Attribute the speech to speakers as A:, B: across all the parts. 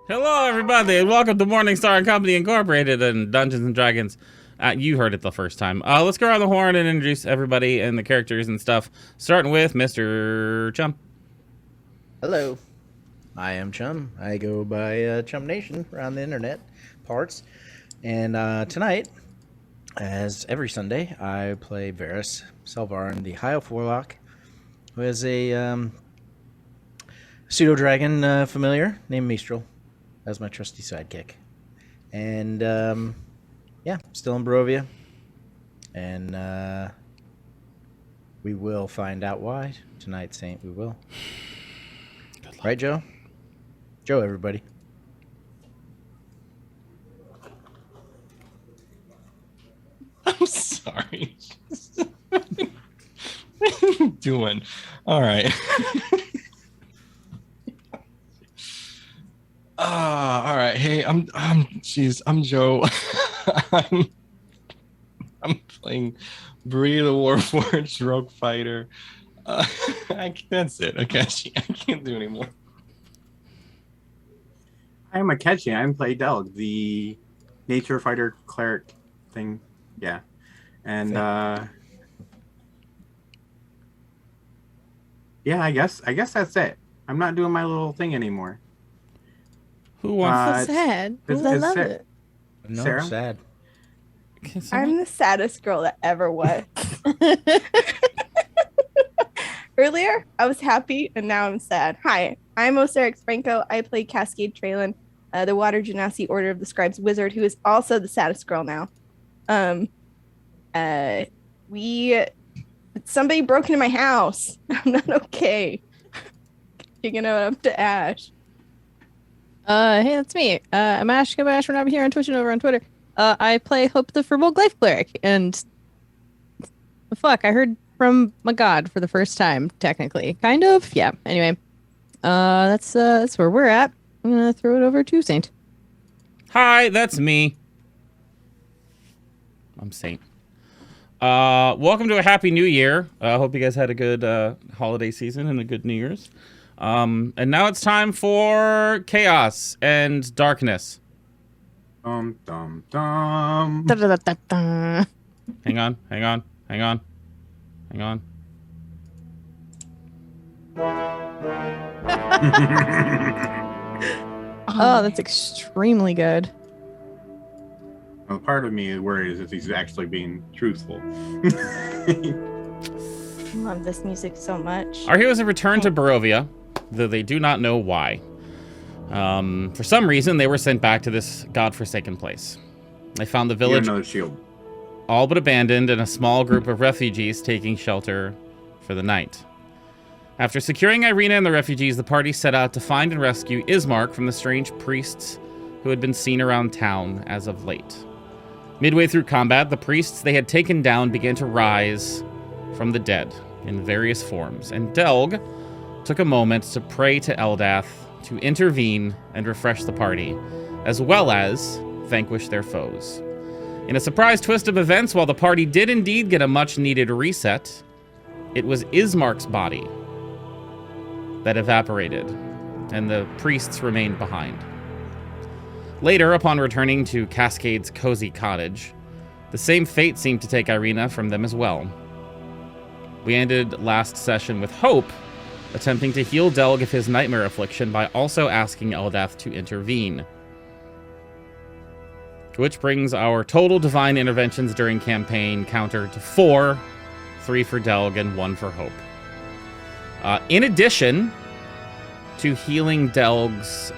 A: Hello, everybody, and welcome to Morningstar and Company Incorporated and Dungeons and Dragons. You heard it the first time. Let's go around the horn and introduce everybody and the characters and stuff, starting with Mr. Chum.
B: Hello, I am Chum. I go by Chum Nation around the internet parts. And tonight, as every Sunday, I play Varys Selvarn, the High Elf Warlock, who is a pseudo-dragon familiar named Mistral as my trusty sidekick. And yeah, still in Barovia. And we will find out why tonight, Saint. We will. Right, Joe? Joe, everybody.
C: I'm sorry. What are you doing? All right. All right. Hey, I'm Joe. I'm playing Bree the Warforged Rogue Fighter. That's it. I can't do anymore.
D: I'm Akechi. I'm play Delg, the nature fighter cleric thing. Yeah. And yeah, I guess that's it. I'm not doing my little thing anymore.
A: Who wants
E: So sad.
D: It's
E: I love
D: sad.
E: it.
B: No,
D: Sarah?
B: sad.
E: I'm the saddest girl that ever was. Earlier, I was happy, and now I'm sad. Hi, I'm Osiris Franco. I play Cascade Traylon, the Water Genasi Order of the Scribes Wizard, who is also the saddest girl now. Somebody broke into my house. I'm not okay. Kicking it up to Ash.
F: Hey, that's me. I'm Ash Kabash. We're not here on Twitch and over on Twitter. I play Hope the Verbal Glyph Cleric, and fuck, I heard from my god for the first time, technically. Kind of, yeah. Anyway, that's where we're at. I'm gonna throw it over to Saint.
A: Hi, that's me. I'm Saint. Welcome to a happy new year. I hope you guys had a good holiday season and a good New Year's. And now it's time for chaos and darkness.
D: Dum dum dum.
F: Da-da-da-da-da.
A: Hang on.
F: Oh, that's extremely good.
D: Well, part of me worries if he's actually being truthful.
E: I love this music so much.
A: Our heroes have returned to Barovia, though they do not know why. For some reason, they were sent back to this godforsaken place. They found the village
D: Another shield.
A: all but abandoned and a small group of refugees taking shelter for the night. After securing Ireena and the refugees, the party set out to find and rescue Ismark from the strange priests who had been seen around town as of late. Midway through combat, the priests they had taken down began to rise from the dead in various forms, and Delg took a moment to pray to Eldath to intervene and refresh the party, as well as vanquish their foes. In a surprise twist of events, while the party did indeed get a much-needed reset, it was Ismark's body that evaporated, and the priests remained behind. Later, upon returning to Cascade's cozy cottage, the same fate seemed to take Ireena from them as well. We ended last session with Hope attempting to heal Delg of his nightmare affliction by also asking Eldath to intervene. Which brings our total divine interventions during campaign counter to 4, 3 for Delg and 1 for Hope. In addition to healing Delg's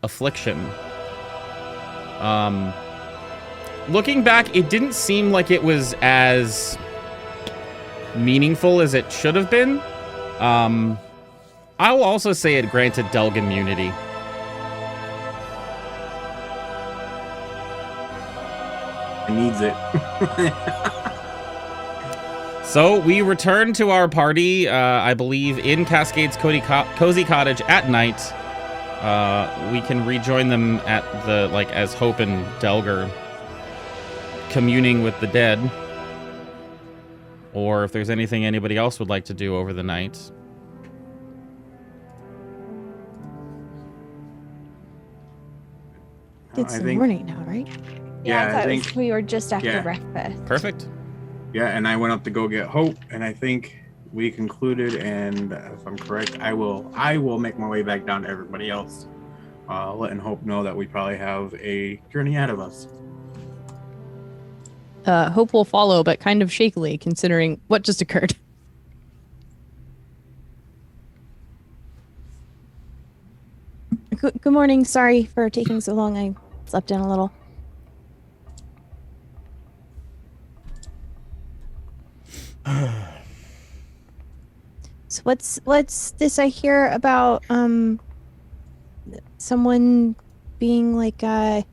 A: affliction, looking back, it didn't seem like it was as meaningful as it should have been. I will also say it granted Delg immunity.
D: It needs it.
A: So we return to our party, I believe, in Cascade's cozy cottage at night. We can rejoin them at the, as Hope and Delg are communing with the dead. Or if there's anything anybody else would like to do over the night.
F: It's
D: I
F: the
D: think
F: morning now, right?
D: Yeah,
E: I
D: I
E: thought
D: think-
E: we were just after
D: yeah.
E: breakfast.
A: Perfect.
D: yeah, and I went up to go get Hope, and I think we concluded. And if I'm correct, I will make my way back down to everybody else, letting Hope know that we probably have a journey ahead of us.
F: Hope will follow, but kind of shakily, considering what just occurred. Good morning. Sorry for taking so long. I slept in a little. So what's this I hear about someone being like a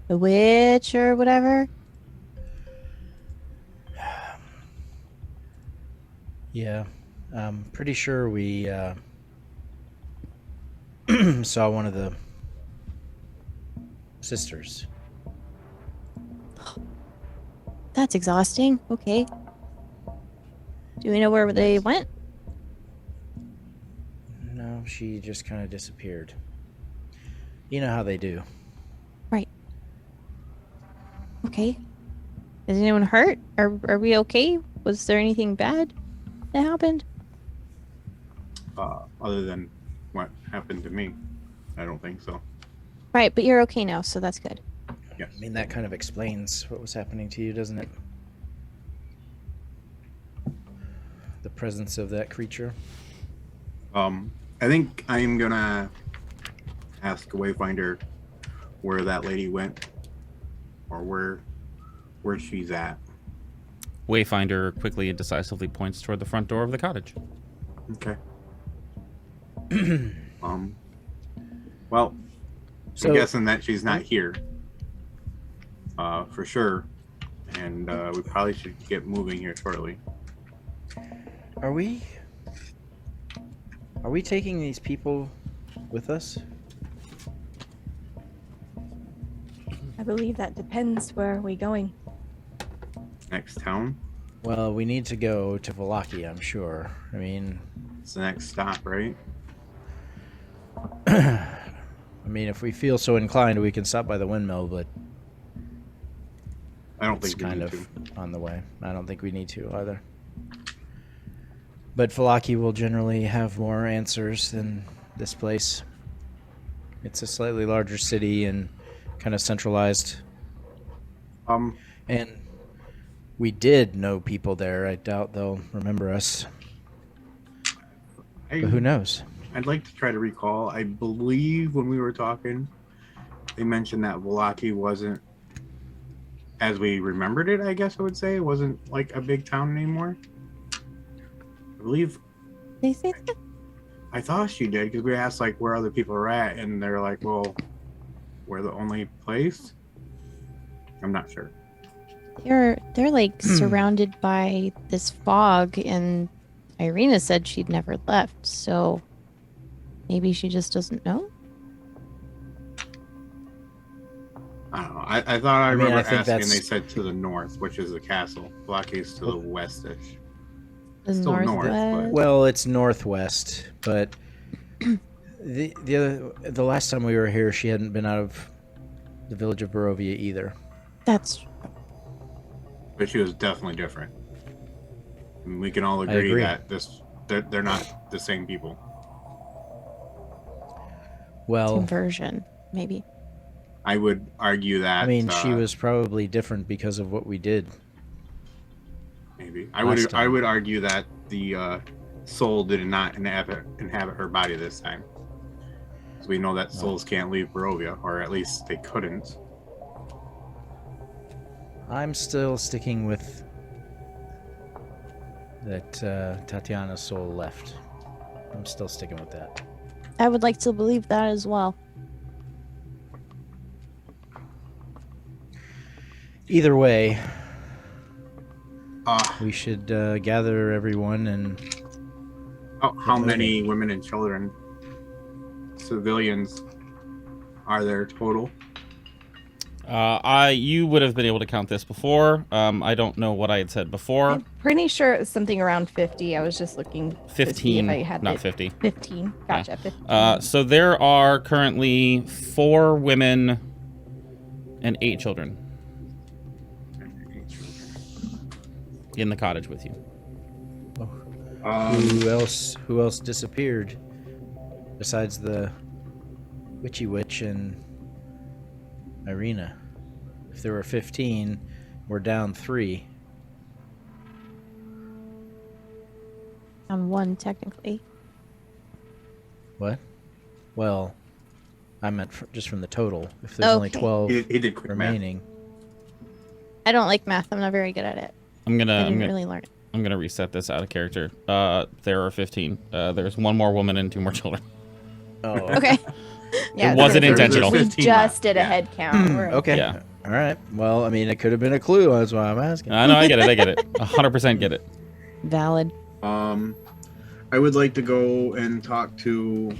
F: witch or whatever?
B: Yeah, I'm pretty sure we saw one of the sisters.
F: That's exhausting. Okay. Do we know where they went?
B: No, she just kind of disappeared. You know how they do.
F: Right. Okay. Is anyone hurt? Are we okay? Was there anything bad that happened?
D: Other than what happened to me, I don't think so.
F: Right, but you're okay now, so that's good.
D: Yes.
B: I mean, that kind of explains what was happening to you, doesn't it? The presence of that creature.
D: I think I'm gonna ask Wayfinder where that lady went, or where she's at.
A: Wayfinder quickly and decisively points toward the front door of the cottage.
D: Okay. Well,
B: So-
D: I'm guessing that she's not here. For sure. And we probably should get moving here shortly.
B: Are we taking these people with us?
E: I believe that depends. Where are we going?
D: Next town.
B: Well, we need to go to Vallaki, I'm sure. I mean,
D: It's the next stop, right?
B: if we feel so inclined, we can stop by the windmill, but
D: I don't
B: it's
D: think we
B: kind
D: need
B: of
D: to.
B: on the way. I don't think we need to either. But Vallaki will generally have more answers than this place. It's a slightly larger city and kind of centralized. And we did know people there. I doubt they'll remember us. But who knows?
D: I'd like to try to recall. I believe when we were talking, they mentioned that Vallaki wasn't, as we remembered it, I guess I would say, it wasn't like a big town anymore. I believe.
F: They say that?
D: I thought she did, because we asked like where other people are at, and they're like, well, we're the only place. I'm not sure.
F: They're like surrounded by this fog, and Ireena said she'd never left, so maybe she just doesn't know?
D: I don't know. I thought I
B: I mean,
D: remember
B: I think
D: asking, and
B: that's-
D: they said to the north, which is the castle. Vallaki's to the west-ish.
F: The
D: Still north,
F: northwest.
D: but-
B: Well, it's northwest, but the last time we were here, she hadn't been out of the village of Barovia either.
F: That's
D: But she was definitely different. And we can all agree,
B: agree.
D: that they're not the same people.
B: Well,
F: conversion, maybe.
D: I would argue that.
B: I mean, she was probably different because of what we did.
D: Maybe
B: last
D: I
B: time.
D: would argue that the soul did not inhabit her body this time. So we know that souls can't leave Barovia, or at least they couldn't.
B: I'm still sticking with that Tatiana's soul left. I'm still sticking with that.
F: I would like to believe that as well.
B: Either way,
D: Uh,
B: we should gather everyone and
D: how many women and children, civilians, are there total?
A: You would have been able to count this before. I don't know what I had said before.
E: I'm pretty sure it was something around 50. I was just looking to see
A: 15,
E: if I had
A: not
E: it.
A: 50.
E: 15. Gotcha. 15.
A: So there are currently 4 women and 8 children in the cottage with you.
B: Who else disappeared besides the witchy witch and Ireena? If there were 15, we're down 3.
F: On 1, technically.
B: What? Well, I meant just from the total. If there's only
F: Okay.
B: 12
D: He did quick math.
B: remaining.
F: I don't like math. I'm not very good at it. I
A: I'm
F: didn't really learn it.
A: gonna reset this out of character. There are 15. There's 1 more woman and 2 more children.
B: Oh,
F: Okay.
E: Yeah,
A: it wasn't
E: so
A: intentional.
E: We
D: 15
E: just
D: left.
E: did a
D: Yeah.
E: head count. We're
B: okay.
A: Yeah.
B: All right. Well, I mean, it could have been a clue. That's why I'm asking.
A: I know, I get it. 100% get it.
F: Valid.
D: I would like to go and talk to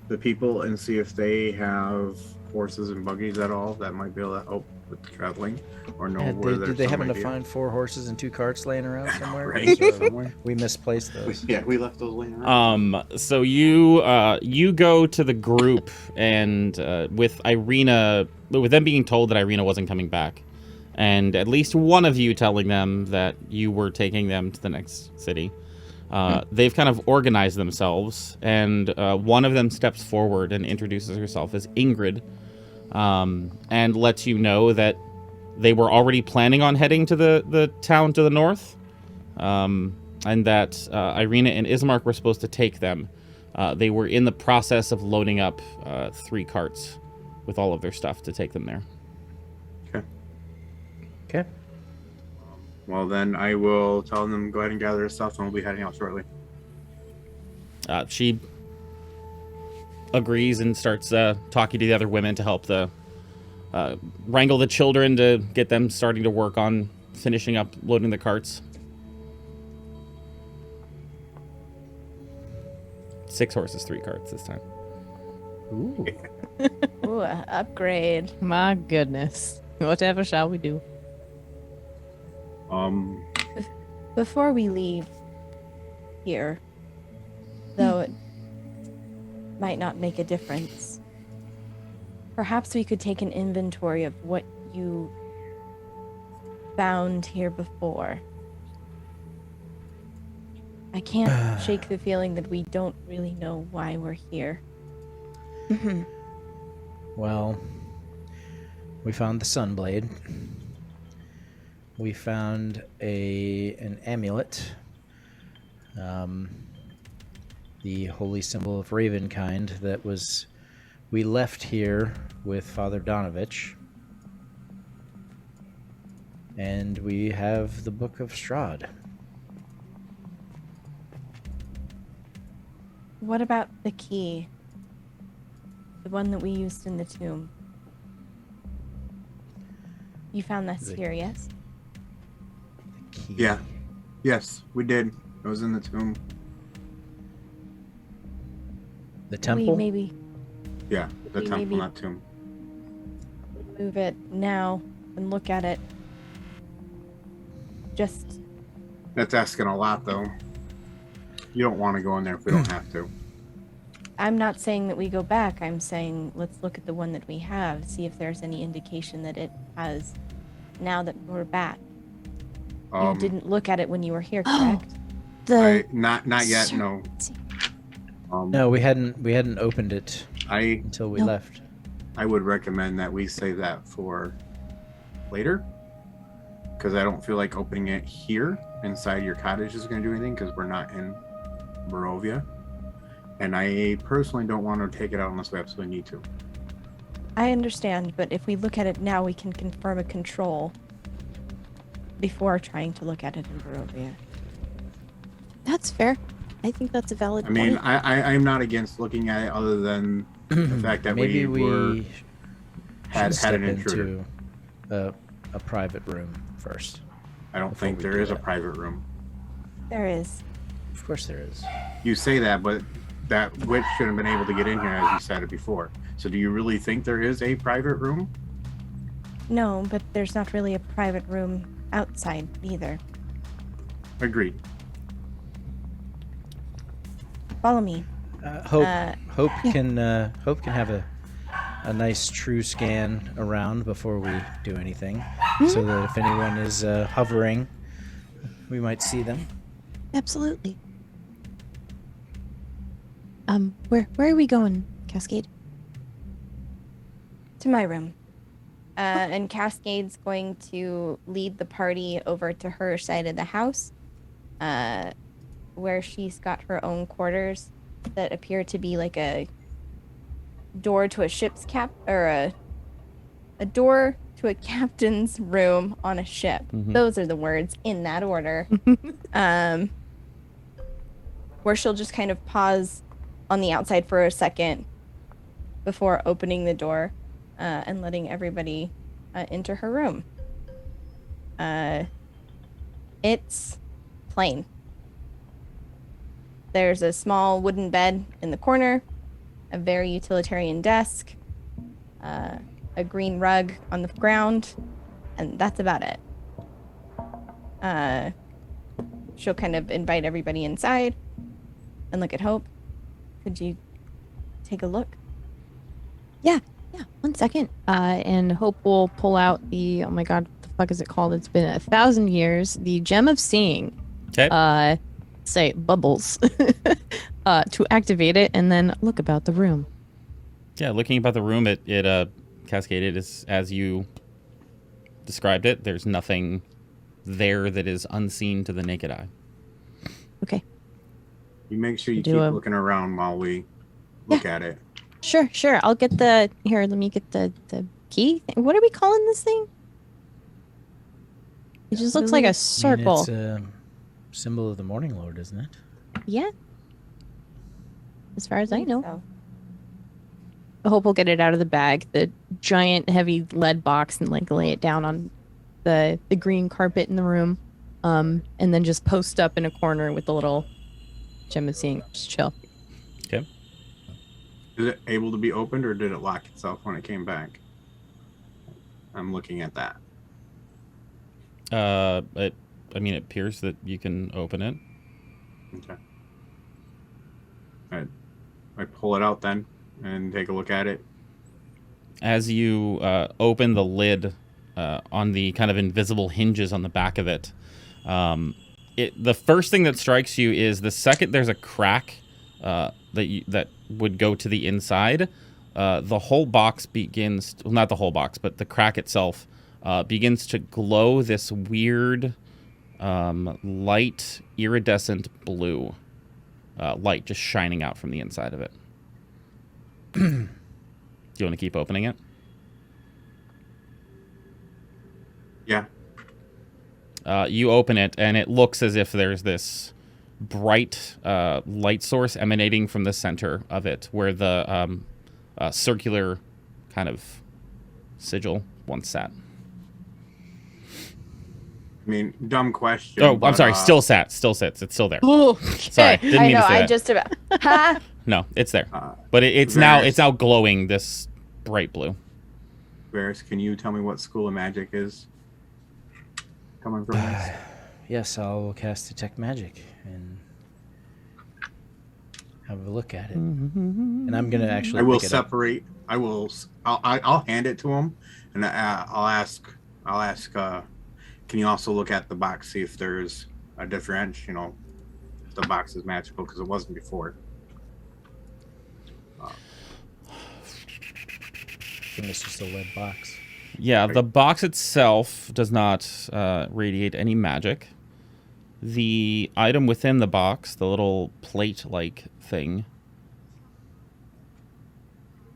D: the people and see if they have horses and buggies at all that might be able to help with traveling, or know
B: Yeah,
D: where
B: did
D: there's
B: they
D: some
B: happen to
D: idea.
B: find 4 horses and 2 carts laying around somewhere?
D: Right.
B: So we misplaced those.
D: Yeah, we left those laying around.
A: So you go to the group and with Ireena, with them being told that Ireena wasn't coming back, and at least one of you telling them that you were taking them to the next city. They've kind of organized themselves, and one of them steps forward and introduces herself as Ingrid, and lets you know that they were already planning on heading to the town to the north, and that Ireena and Ismark were supposed to take them. They were in the process of loading up 3 carts with all of their stuff to take them there.
B: Okay.
D: Well, then I will tell them go ahead and gather their stuff, and we'll be heading out shortly.
A: She agrees and starts talking to the other women to help wrangle the children to get them starting to work on finishing up loading the carts. 6 horses, 3 carts this time.
B: Ooh.
E: Ooh, upgrade.
F: My goodness. Whatever shall we do?
E: Before we leave here, though it might not make a difference, perhaps we could take an inventory of what you found here before. I can't shake the feeling that we don't really know why we're here.
B: Well, we found the Sunblade. We found an amulet, the holy symbol of Ravenkind that we left here with Father Donovich. And we have the Book of Strahd.
E: What about the key? The one that we used in the tomb? You found this
B: The-
E: here, yes?
B: Key.
D: Yeah. Yes, we did. It was in the tomb.
B: The
E: We
B: temple?
E: maybe
D: Yeah, the
E: We
D: temple,
E: maybe-
D: not tomb.
E: move it now and look at it. Just
D: That's asking a lot, though. You don't want to go in there if we don't have to.
E: I'm not saying that we go back. I'm saying let's look at the one that we have, see if there's any indication that it has now that we're back. You didn't look at it when you were here, correct?
D: Not yet. No.
B: No, we hadn't opened it until we
F: No.
B: left.
D: I would recommend that we save that for later, because I don't feel like opening it here inside your cottage is going to do anything, because we're not in Barovia, and I personally don't want to take it out unless we absolutely need to.
E: I understand, but if we look at it now, we can confirm a control before trying to look at it in Barovia.
F: That's fair. I think that's a valid
D: I mean,
F: point.
D: I'm not against looking at it, other than the fact that
B: Maybe
D: we had
B: should
D: an
B: step
D: intruder.
B: into a private room first.
D: I don't
B: before
D: think
B: we
D: there
B: do
D: is a
B: that.
D: private room.
E: There is.
B: Of course there is.
D: You say that, but that witch shouldn't have been able to get in here, as you said it before. So do you really think there is a private room?
E: No, but there's not really a private room outside either.
D: Agreed.
E: Follow me.
B: Hope
E: Yeah.
B: can have a nice true scan around before we do anything, so that if anyone is hovering, we might see them.
F: Absolutely. Where are we going, Cascade?
E: To my room. And Cascade's going to lead the party over to her side of the house, where she's got her own quarters that appear to be like a door to a ship's or a door to a captain's room on a ship. Those are the words in that order. Where she'll just kind of pause on the outside for a second before opening the door and letting everybody into her room. It's plain. There's a small wooden bed in the corner, a very utilitarian desk, a green rug on the ground, and that's about it. She'll kind of invite everybody inside and look at Hope. Could you take a look?
F: Yeah, 1 second. And Hope will pull out the, oh my god, what the fuck is it called? It's been 1,000 years. The Gem of Seeing.
A: Okay.
F: Say bubbles. To activate it and then look about the room.
A: Yeah, looking about the room, it cascaded as you described it. There's nothing there that is unseen to the naked eye.
F: Okay.
D: You make sure you
F: Do
D: keep
F: a-
D: looking around while we look at it.
F: Sure. I'll get let me get the key. What are we calling this thing? It just looks like a circle.
B: It's a symbol of the Morning Lord, isn't it?
F: Yeah. As far as I know.
E: So.
F: I hope we'll get it out of the bag, the giant heavy lead box, and like lay it down on the green carpet in the room. And then just post up in a corner with the little Gem of Seeing. Just chill.
A: Okay.
D: Is it able to be opened, or did it lock itself when it came back? I'm looking at that.
A: It appears that you can open it.
D: Okay. I pull it out then and take a look at it.
A: As you open the lid on the kind of invisible hinges on the back of it, the first thing that strikes you is the second there's a crack that would go to the inside, the whole box begins, well, not the whole box, but the crack itself begins to glow this weird light iridescent blue light just shining out from the inside of it. Do you want to keep opening it?
D: Yeah.
A: You open it, and it looks as if there's this bright light source emanating from the center of it, where the circular kind of sigil once sat.
D: I mean, dumb question.
A: Oh, I'm
D: but,
A: sorry. Still sits. It's still there.
F: Oh,
A: Sorry, didn't mean to say that.
E: just about. Huh?
A: No, it's there. But it's now
D: Varys.
A: it's now glowing this bright blue.
D: Varys, can you tell me what school of magic is coming from this?
B: Yes, I'll cast Detect Magic and have a look at it. And I'm gonna actually.
D: I will
B: pick it up.
D: separate. I'll hand it to him, and I'll ask. Can you also look at the box, see if there's a difference? You know, if the box is magical, because it wasn't before.
B: I think it's just a lead box.
A: Yeah, the box itself does not radiate any magic. The item within the box, the little plate-like thing,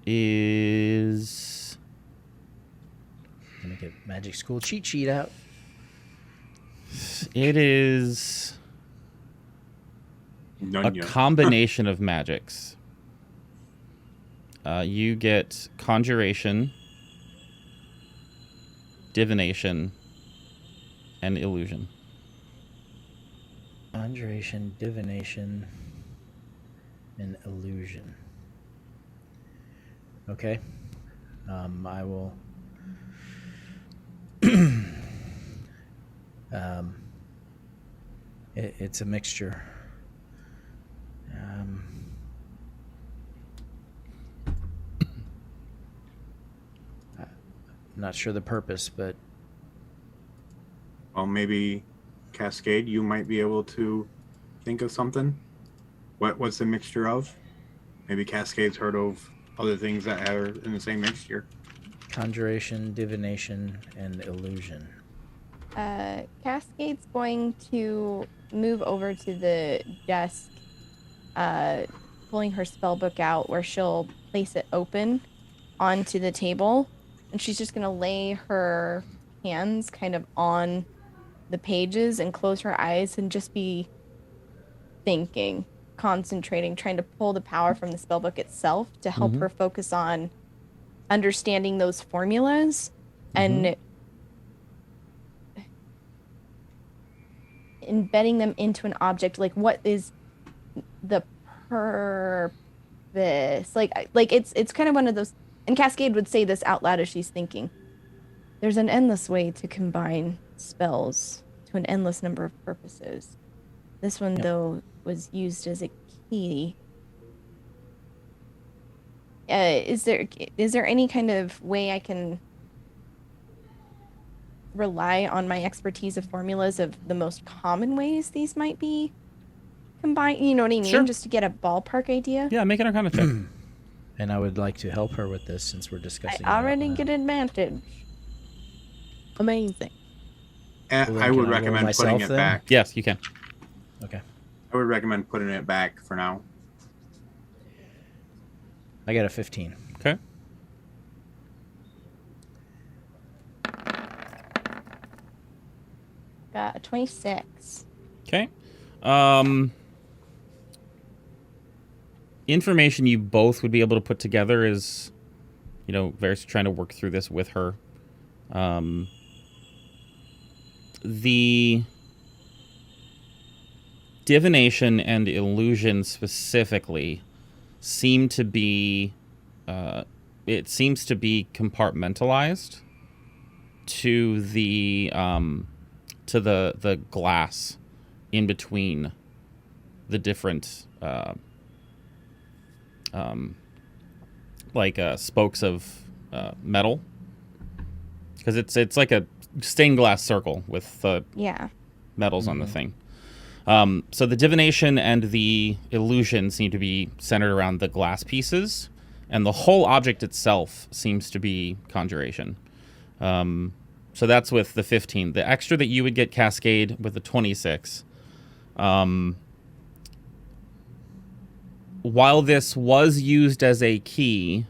A: is...
B: Gonna get Magic School cheat sheet out.
A: It is a
D: None
A: combination of magics. You get conjuration, divination, and illusion.
B: Conjuration, divination, and illusion. Okay. I will It's a mixture. I'm not sure the purpose, but
D: Well, maybe Cascade, you might be able to think of something. What's the mixture of? Maybe Cascade's heard of other things that are in the same mixture.
B: conjuration, divination, and illusion.
E: Cascade's going to move over to the desk, pulling her spell book out, where she'll place it open onto the table, and she's just gonna lay her hands kind of on the pages and close her eyes and just be thinking, concentrating, trying to pull the power from the spellbook itself to help her focus on understanding those formulas and embedding them into an object. Like, what is the purpose? Like it's kind of one of those, and Cascade would say this out loud as she's thinking. There's an endless way to combine spells to an endless number of purposes. This one, though, was used as a key. Is there any kind of way I can rely on my expertise of formulas of the most common ways these might be combined? You know what I mean?
A: Sure.
E: Just to get a ballpark idea.
A: Yeah, make an Arcana check.
B: And I would like to help her with this since we're discussing.
E: I already get advantage.
F: Amazing.
D: And I would recommend putting it back.
A: Yes, you can.
B: Okay.
D: I would recommend putting it back for now.
B: I got a 15.
A: Okay.
E: Got a 26.
A: Okay. Information you both would be able to put together is, Varys trying to work through this with her. The divination and illusion specifically seem to be, it seems to be compartmentalized to the glass in between the different spokes of metal, because it's like a stained glass circle with metals on the thing. So the divination and the illusion seem to be centered around the glass pieces, and the whole object itself seems to be conjuration. So that's with the 15. The extra that you would get, Cascade, with the 26. While this was used as a key,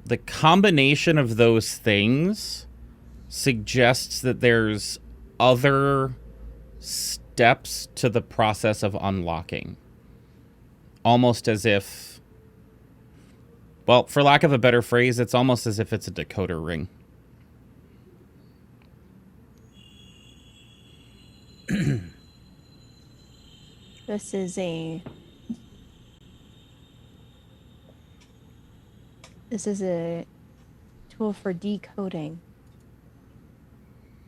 A: the combination of those things suggests that there's other steps to the process of unlocking. Almost as if, well, for lack of a better phrase, it's almost as if it's a decoder ring.
E: This is a tool for decoding.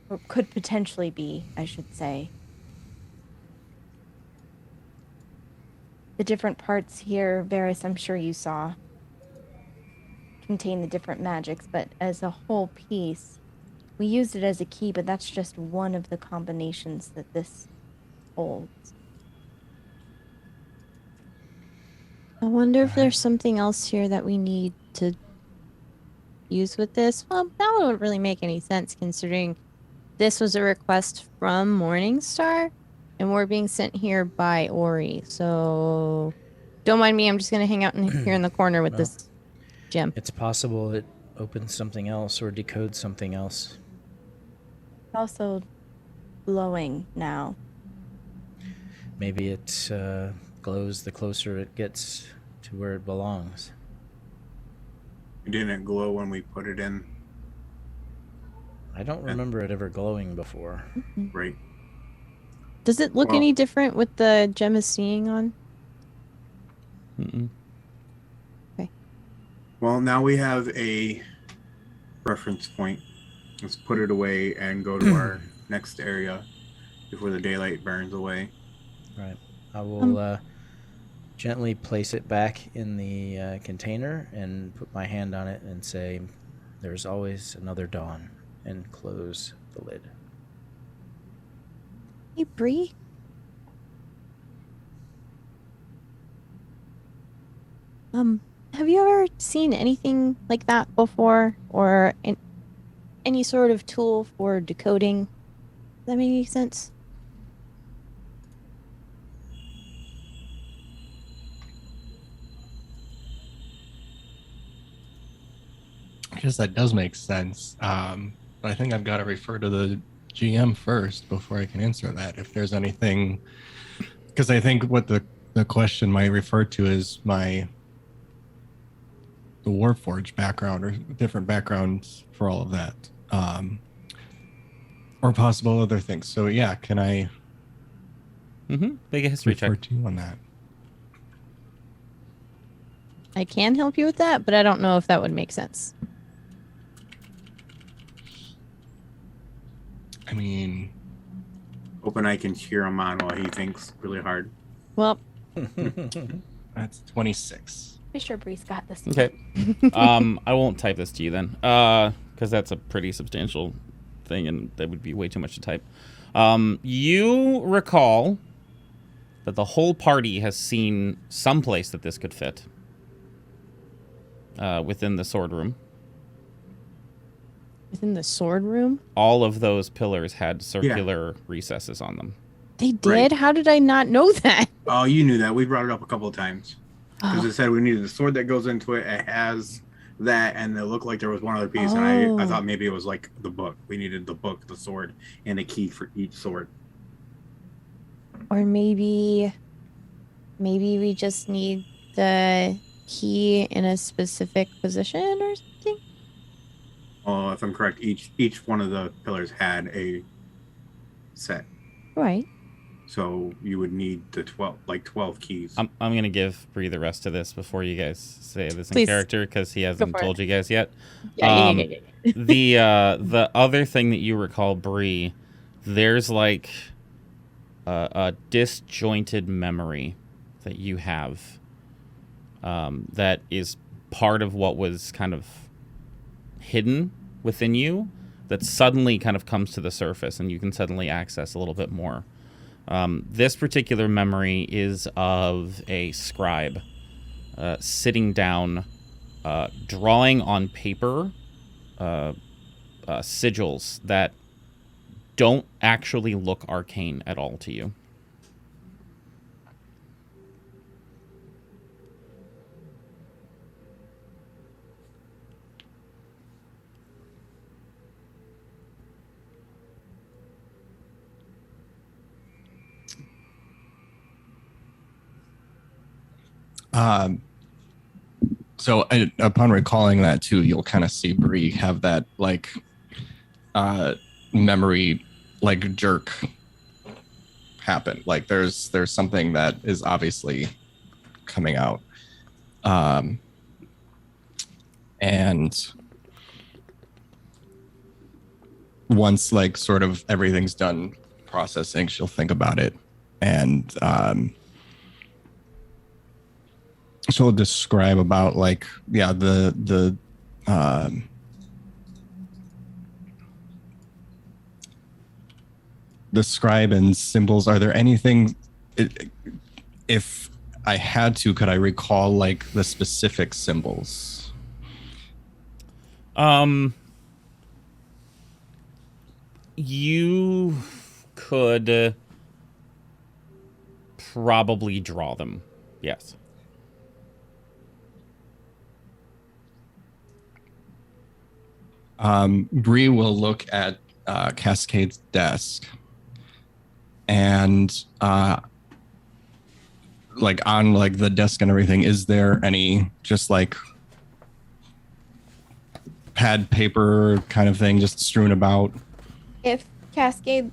E: Or could potentially be, I should say. The different parts here, Varys, I'm sure you saw, contain the different magics, but as a whole piece, we used it as a key, but that's just one of the combinations that this holds.
F: I wonder if there's something else here that we need to use with this. Well, that wouldn't really make any sense considering this was a request from Morningstar and we're being sent here by Ori. So don't mind me. I'm just going to hang out here in the corner with this gem.
B: It's possible it opens something else or decodes something else.
E: It's also glowing now.
B: Maybe it glows the closer it gets to where it belongs.
D: It didn't glow when we put it in.
B: I don't remember it ever glowing before.
D: Right.
F: Does it look any different with the gem is seeing on?
A: Mm-mm.
F: Okay.
D: Well, now we have a reference point Let's put it away and go to our next area before the daylight burns away.
B: Right. I will gently place it back in the container and put my hand on it and say, "There's always another dawn," and close the lid.
E: Hey, Bree. Have you ever seen anything like that before, or any sort of tool for decoding? Does that make any sense?
C: I guess that does make sense. But I think I've got to refer to the GM first before I can answer that. If there's anything, because I think what the question might refer to is the Warforged background or different backgrounds for all of that, or possible other things. So yeah, can I
A: Make a history
C: refer
A: check.
C: to you on that?
F: I can help you with that, but I don't know if that would make sense.
C: I mean,
D: Hoping I can cheer him on while he thinks really hard.
F: Well,
C: that's 26.
E: Pretty sure Bree's got this.
A: Okay. I won't type this to you then, because that's a pretty substantial thing, and that would be way too much to type. You recall that the whole party has seen some place that this could fit within the sword room.
F: within the sword room?
A: All of those pillars had circular recesses on them.
F: They did?
D: Right.
F: How did I not know that?
D: Oh, you knew that. We brought it up a couple of times. Because
F: Oh.
D: it said we needed a sword that goes into it. It has that, and it looked like there was one other piece. And I thought maybe it was like the book. We needed the book, the sword, and a key for each sword.
F: Or maybe we just need the key in a specific position or something?
D: Oh, if I'm correct, each one of the pillars had a set.
F: Right.
D: So you would need the 12 keys.
A: I'm going to give Bree the rest of this before you guys say this in
F: Please.
A: character, because he hasn't
F: for it.
A: told you guys yet.
F: Yeah.
A: The other thing that you recall, Bree, there's like a disjointed memory that you have that is part of what was kind of hidden within you that suddenly kind of comes to the surface, and you can suddenly access a little bit more. This particular memory is of a scribe sitting down, drawing on paper sigils that don't actually look arcane at all to you.
C: So upon recalling that too, you'll kind of see Bree have that like memory like jerk happen. Like there's something that is obviously coming out. And once like sort of everything's done processing, she'll think about it, and she'll describe about like the scribe and symbols. Are there anything, if I had to, could I recall like the specific symbols?
A: You could probably draw them. Yes.
C: Bree will look at Cascade's desk, and like on like the desk and everything, is there any just like pad paper kind of thing just strewn about?
E: If Cascade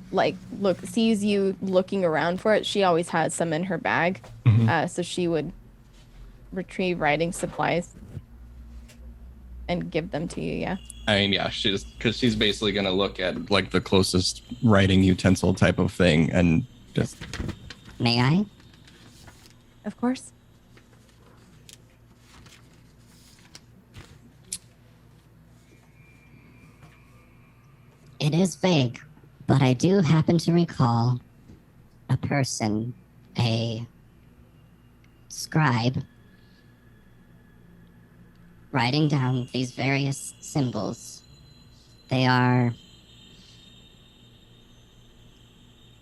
E: sees you looking around for it, she always has some in her bag.
C: Mhm.
E: So she would retrieve writing supplies. and give them to you, yeah.
C: I mean, yeah, she's basically gonna look at like the closest writing utensil type of thing and just.
G: May I?
E: Of course.
G: It is vague, but I do happen to recall a person, a scribe, writing down these various symbols. They are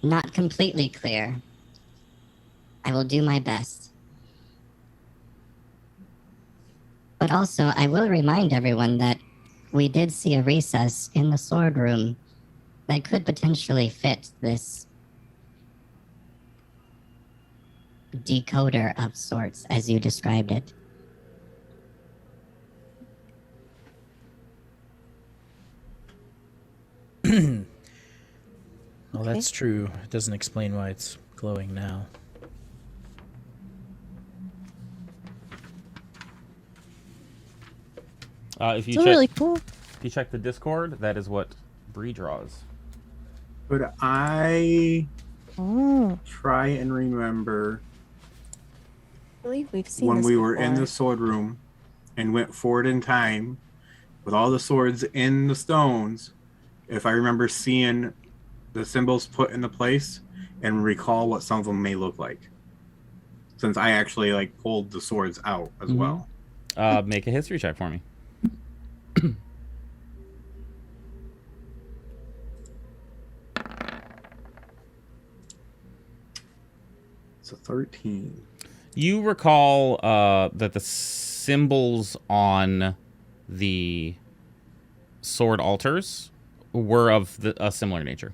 G: not completely clear. I will do my best. But also, I will remind everyone that we did see a recess in the sword room that could potentially fit this decoder of sorts, as you described it.
B: Well, that's true. It doesn't explain why it's glowing now.
A: If you
E: It's
A: check,
E: really cool.
A: if you check the Discord, that is what Bree draws.
D: Could I
E: Oh,
D: try and remember
E: I believe we've seen
D: when
E: this
D: we were in
E: before.
D: the sword room and went forward in time with all the swords in the stones, if I remember seeing the symbols put into place and recall what some of them may look like, since I actually like pulled the swords out as well.
A: Make a history check for me.
D: It's a 13.
A: You recall that the symbols on the sword altars were of a similar nature,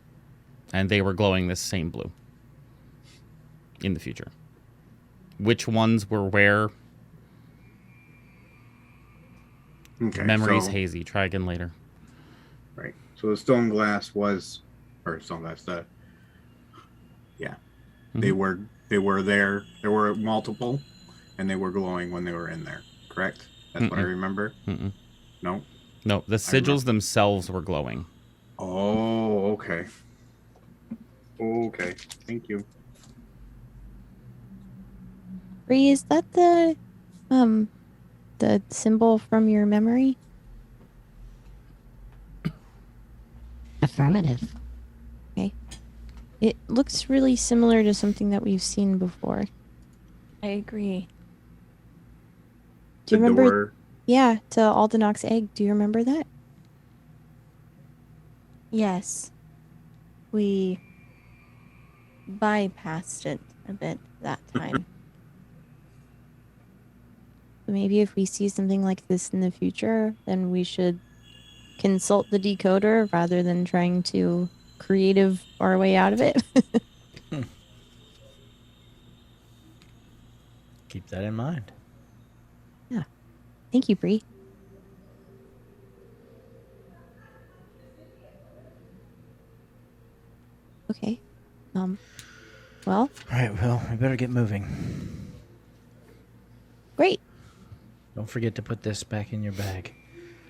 A: and they were glowing this same blue in the future. Which ones were where?
D: Okay,
A: Memory's
D: so,
A: hazy. Try again later.
D: right. So the stone glass was, or stone glass, they were there. There were multiple, and they were glowing when they were in there. Correct? That's what I remember. No.
A: No, the sigils themselves were glowing.
D: Oh, okay. Okay, thank you.
E: Bree, is that the symbol from your memory?
G: Affirmative.
E: Okay. It looks really similar to something that we've seen before. I agree. Do you remember?
D: Door.
E: Yeah, to Aldenoch's egg. Do you remember that? Yes. We bypassed it a bit that time. So maybe if we see something like this in the future, then we should consult the decoder rather than trying to creative our way out of it.
B: Keep that in mind.
E: Yeah. Thank you, Bree. Okay. Well,
B: All right, well, we better get moving.
E: great.
B: Don't forget to put this back in your bag.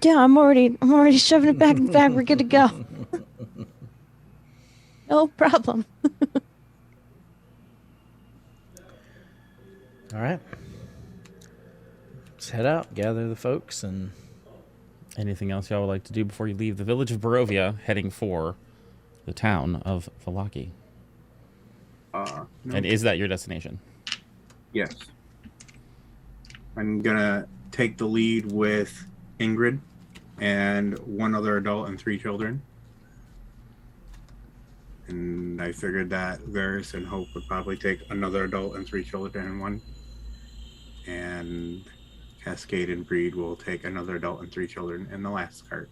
E: Yeah, I'm already shoving it back in the bag. We're good to go. No problem.
B: All right. Let's head out, gather the folks, and
A: Anything else y'all would like to do before you leave the village of Barovia, heading for the town of Vallaki?
D: No.
A: And is that your destination?
D: Yes. I'm gonna take the lead with Ingrid and one other adult and 3 children. And I figured that Varys and Hope would probably take another adult and 3 children and one. And Cascade and Breed will take another adult and 3 children in the last cart.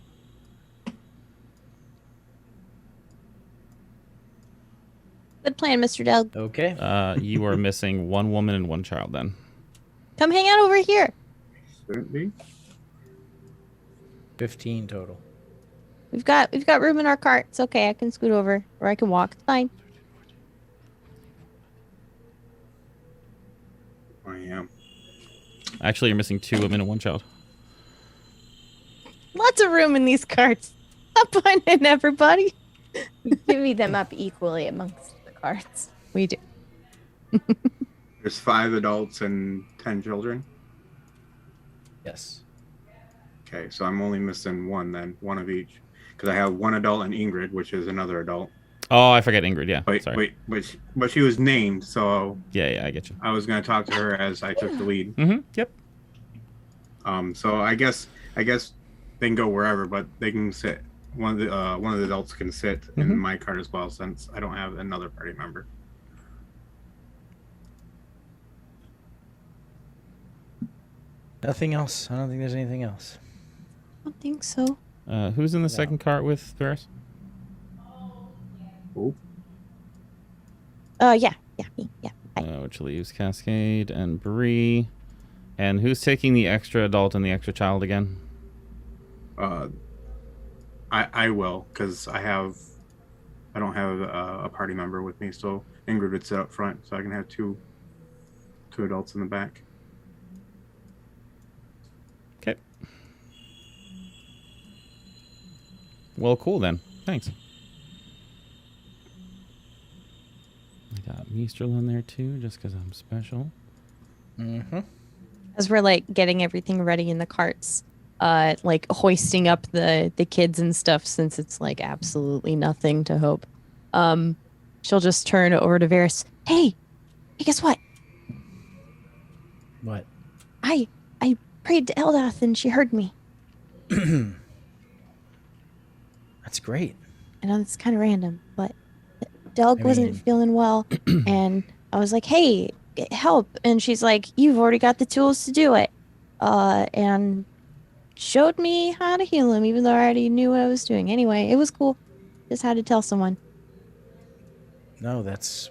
E: Good plan, Mr. Dell.
B: okay.
A: You are missing 1 woman and 1 child then.
E: Come hang out over here.
D: Certainly.
B: 15 total.
E: We've got room in our cart. It's okay. I can scoot over, or I can walk. It's fine.
D: I am.
A: Actually, you're missing 2 women and 1 child.
F: lots of room in these carts. Stop finding everybody.
E: We divvy them up equally amongst the carts.
F: We do.
D: There's 5 adults and 10 children.
B: Yes.
D: Okay, so I'm only missing one then, one of each, because I have one adult and Ingrid, which is another adult.
A: Oh, I forget Ingrid. Yeah.
D: Wait, but she was named, so
A: Yeah, I get you.
D: I was going to talk to her as I took the lead.
A: Yep.
D: So I guess they can go wherever, but they can sit. One of the adults can sit in my cart as well, since I don't have another party member.
B: Nothing else. I don't think there's anything else.
F: I don't think so.
A: Who's in the second cart with Paris?
D: Oh.
F: Yeah, me. Yeah.
A: Which leaves Cascade and Bree. And who's taking the extra adult and the extra child again?
D: I will, because I don't have a party member with me, so Ingrid would sit up front, so I can have two adults in the back.
A: Okay. Well, cool then. Thanks. I got Mistral in there too, just because I'm special.
F: As we're like getting everything ready in the carts, like hoisting up the kids and stuff, since it's like absolutely nothing to hope. She'll just turn over to Varys. Hey, guess what?
B: What?
F: I prayed to Eldath and she heard me.
B: That's great.
F: I know it's kind of random, but Delg wasn't feeling well, and I was like, hey, get help. And she's like, you've already got the tools to do it. And showed me how to heal him, even though I already knew what I was doing. Anyway, it was cool. Just had to tell someone.
B: No, that's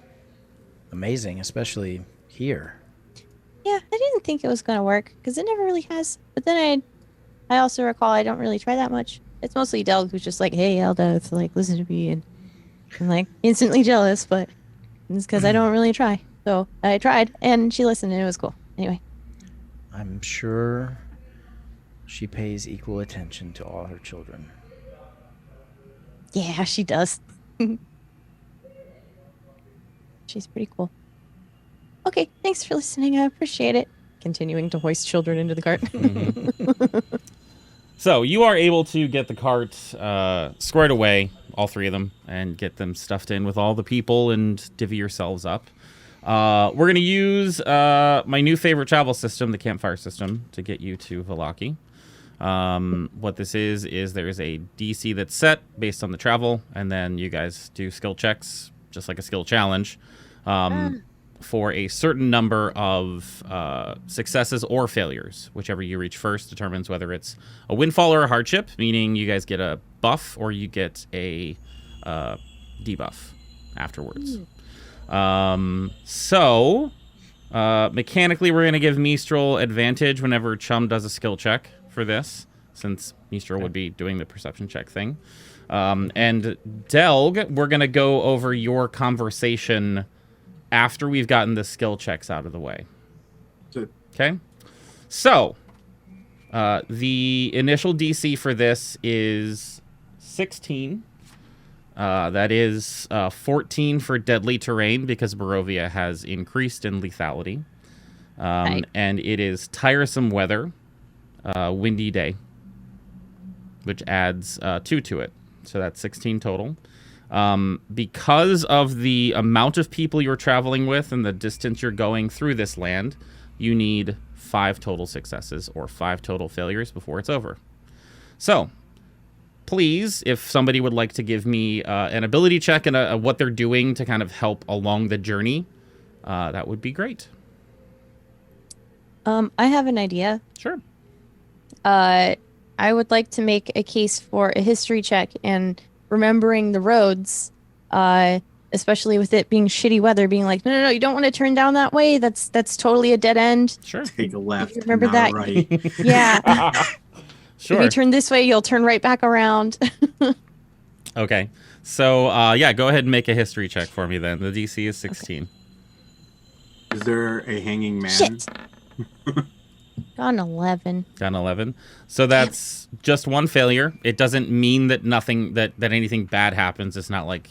B: amazing, especially here.
F: Yeah, I didn't think it was going to work, because it never really has. But then I also recall I don't really try that much. It's mostly Delg who's just like, hey, Eldath, like, listen to me. And I'm like instantly jealous, but it's because I don't really try. So I tried, and she listened, and it was cool. Anyway.
B: I'm sure she pays equal attention to all her children.
F: Yeah, she does. She's pretty cool. Okay, thanks for listening. I appreciate it. Continuing to hoist children into the cart.
A: So you are able to get the cart squared away, all 3 of them, and get them stuffed in with all the people and divvy yourselves up. We're going to use my new favorite travel system, the campfire system, to get you to Vallaki. What this is there is a DC that's set based on the travel, and then you guys do skill checks, just like a skill challenge, for a certain number of successes or failures. Whichever you reach first determines whether it's a windfall or a hardship, meaning you guys get a buff or you get a debuff afterwards. Mechanically, we're going to give Mistral advantage whenever Chum does a skill check for this, since Mistral would be doing the perception check thing. And Delg, we're going to go over your conversation after we've gotten the skill checks out of the way. Okay? So, the initial DC for this is 16. That is 14 for deadly terrain, because Barovia has increased in lethality. And it is tiresome weather, windy day, which adds 2 to it. So that's 16 total. Because of the amount of people you're traveling with and the distance you're going through this land, you need 5 total successes or 5 total failures before it's over. So, please, if somebody would like to give me an ability check and what they're doing to kind of help along the journey, that would be great.
F: I have an idea.
A: Sure.
F: I would like to make a case for a history check and remembering the roads, especially with it being shitty weather, being like, no, you don't want to turn down that way. That's totally a dead end.
A: Sure.
D: Take a left.
F: Remember
D: not
F: that?
D: Right.
F: Yeah.
A: Sure.
F: If you turn this way, you'll turn right back around.
A: Okay. So, go ahead and make a history check for me then. The DC is 16.
D: Is there a hanging man?
F: Shit. Got an 11.
A: Got an 11. So that's just one failure. It doesn't mean that that anything bad happens. It's not like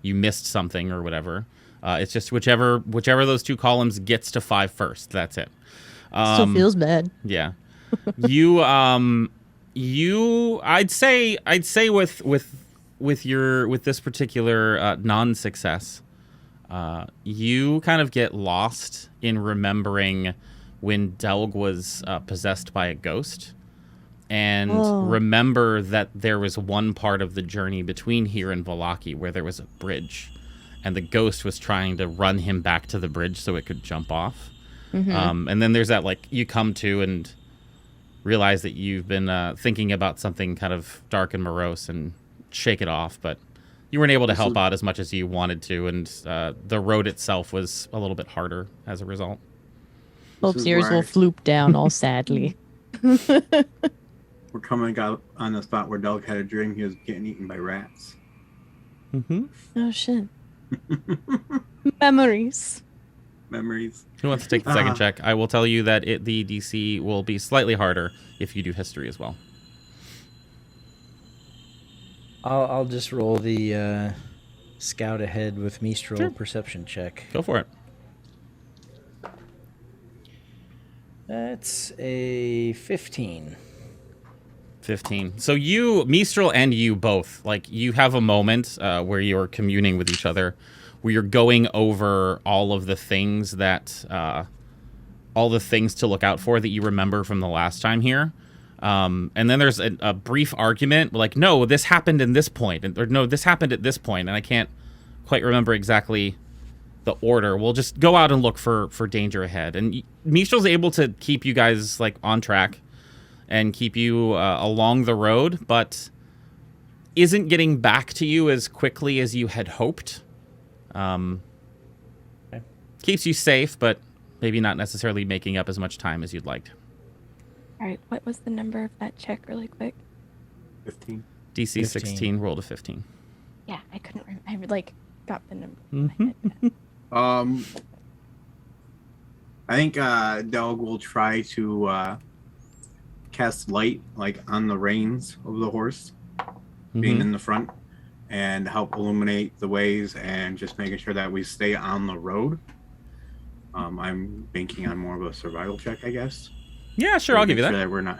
A: you missed something or whatever. It's just whichever those two columns gets to 5 first. That's it.
F: Still feels bad.
A: Yeah. You I'd say with this particular non-success, you kind of get lost in remembering when Delg was possessed by a ghost, and remember that there was one part of the journey between here and Vallaki where there was a bridge, and the ghost was trying to run him back to the bridge so it could jump off.
F: Mm-hmm.
A: And then there's that, like, you come to and realize that you've been thinking about something kind of dark and morose and shake it off, but you weren't able to help out as much as you wanted to, and the road itself was a little bit harder as a result.
F: Hope's ears will floop down all sadly.
D: We're coming out on the spot where Delg had a dream he was getting eaten by rats.
A: Mm-hmm.
F: Oh, shit. Memories.
A: Who wants to take the second check? I will tell you that the DC will be slightly harder if you do history as well.
B: I'll just roll the scout ahead with Mistral perception check.
A: Go for it.
B: That's a 15.
A: 15. So you, Mistral, and you both, like, you have a moment where you're communing with each other, where you're going over all of the things that, all the things to look out for that you remember from the last time here. And then there's a brief argument, like, no, this happened in this point, or no, this happened at this point, and I can't quite remember exactly the order. We'll just go out and look for danger ahead. And Mistral's able to keep you guys, like, on track and keep you along the road, but isn't getting back to you as quickly as you had hoped. Keeps you safe, but maybe not necessarily making up as much time as you'd liked.
E: All right, what was the number of that check really quick?
D: 15.
A: DC
B: 15.
A: 16, rolled a 15.
E: Yeah, I couldn't remember. I like got the number.
D: I think Delg will try to cast light, like, on the reins of the horse, being in the front, and help illuminate the ways and just making sure that we stay on the road. I'm banking on more of a survival check, I guess.
A: Yeah, sure, I'll give you that.
D: Sure that we're not.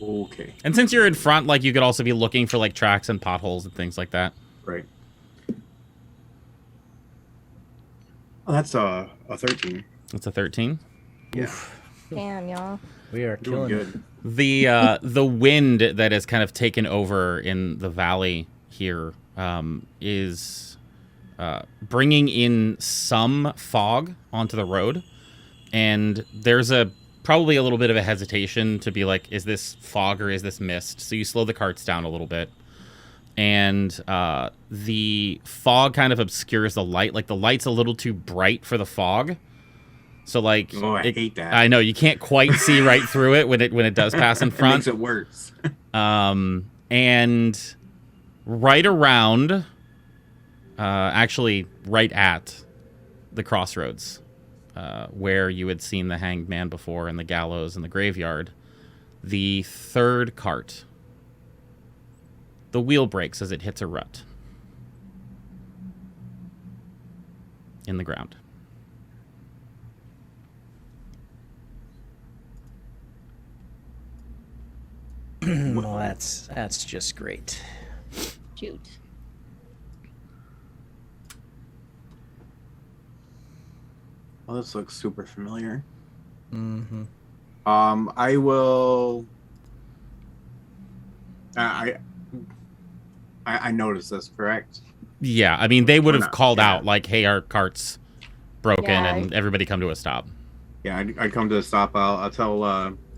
D: Okay.
A: And since you're in front, like, you could also be looking for, like, tracks and potholes and things like that.
D: Right. Oh, that's a 13.
A: It's a 13.
D: Yeah.
E: Damn, y'all.
B: We are
D: Doing
B: killing it.
D: good.
A: The wind that has kind of taken over in the valley here is bringing in some fog onto the road, and there's probably a little bit of a hesitation to be like, is this fog or is this mist? So you slow the carts down a little bit, and the fog kind of obscures the light. Like, the light's a little too bright for the fog. So, like,
D: I hate that.
A: I know you can't quite see right through it when it does pass in front.
D: It makes it worse.
A: And right around, actually right at the crossroads, where you had seen the hanged man before, and the gallows and the graveyard, the third cart, the wheel breaks as it hits a rut in the ground.
B: Well, that's just great.
F: Shoot.
D: Oh, this looks super familiar.
B: Mm-hmm.
D: I will. I noticed this, correct?
A: Yeah, I mean, they would have
D: not-
A: called
D: yeah.
A: out, like, hey, our cart's broken,
E: Yeah,
A: and everybody come to a stop.
D: Yeah, I'd come to a stop. I'll tell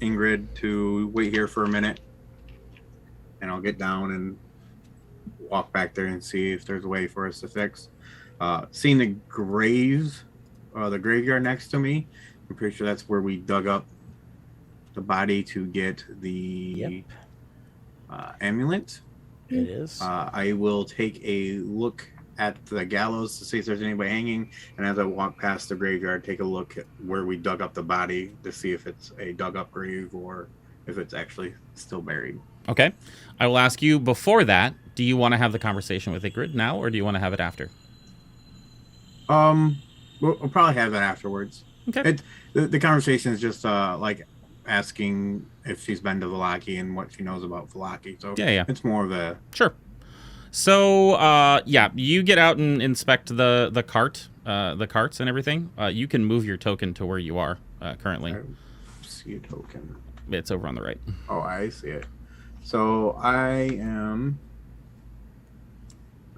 D: Ingrid to wait here for a minute, and I'll get down and walk back there and see if there's a way for us to fix. Seeing the graves, the graveyard next to me, I'm pretty sure that's where we dug up the body to get the amulet.
B: It is.
D: I will take a look at the gallows to see if there's anybody hanging, and as I walk past the graveyard, take a look at where we dug up the body to see if it's a dug up grave or if it's actually still buried.
A: Okay. I will ask you before that, do you want to have the conversation with Ygritte now, or do you want to have it after?
D: We'll probably have that afterwards.
A: Okay.
D: The conversation is just like asking if she's been to Vallaki and what she knows about Vallaki. So
A: yeah.
D: It's more of a...
A: Sure. So, yeah, you get out and inspect the carts and everything. You can move your token to where you are currently.
D: I see a token.
A: It's over on the right.
D: Oh, I see it. So I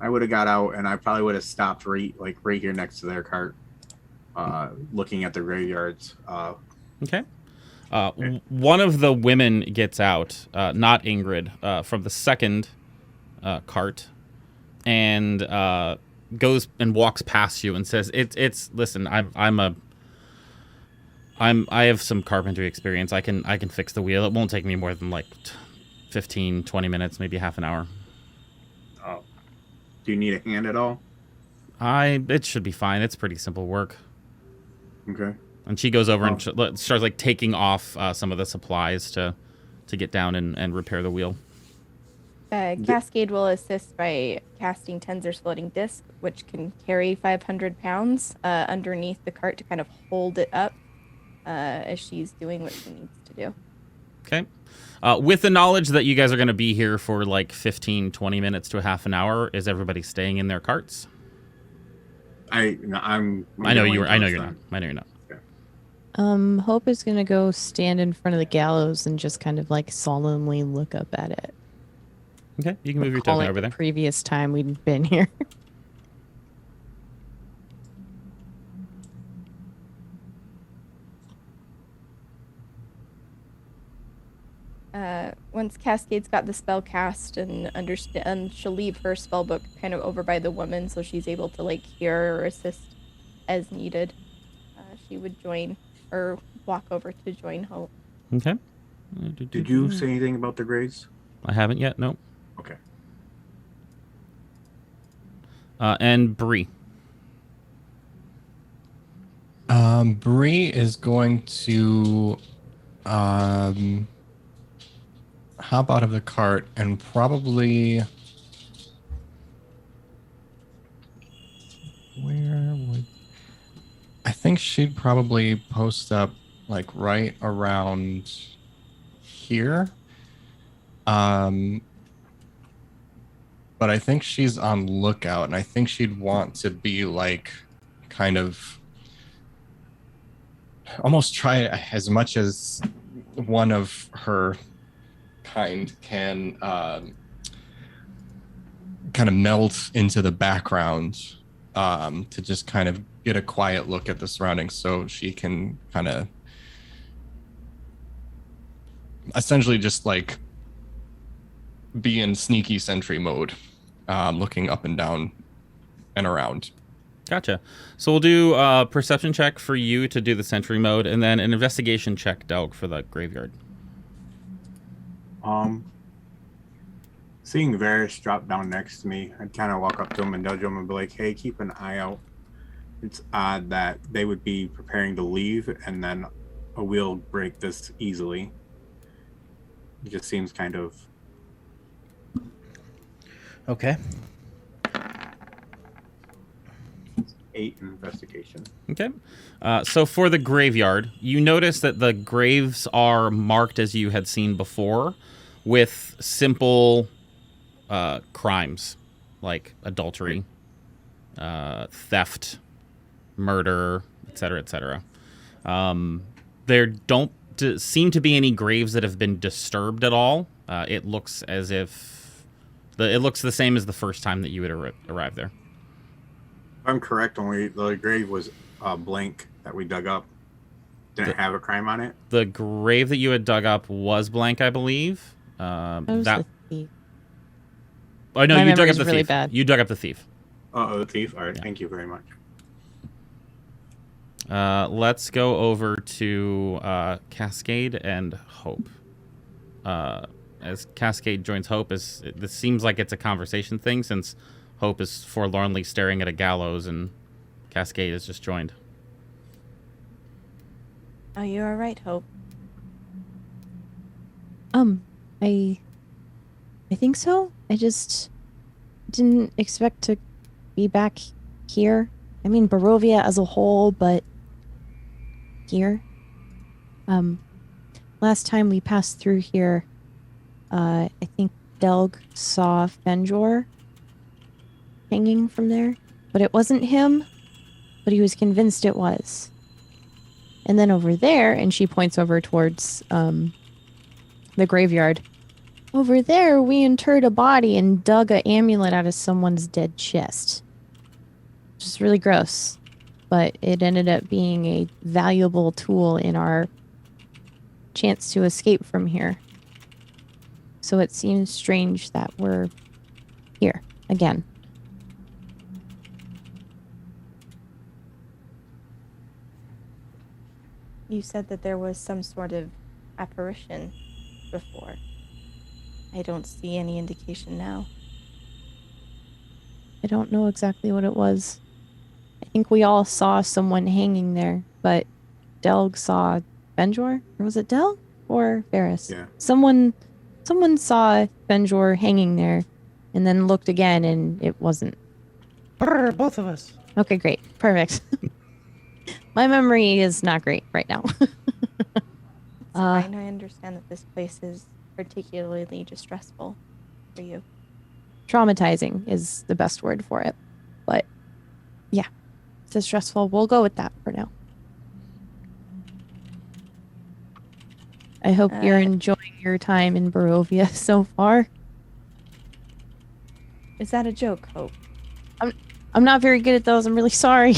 D: would have got out, and I probably would have stopped right here next to their cart, looking at the graveyards.
A: Okay. One of the women gets out, not Ingrid, from the second cart, and goes and walks past you and says, "It's listen, I have some carpentry experience. I can fix the wheel. It won't take me more than like 15, 20 minutes, maybe half an hour."
D: Oh. Do you need a hand at all?
A: It should be fine. It's pretty simple work.
D: Okay.
A: And she goes over and starts like taking off some of the supplies to get down and repair the wheel.
E: Cascade will assist by casting Tenzer's floating disc, which can carry 500 pounds underneath the cart to kind of hold it up as she's doing what she needs to do.
A: Okay. With the knowledge that you guys are going to be here for like 15, 20 minutes to a half an hour, is everybody staying in their carts?
D: I know
A: you're not.
F: Hope is gonna go stand in front of the gallows and just kind of like solemnly look up at it.
A: Okay, you can move your token over there.
F: Previous time we'd been here.
E: Once Cascade's got the spell cast and she'll leave her spell book kind of over by the woman, so she's able to like hear or assist as needed. She would join or walk over to join Hope.
A: Okay.
D: Did you say anything about the graves?
A: I haven't yet. No.
D: Okay.
A: And Bree.
C: Bree is going to hop out of the cart and probably... I think she'd probably post up like right around here. But I think she's on lookout, and I think she'd want to be like kind of almost try as much as one of her kind can kind of melt into the background to just kind of get a quiet look at the surroundings, so she can kind of essentially just like be in sneaky sentry mode, looking up and down and around.
A: Gotcha. So we'll do a perception check for you to do the sentry mode, and then an investigation check, Delg, for the graveyard.
D: Seeing Varys drop down next to me, I'd kind of walk up to him and nudge him and be like, "Hey, keep an eye out. It's odd that they would be preparing to leave and then a wheel break this easily. It just seems kind of..."
B: Okay.
D: 8 investigation.
A: Okay. So for the graveyard, you notice that the graves are marked as you had seen before with simple crimes like adultery, theft, murder, etc., etc. There don't seem to be any graves that have been disturbed at all. It looks as if it looks the same as the first time that you had arrived there.
D: If I'm correct, only the grave was blank that we dug up. Didn't have a crime on it.
A: The grave that you had dug up was blank, I believe.
F: The thief.
A: Oh no,
F: My
A: you dug up
F: memory's
A: the
F: really
A: thief.
F: bad.
A: You dug up the thief.
D: Oh, the thief. All right,
A: Yeah.
D: Thank you very much.
A: Let's go over to Cascade and Hope. As Cascade joins Hope, this seems like it's a conversation thing, since Hope is forlornly staring at a gallows, and Cascade has just joined.
E: Oh, you are right, Hope.
F: I think so. I just didn't expect to be back here. I mean, Barovia as a whole, but here. Last time we passed through here, I think Delg saw Fenjor hanging from there, but it wasn't him, but he was convinced it was. And then over there, and she points over towards the graveyard. Over there, we interred a body and dug an amulet out of someone's dead chest. Which is really gross, but it ended up being a valuable tool in our chance to escape from here. So it seems strange that we're here again.
E: You said that there was some sort of apparition before. I don't see any indication now.
F: I don't know exactly what it was. I think we all saw someone hanging there, but Delg saw Benjor? Or was it Delg or Ferris?
D: Yeah.
F: Someone saw Benjor hanging there and then looked again and it wasn't.
B: Brr, both of us.
F: Okay, great. Perfect. My memory is not great right now.
E: It's fine. I understand that this place is particularly distressful for you.
F: Traumatizing is the best word for it. But yeah, it's distressful. We'll go with that for now. I hope you're enjoying your time in Barovia so far.
E: Is that a joke, Hope?
F: I'm not very good at those. I'm really sorry.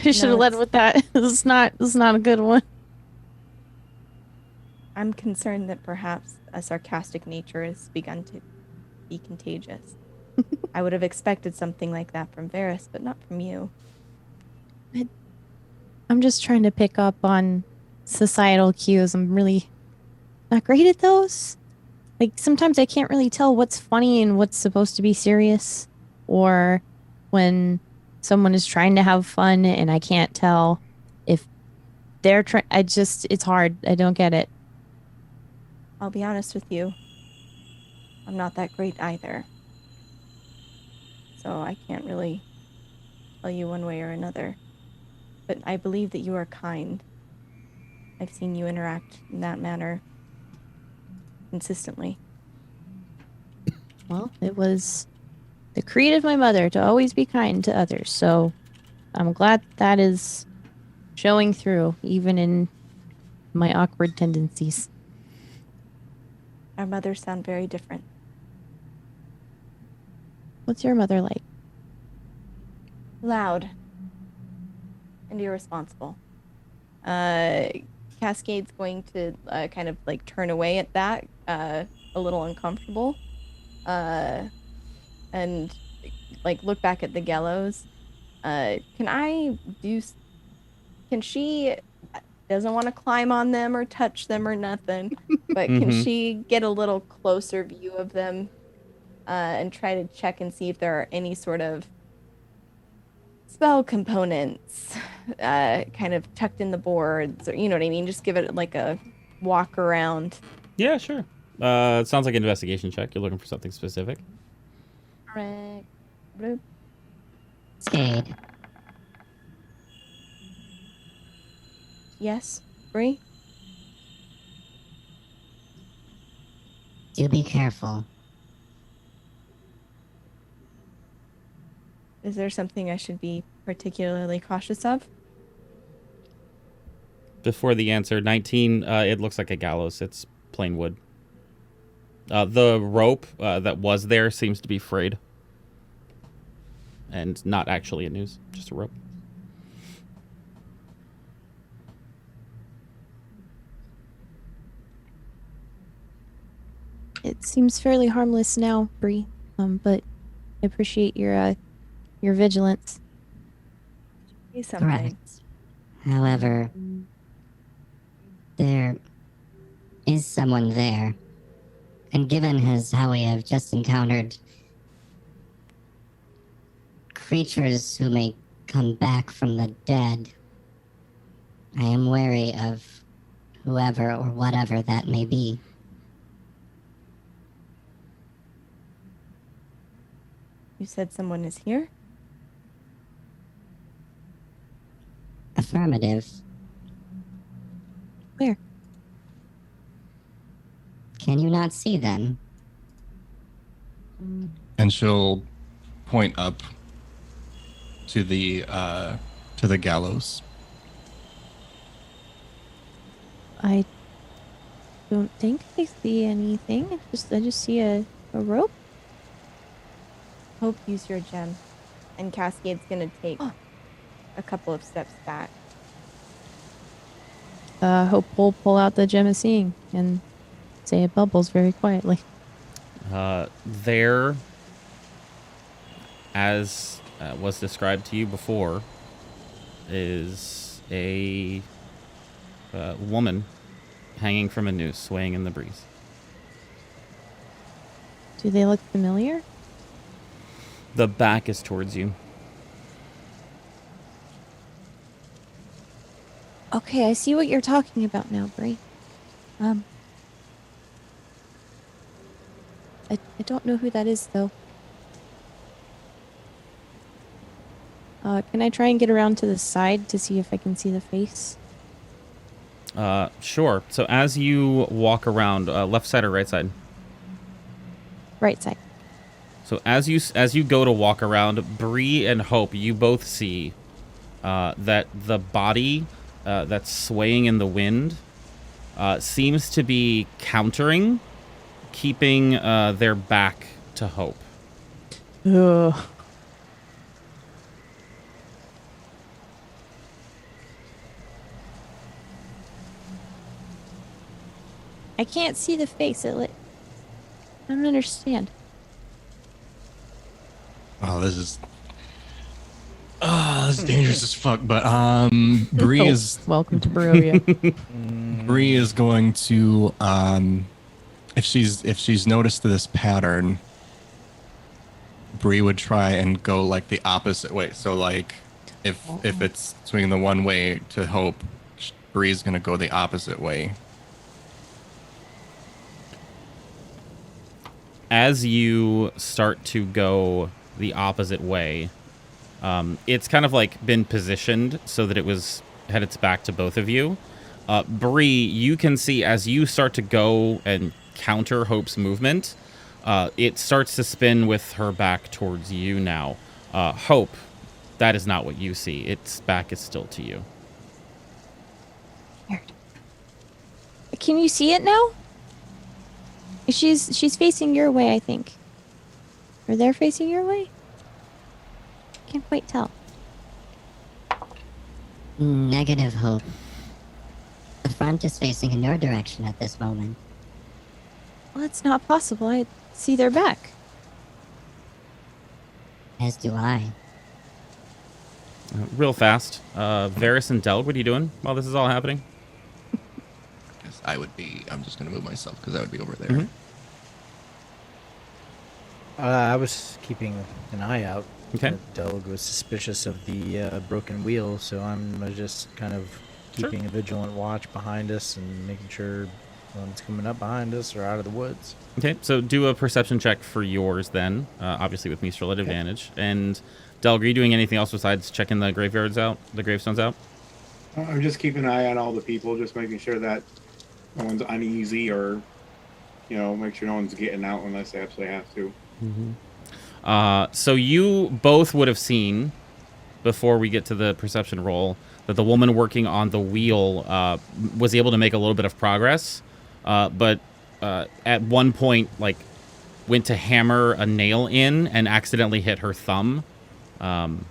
F: I should have led with that. This is not a good one.
E: I'm concerned that perhaps a sarcastic nature has begun to be contagious. I would have expected something like that from Varys, but not from you.
F: I'm just trying to pick up on societal cues. I'm really not great at those. Like, sometimes I can't really tell what's funny and what's supposed to be serious. Or when someone is trying to have fun and I can't tell if they're trying. It's hard. I don't get it.
E: I'll be honest with you. I'm not that great either. So I can't really tell you one way or another. But I believe that you are kind. I've seen you interact in that manner consistently.
F: Well, it was the creed of my mother to always be kind to others. So I'm glad that is showing through, even in my awkward tendencies.
E: Our mothers sound very different.
F: What's your mother like?
E: Loud. And irresponsible. Cascade's going to kind of like turn away at that, a little uncomfortable. And like look back at the Gallows. Can she doesn't want to climb on them or touch them or nothing, but can she get a little closer view of them and try to check and see if there are any sort of spell components kind of tucked in the boards, or you know what I mean? Just give it like a walk around.
A: Yeah, sure. It sounds like an investigation check. You're looking for something specific.
E: Correct. Bloop.
G: Skade.
E: Yes, Bree?
G: Do be careful.
E: Is there something I should be particularly cautious of?
A: Before the answer, 19, it looks like a gallows. It's plain wood. The rope that was there seems to be frayed. And not actually a noose, just a rope.
F: It seems fairly harmless now, Bree. But I appreciate your vigilance.
E: Say something.
G: Correct. However, there is someone there. And given how we have just encountered creatures who may come back from the dead. I am wary of whoever or whatever that may be.
E: You said someone is here?
G: Affirmative.
F: Where?
G: Can you not see them?
C: And she'll point up to the gallows.
F: I don't think I see anything. I just see a rope.
E: Hope use your gem. And Cascade's gonna take a couple of steps back.
F: Hope will pull out the gem of seeing and say it bubbles very quietly.
A: There, as was described to you before, is a woman hanging from a noose, swaying in the breeze.
F: Do they look familiar?
A: The back is towards you.
F: Okay, I see what you're talking about now, Bree. I don't know who that is, though. Can I try and get around to the side to see if I can see the face?
A: Sure. So as you walk around, left side or right side?
F: Right side.
A: So as you go to walk around, Bree and Hope, you both see that the body that's swaying in the wind seems to be countering, keeping their back to Hope.
F: Ugh. I can't see the face. I don't understand.
C: Oh, this is dangerous as fuck. But Bree is
F: Welcome to Barovia.
C: Bree is going to if she's noticed this pattern, Bree would try and go like the opposite way. So like if it's swinging the one way to Hope, Bree's gonna go the opposite way.
A: As you start to go the opposite way, it's kind of like been positioned so that it had its back to both of you. Bree, you can see as you start to go and counter Hope's movement, it starts to spin with her back towards you now. Hope, that is not what you see. Its back is still to you.
F: Weird. Can you see it now? She's facing your way, I think. Or they're facing your way? Can't quite tell.
G: Negative, Hope. The front is facing in your direction at this moment.
F: Well, it's not possible. I see their back.
G: As do I.
A: Real fast. Varys and Delg, what are you doing while this is all happening?
C: Yes, I'm just gonna move myself because I would be over there.
A: Mm-hmm.
B: I was keeping an eye out.
A: Okay.
B: Delg was suspicious of the broken wheel, so I'm just kind of keeping a vigilant watch behind us and making sure no one's coming up behind us or out of the woods.
A: Okay, so do a perception check for yours then, obviously with Mistral at advantage. And Delg, are you doing anything else besides checking the gravestones out?
D: I'm just keeping an eye on all the people, just making sure that no one's uneasy or, make sure no one's getting out unless they absolutely have to.
A: Mm-hmm. So you both would have seen, before we get to the perception roll, that the woman working on the wheel was able to make a little bit of progress, but at one point, went to hammer a nail in and accidentally hit her thumb. And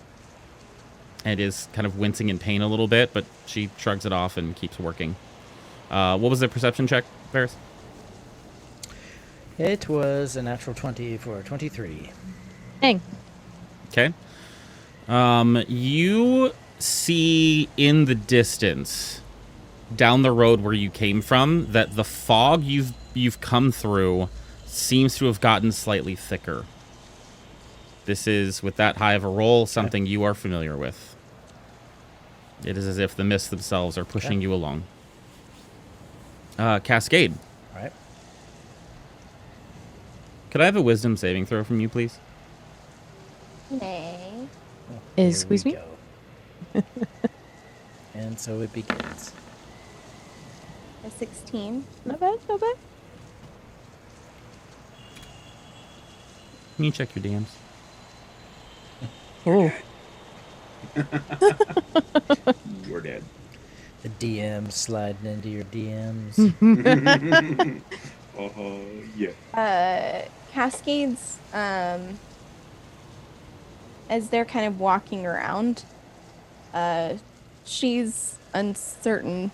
A: is kind of wincing in pain a little bit, but she shrugs it off and keeps working. What was the perception check, Varys?
B: It was a natural 20 for 23.
F: Dang.
A: Okay. You see in the distance, down the road where you came from, that the fog you've come through seems to have gotten slightly thicker. This is, with that high of a roll, something you are familiar with. It is as if the mists themselves are pushing you along. Cascade.
B: All right.
A: Could I have a wisdom saving throw from you, please?
E: Nay.
B: Here
F: Squeeze
B: we
F: me?
B: go. And so it begins.
E: A 16.
F: Not bad, not bad.
A: Can you check your DMs?
F: Oh.
D: You're dead.
B: The DM sliding into your DMs.
D: Yeah.
E: Cascades, as they're kind of walking around, she's uncertain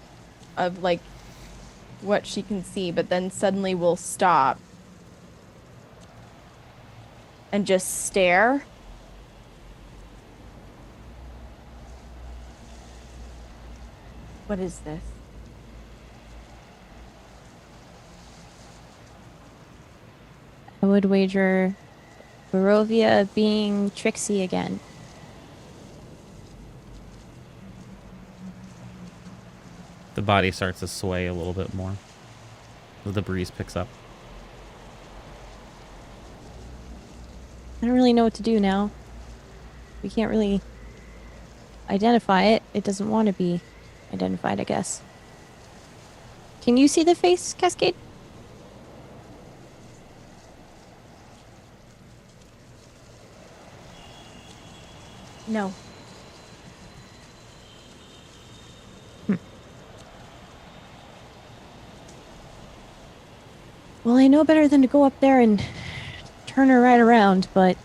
E: of like what she can see, but then suddenly will stop and just stare. What is this?
F: I would wager Barovia being tricksy again.
A: The body starts to sway a little bit more. The breeze picks up.
F: I don't really know what to do now. We can't really identify it. It doesn't want to be identified, I guess. Can you see the face, Cascade?
E: No.
F: Well, I know better than to go up there and turn her right around, but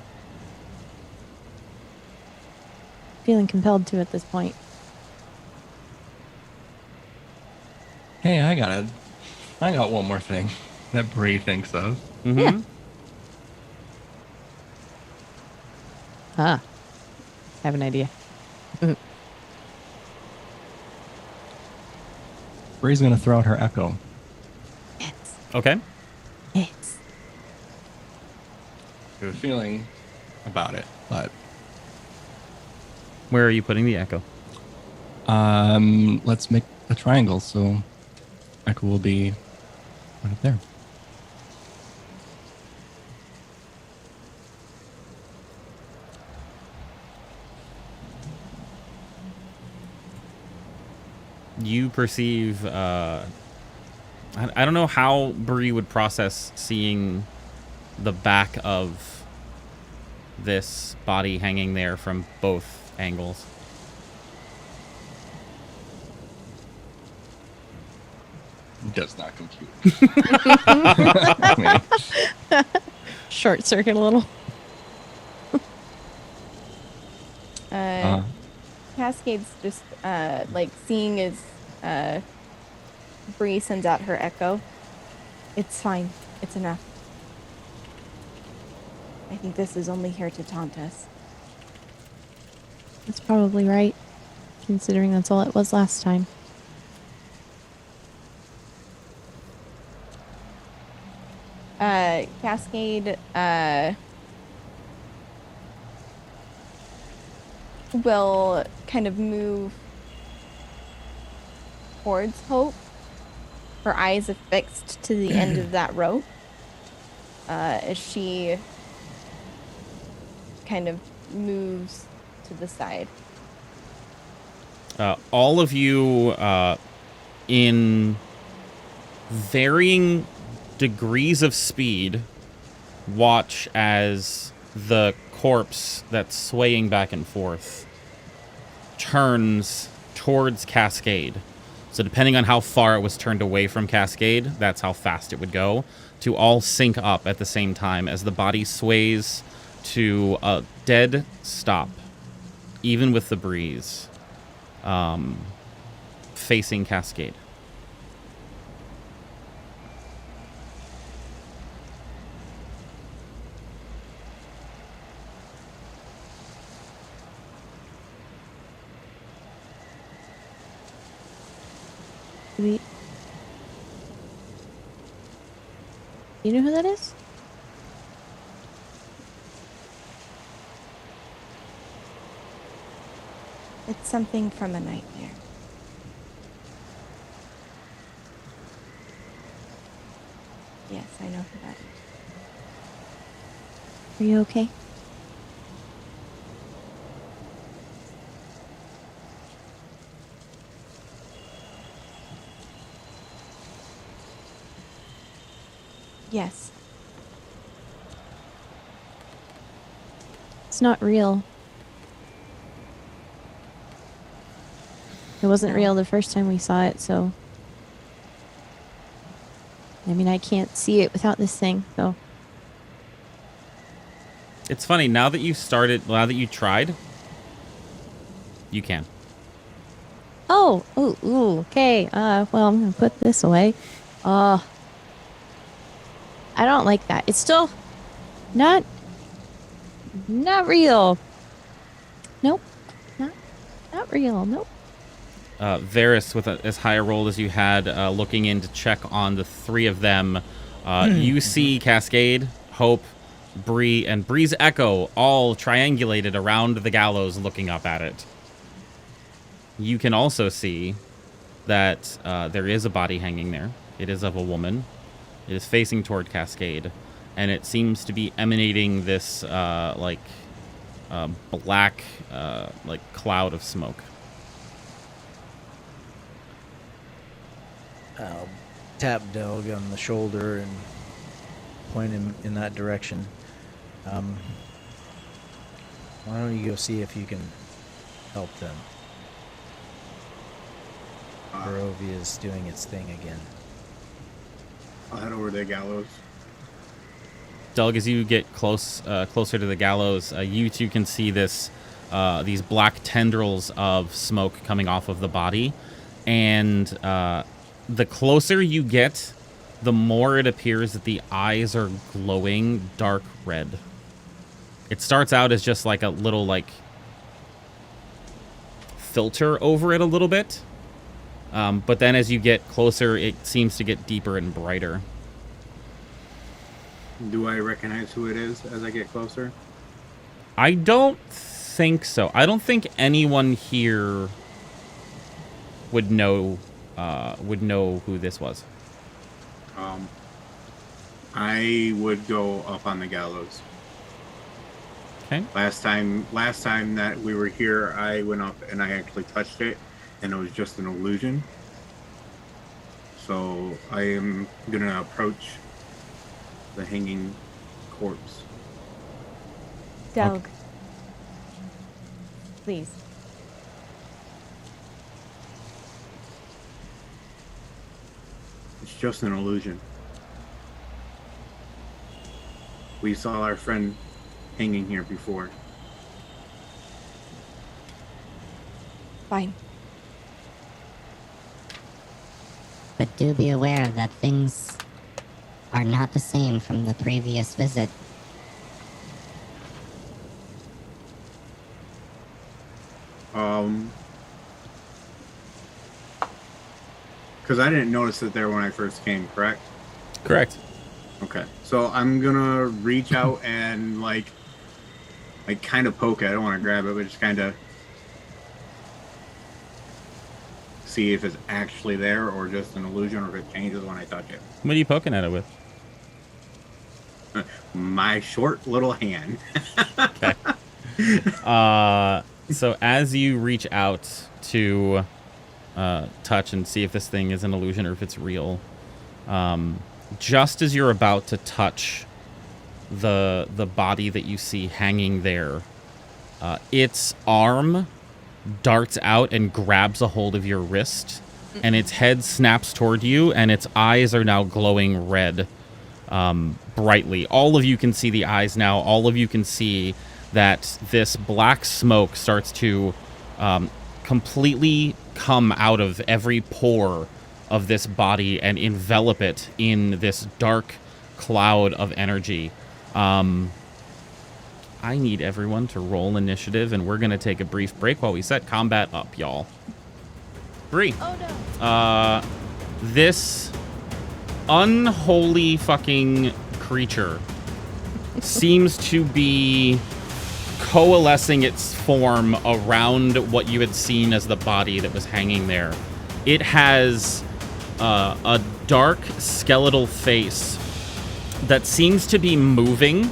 F: feeling compelled to at this point.
C: Hey, I got one more thing that Bree thinks of.
A: Mm-hmm.
F: Yeah. Ah. I have an idea.
C: Bree's gonna throw out her echo.
F: Yes.
A: Okay.
F: Yes.
C: I have a feeling about it, but
A: Where are you putting the echo?
C: let's make a triangle so echo will be right up there.
A: You perceive, I don't know how Bree would process seeing the back of this body hanging there from both angles.
C: Does not compute.
F: Short circuit a little.
E: Cascade's just like seeing as Bree sends out her echo. It's fine. It's enough. I think this is only here to taunt us.
F: That's probably right, considering that's all it was last time.
E: Cascade will kind of move towards Hope. Her eyes affixed to the end of that rope as she kind of moves to the side.
A: All of you, in varying degrees of speed, watch as the corpse that's swaying back and forth turns towards Cascade. So depending on how far it was turned away from Cascade, that's how fast it would go, to all sync up at the same time as the body sways to a dead stop, even with the breeze, facing Cascade.
F: Do you know who that is?
E: It's something from a nightmare. Yes, I know who that is. Are you okay? Yes.
F: It's not real. It wasn't real the first time we saw it, so... I mean, I can't see it without this thing, so...
A: It's funny, now that you tried, you can.
F: Oh, ooh, okay. Well, I'm gonna put this away. I don't like that. It's still not real. Nope. Not real. Nope.
A: Varys, with as high a roll as you had, looking in to check on the three of them, you see Cascade, Hope, Bree, and Bree's Echo all triangulated around the gallows looking up at it. You can also see that there is a body hanging there. It is of a woman. It is facing toward Cascade, and it seems to be emanating this black cloud of smoke.
B: I'll tap Delg on the shoulder and point him in that direction. Why don't you go see if you can help them? Barovia is doing its thing again.
D: I'll head over to the gallows.
A: Doug, as you get closer to the gallows, you too can see these black tendrils of smoke coming off of the body, and the closer you get, the more it appears that the eyes are glowing dark red. It starts out as just like a little filter over it a little bit, but then as you get closer, it seems to get deeper and brighter.
D: Do I recognize who it is as I get closer?
A: I don't think so. I don't think anyone here would know who this was.
D: I would go up on the gallows.
A: Okay.
D: Last time that we were here, I went up and I actually touched it, and it was just an illusion. So I am gonna approach the hanging corpse.
E: Delg.
A: Okay.
E: Please.
D: It's just an illusion. We saw our friend hanging here before.
E: Fine.
G: But do be aware that things are not the same from the previous visit.
D: Because I didn't notice it there when I first came, correct?
A: Correct.
D: Okay. So I'm gonna reach out and kind of poke it. I don't want to grab it, but just kind of see if it's actually there or just an illusion, or if it changes when I touch it.
A: What are you poking at it with?
D: My short little hand.
A: Okay. So as you reach out to touch and see if this thing is an illusion or if it's real, just as you're about to touch the body that you see hanging there, its arm darts out and grabs a hold of your wrist, and its head snaps toward you, and its eyes are now glowing red, brightly. All of you can see the eyes now. All of you can see that this black smoke starts to completely come out of every pore of this body and envelop it in this dark cloud of energy. I need everyone to roll initiative, and we're going to take a brief break while we set combat up, y'all. Bree.
E: Oh, no.
A: This unholy fucking creature seems to be coalescing its form around what you had seen as the body that was hanging there. It has a dark skeletal face that seems to be moving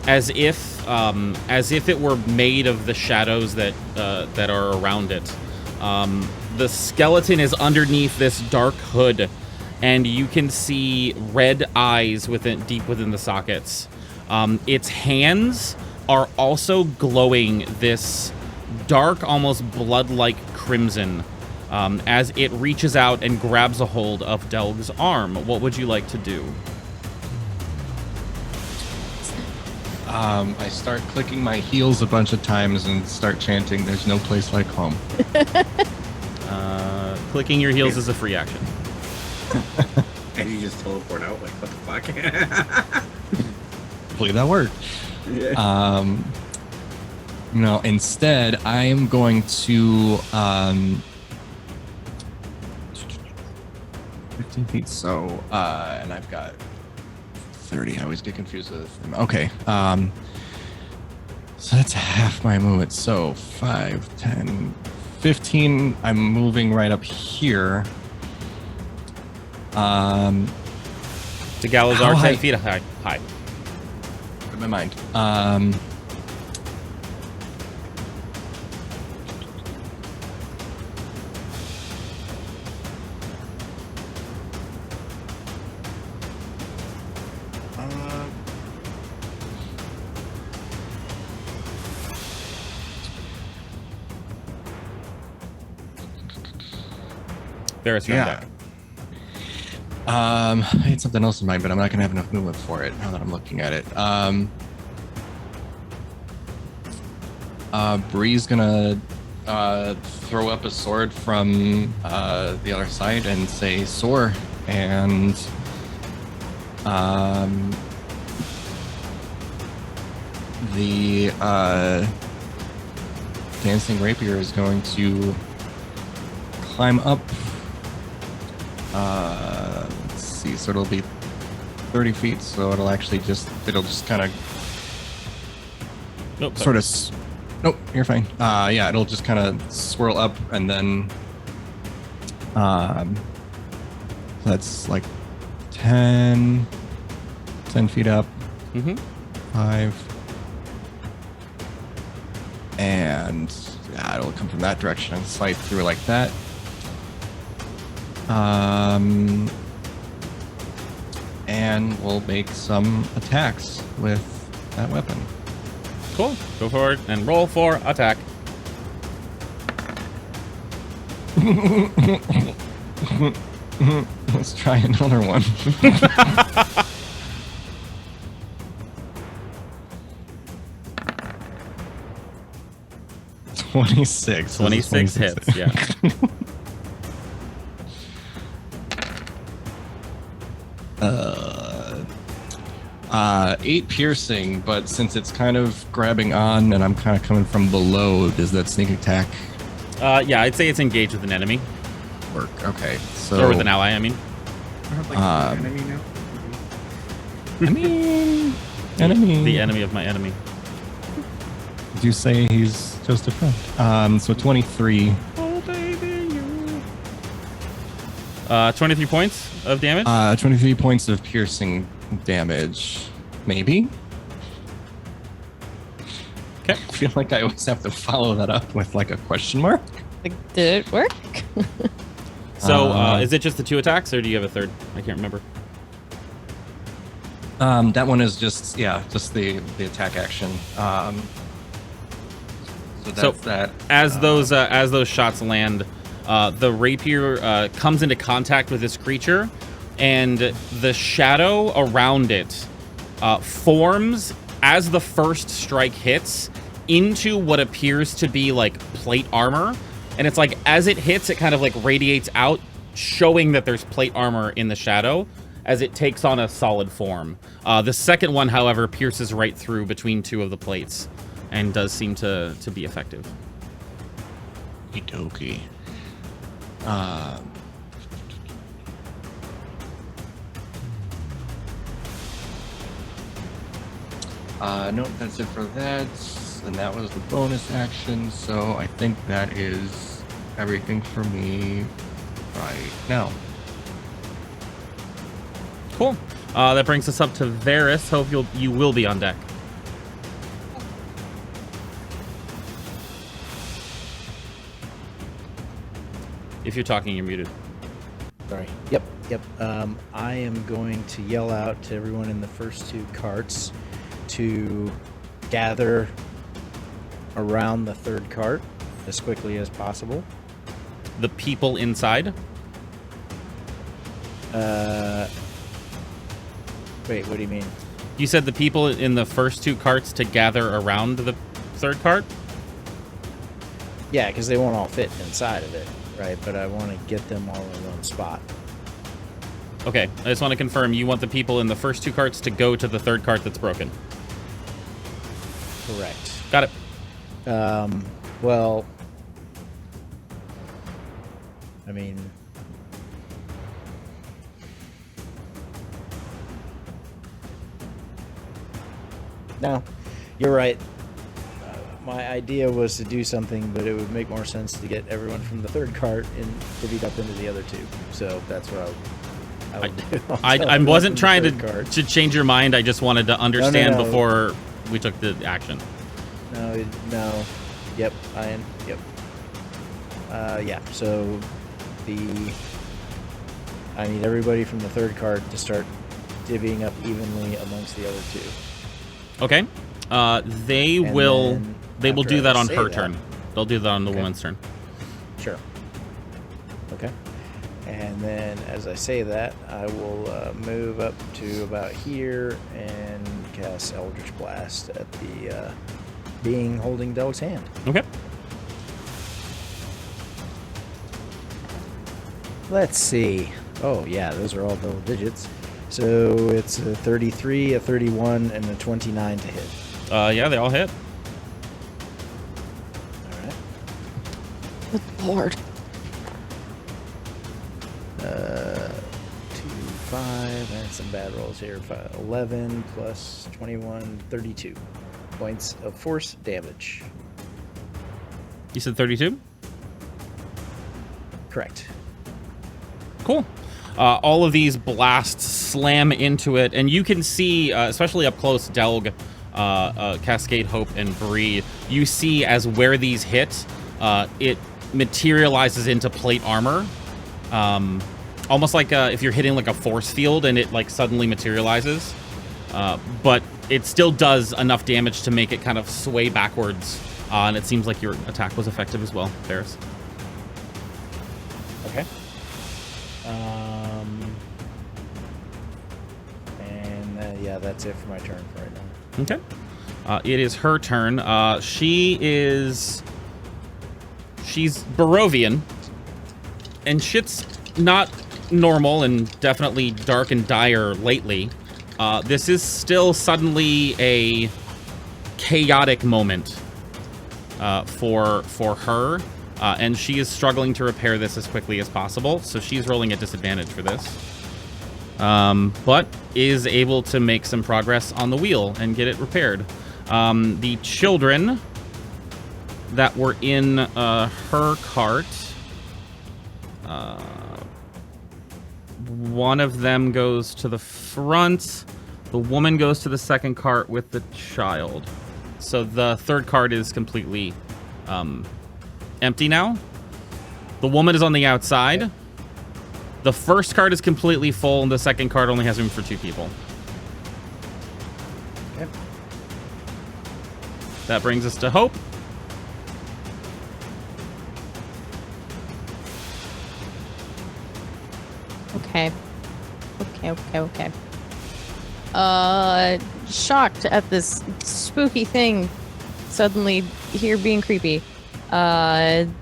A: as if it were made of the shadows that are around it. The skeleton is underneath this dark hood, and you can see red eyes deep within the sockets. Its hands are also glowing this dark, almost blood-like crimson as it reaches out and grabs a hold of Delg's arm. What would you like to do?
C: I start clicking my heels a bunch of times and start chanting, "There's no place like home."
A: Clicking your heels is a free action.
D: And you just teleport out, like, what the fuck?
C: Hopefully that worked.
D: Yeah.
C: No, instead, I am going to 15 feet. So, and I've got 30. I always get confused with them. Okay. So that's half my movement. So 5, 10, 15. I'm moving right up here.
A: The gallows are 10 feet high.
C: In my mind.
A: There's
C: yeah. I had something else in mind, but I'm not gonna have enough movement for it now that I'm looking at it. Bree's gonna throw up a sword from the other side and say "soar," and the dancing rapier is going to climb up. Let's see, so it'll be 30 feet, so it'll just kind of sort of nope, you're fine. Yeah, it'll just kind of swirl up, and then that's like 10 feet up. 5, and yeah, it'll come from that direction and slide through like that. And we'll make some attacks with that weapon.
A: Cool. Go forward and roll for attack.
C: Let's try another one. $26.
A: 26 hits, yeah.
C: 8 piercing, but since it's kind of grabbing on and I'm kind of coming from below, does that sneak attack
A: Yeah, I'd say it's engaged with an enemy.
C: work? Okay, so
A: Or with an ally, I mean.
D: I have, like, an enemy now.
C: Enemy.
A: The enemy of my enemy.
C: Did you say he's just a friend? So 23.
A: Oh, baby, you. 23 points of damage?
C: 23 points of piercing damage. Maybe?
A: Okay.
C: I feel like I always have to follow that up with like a question mark.
F: Like, did it work?
A: So, is it just the 2 attacks, or do you have a third? I can't remember.
C: That one is just the attack action. So that's that.
A: As those shots land, the rapier comes into contact with this creature, and the shadow around it forms as the first strike hits into what appears to be like plate armor. And it's like as it hits, it kind of like radiates out, showing that there's plate armor in the shadow as it takes on a solid form. The second one, however, pierces right through between 2 of the plates and does seem to be effective.
C: Okie nope, that's it for that. and that was the bonus action. So I think that is everything for me right now.
A: Cool. That brings us up to Varys. Hope you will be on deck. If you're talking, you're muted.
B: Sorry. Yep. I am going to yell out to everyone in the first 2 carts to gather around the 3rd cart as quickly as possible.
A: The people inside?
B: Wait, what do you mean?
A: You said the people in the first 2 carts to gather around the 3rd cart?
B: Yeah, because they won't all fit inside of it, right? But I want to get them all in one spot.
A: Okay, I just want to confirm you want the people in the first 2 carts to go to the 3rd cart that's broken.
B: Correct.
A: Got it.
B: Well, I mean, no, you're right. My idea was to do something, but it would make more sense to get everyone from the 3rd cart and divvied up into the other 2. So that's what I would do.
A: I wasn't trying to change your mind. I just wanted to understand before we took the action.
B: No. Yep. Yeah. So I need everybody from the 3rd cart to start divvying up evenly amongst the other 2.
A: Okay. They will do that on her turn. They'll do that on the woman's turn.
B: Sure. Okay. And then as I say that, I will move up to about here and cast Eldritch Blast at the being holding Doug's hand.
A: Okay.
B: Let's see. Oh, yeah, those are all double digits. So it's a 33, a 31, and a 29 to hit.
A: Yeah, they all hit.
B: All right.
F: Good lord.
B: 2, 5, and some bad rolls here. 11 plus 21, 32 points of force damage.
A: You said 32?
B: Correct.
A: Cool. All of these blasts slam into it, and you can see, especially up close, Delg, Cascade, Hope, and Bree, you see as where these hit, it materializes into plate armor. Almost like if you're hitting like a force field and it like suddenly materializes. But it still does enough damage to make it kind of sway backwards. And it seems like your attack was effective as well, Ferris.
B: Okay. And yeah, that's it for my turn for right now.
A: Okay. It is her turn. She's Barovian, and shit's not normal and definitely dark and dire lately. This is still suddenly a chaotic moment for her, and she is struggling to repair this as quickly as possible, so she's rolling at disadvantage for this. But is able to make some progress on the wheel and get it repaired. The children that were in her cart, one of them goes to the front. The woman goes to the second cart with the child. So the third cart is completely empty now. The woman is on the outside. Okay. The first cart is completely full, and the second cart only has room for 2 people.
B: Okay.
A: That brings us to Hope.
F: Okay. Shocked at this spooky thing suddenly here being creepy. I'm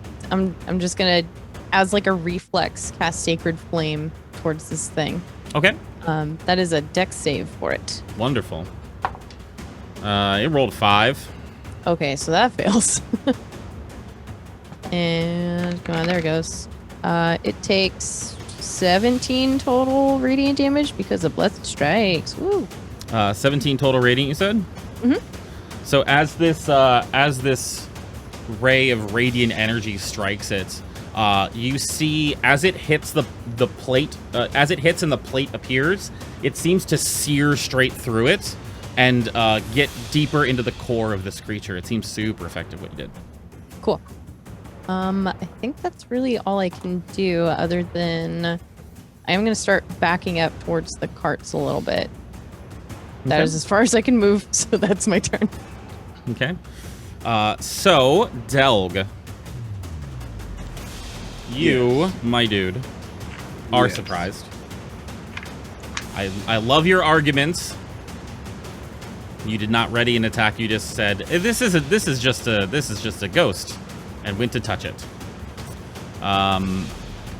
F: just gonna, as like a reflex, cast Sacred Flame towards this thing.
A: Okay.
F: That is a dex save for it.
A: Wonderful. It rolled 5.
F: Okay, so that fails. And come on, there it goes. It takes 17 total radiant damage because of Blessed Strikes. Woo.
A: 17 total radiant, you said?
F: Mm-hmm.
A: So as this ray of radiant energy strikes it, you see as it hits the plate, as it hits and the plate appears, it seems to sear straight through it and get deeper into the core of this creature. It seems super effective what you did.
F: Cool. I think that's really all I can do other than I am going to start backing up towards the carts a little bit. That is as far as I can move, so that's my turn.
A: Okay. So, Delg. You, my dude, are surprised. I love your arguments. You did not ready an attack. You just said, this is just a ghost, and went to touch it.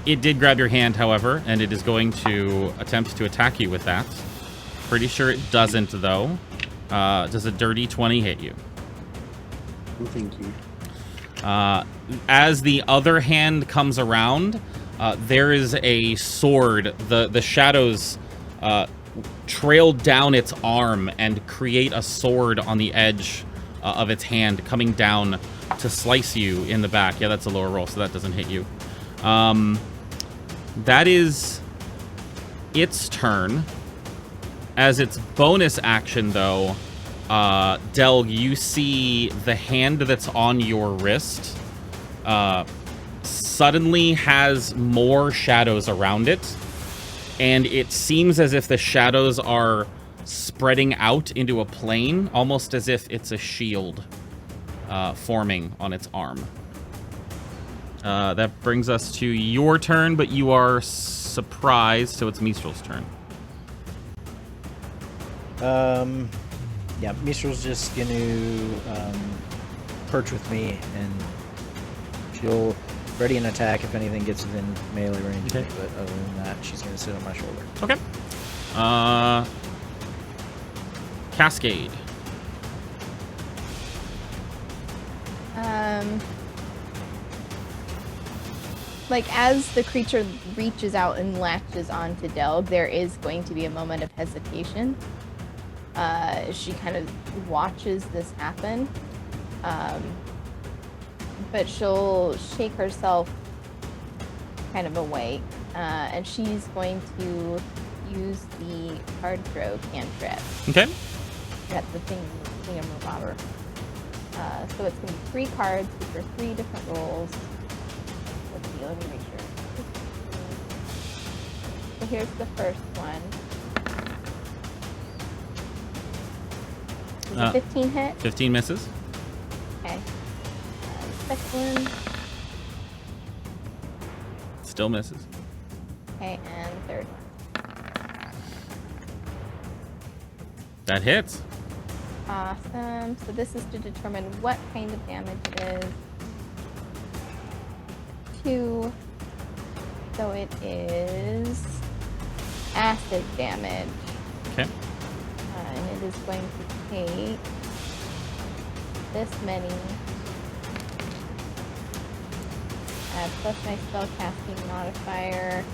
A: It did grab your hand, however, and it is going to attempt to attack you with that. Pretty sure it doesn't, though. Does a dirty 20 hit you?
D: No, thank you.
A: As the other hand comes around, there is a sword. The shadows trail down its arm and create a sword on the edge of its hand, coming down to slice you in the back. Yeah, that's a lower roll, so that doesn't hit you. That is its turn. As its bonus action, though, Delg, you see the hand that's on your wrist suddenly has more shadows around it, and it seems as if the shadows are spreading out into a plane, almost as if it's a shield forming on its arm. That brings us to your turn, but you are surprised, so it's Mistral's turn.
B: Yeah, Mistral's just gonna perch with me, and she'll ready an attack if anything gets within melee range.
A: Okay.
B: But other than that, she's gonna sit on my shoulder.
A: Okay. Cascade.
E: Like, as the creature reaches out and latches onto Delg, there is going to be a moment of hesitation. She kind of watches this happen. But she'll shake herself kind of awake. And she's going to use the card throw cantrip.
A: Okay.
E: That's the thingamabobber. So it's going to be 3 cards, which are 3 different rolls. Let's see, let me make sure. So here's the first one. Is a 15 hit?
A: 15 misses.
E: Okay. Second one.
A: Still misses.
E: Okay, and third one.
A: That hits.
E: Awesome. So this is to determine what kind of damage it is. 2. So it is acid damage.
A: Okay.
E: And it is going to take this many. Plus my spellcasting modifier,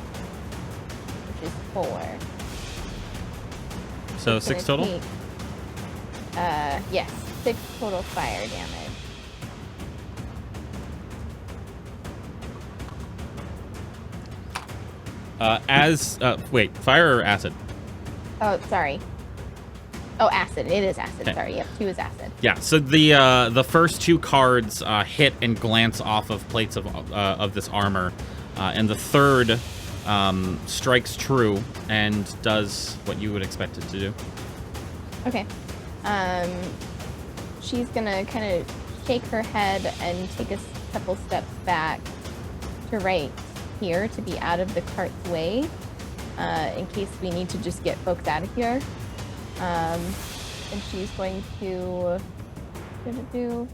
E: which is 4.
A: So
E: It's
A: 6
E: gonna
A: total?
E: take, yes, 6 total fire damage.
A: Wait, fire or acid?
E: Oh, sorry. Oh, acid. It is acid.
A: Okay.
E: Sorry. Yep, 2 is acid.
A: Yeah. So the first 2 cards hit and glance off of plates of this armor, and the third strikes true and does what you would expect it to do.
E: Okay. She's gonna kind of shake her head and take a couple steps back to right here to be out of the cart's way, in case we need to just get folks out of here. And she's going to do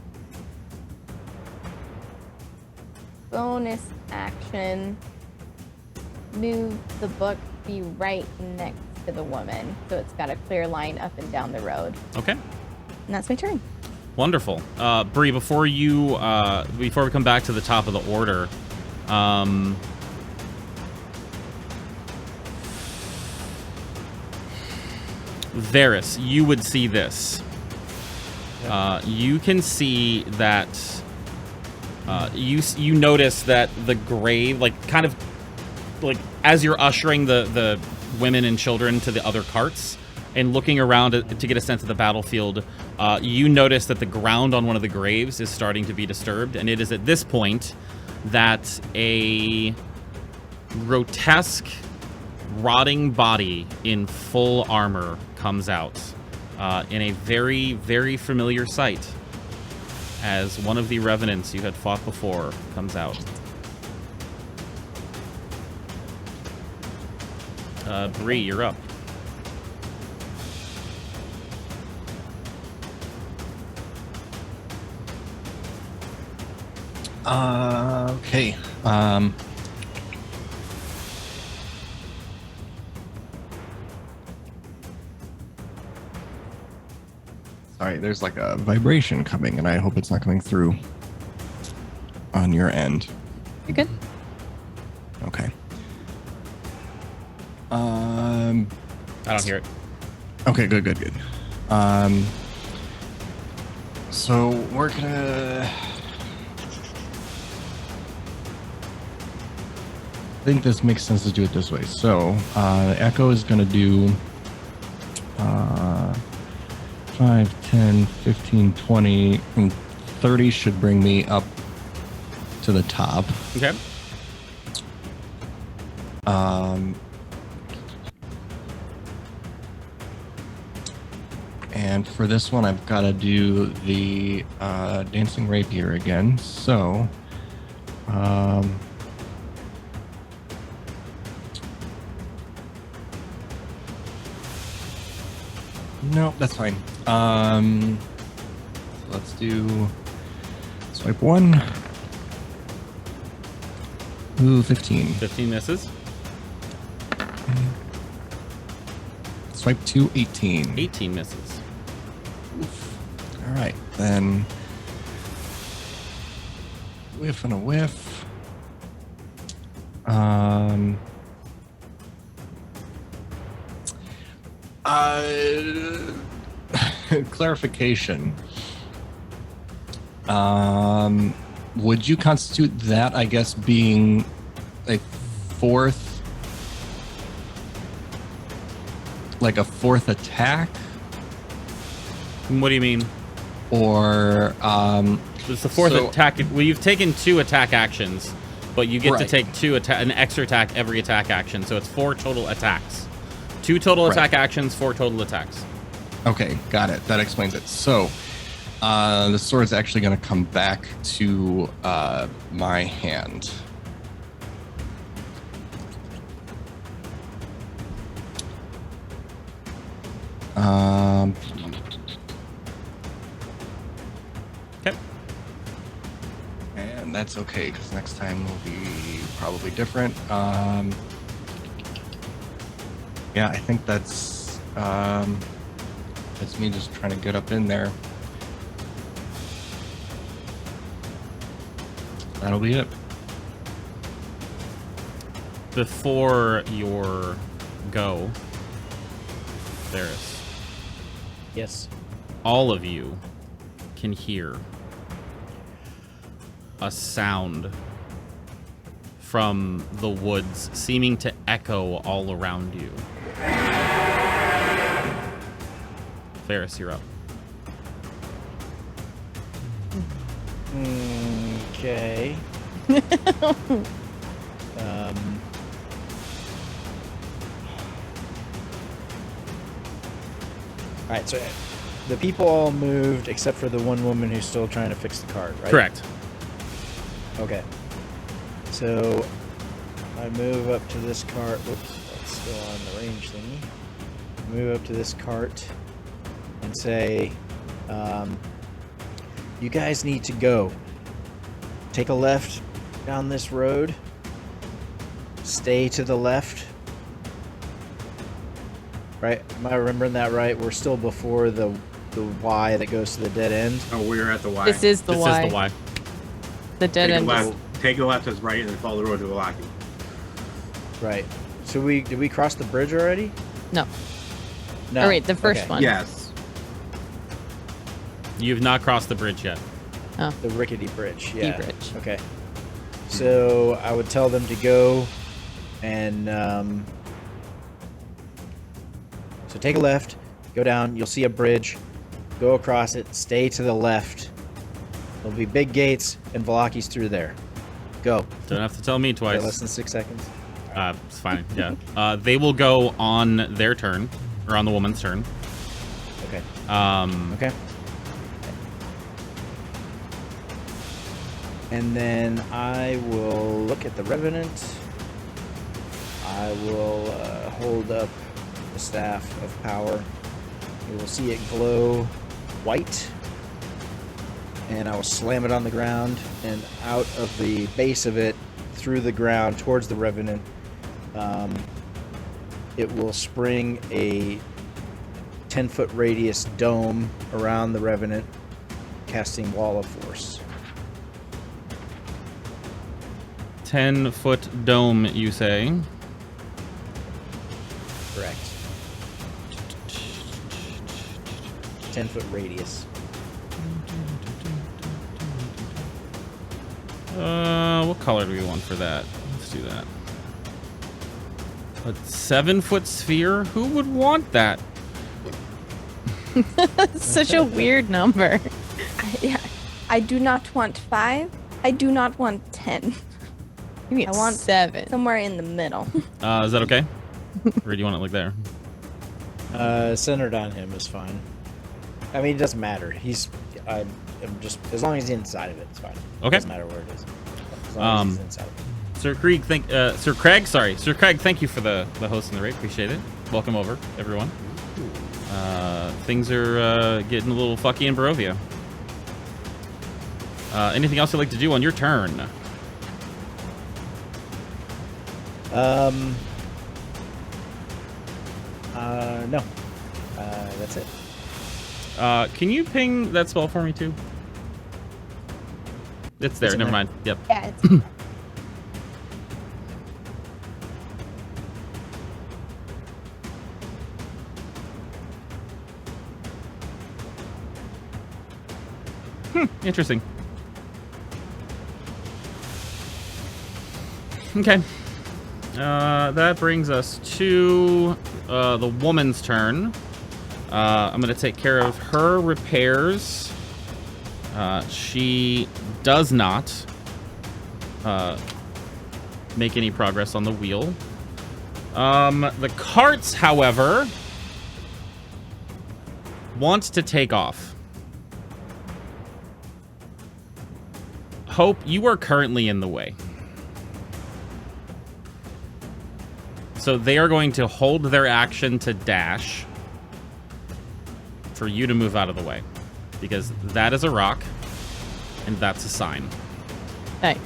E: bonus action, move the book to be right next to the woman, so it's got a clear line up and down the road.
A: Okay.
E: And that's my turn.
A: Wonderful. Bree, before we come back to the top of the order, Varys, you would see this. You can see that you notice that the grave, like kind of like as you're ushering the women and children to the other carts and looking around to get a sense of the battlefield, you notice that the ground on one of the graves is starting to be disturbed, and it is at this point that a grotesque, rotting body in full armor comes out in a very, very familiar sight as one of the revenants you had fought before comes out. Bree, you're up.
C: Okay. Sorry, there's like a vibration coming, and I hope it's not coming through on your end.
F: You're good.
C: Okay.
A: I don't hear it.
C: Okay, good. So we're gonna... I think this makes sense to do it this way. So, Echo is gonna do 5, 10, 15, 20, and 30 should bring me up to the top.
A: Okay.
C: And for this one, I've got to do the dancing rapier again. So, no, that's fine. Let's do swipe 1. Ooh, 15.
A: 15 misses.
C: Swipe 2, 18.
A: 18 misses.
C: All right, then whiff and a whiff. Clarification. Would you constitute that, I guess, being a fourth, like a fourth attack?
A: What do you mean?
C: Or
A: It's the fourth attack. Well, you've taken 2 attack actions, but you get to take an extra attack every attack action. So it's 4 total attacks. 2 total attack actions, 4 total attacks.
C: Okay, got it. That explains it. So the sword's actually going to come back to my hand.
A: Okay.
C: And that's okay, because next time will be probably different. Yeah, I think that's me just trying to get up in there. That'll be it.
A: Before your go, Theris,
B: Yes.
A: all of you can hear a sound from the woods seeming to echo all around you. Ferris, you're up.
B: Okay. All right, so the people all moved except for the one woman who's still trying to fix the cart, right?
A: Correct.
B: Okay. So I move up to this cart. Whoops, that's still on the range thingy. Move up to this cart and say, you guys need to go. Take a left down this road. Stay to the left. Right? Am I remembering that right? We're still before the Y that goes to the dead end.
D: Oh, we're at the Y.
F: This is the
A: This
F: Y.
A: is the Y.
F: The dead
D: Take a
F: end.
D: left. Take a left as right, and then follow the road to Vallaki.
B: Right. So did we cross the bridge already?
F: No.
B: No.
F: Oh, wait, the first
B: Okay.
F: one.
D: Yes.
A: You've not crossed the bridge yet.
B: The rickety bridge. Yeah.
F: bridge.
B: Okay. So I would tell them to go and so take a left, go down. You'll see a bridge. Go across it. Stay to the left. There'll be big gates, and Vallaki's through there. Go.
A: Don't have to tell me twice.
B: Okay, less than 6 seconds.
A: It's fine. Yeah. They will go on their turn, or on the woman's turn.
B: Okay.
A: Okay.
B: And then I will look at the revenant. I will hold up the staff of power. You will see it glow white. And I will slam it on the ground, and out of the base of it, through the ground, towards the revenant, it will spring a 10-foot radius dome around the revenant, casting Wall of Force.
A: 10-foot dome, you say?
B: Correct. 10-foot radius.
A: What color do we want for that? Let's do that. A 7-foot sphere? Who would want that?
F: Such a weird number.
E: I do not want 5. I do not want 10.
F: You mean
E: I want
F: 7.
E: Somewhere in the middle.
A: Is that okay? Or do you want it like there?
B: Centered on him is fine. I mean, it doesn't matter. I'm just, as long as he's inside of it, it's fine.
A: Okay.
B: Doesn't matter where it is. As long as he's inside of it.
A: Sir Craig, thank you for the host and the raid. Appreciate it. Welcome over, everyone. Things are getting a little fucky in Barovia. Anything else you'd like to do on your turn?
B: No. That's it.
A: Can you ping that spell for me too? It's there. Never mind. Yep.
E: Yeah, it's
A: Interesting. Okay. That brings us to the woman's turn. I'm going to take care of her repairs. She does not make any progress on the wheel. The carts, however, want to take off. Hope, you are currently in the way. So they are going to hold their action to dash for you to move out of the way. Because that is a rock, and that's a sign.
F: Hey.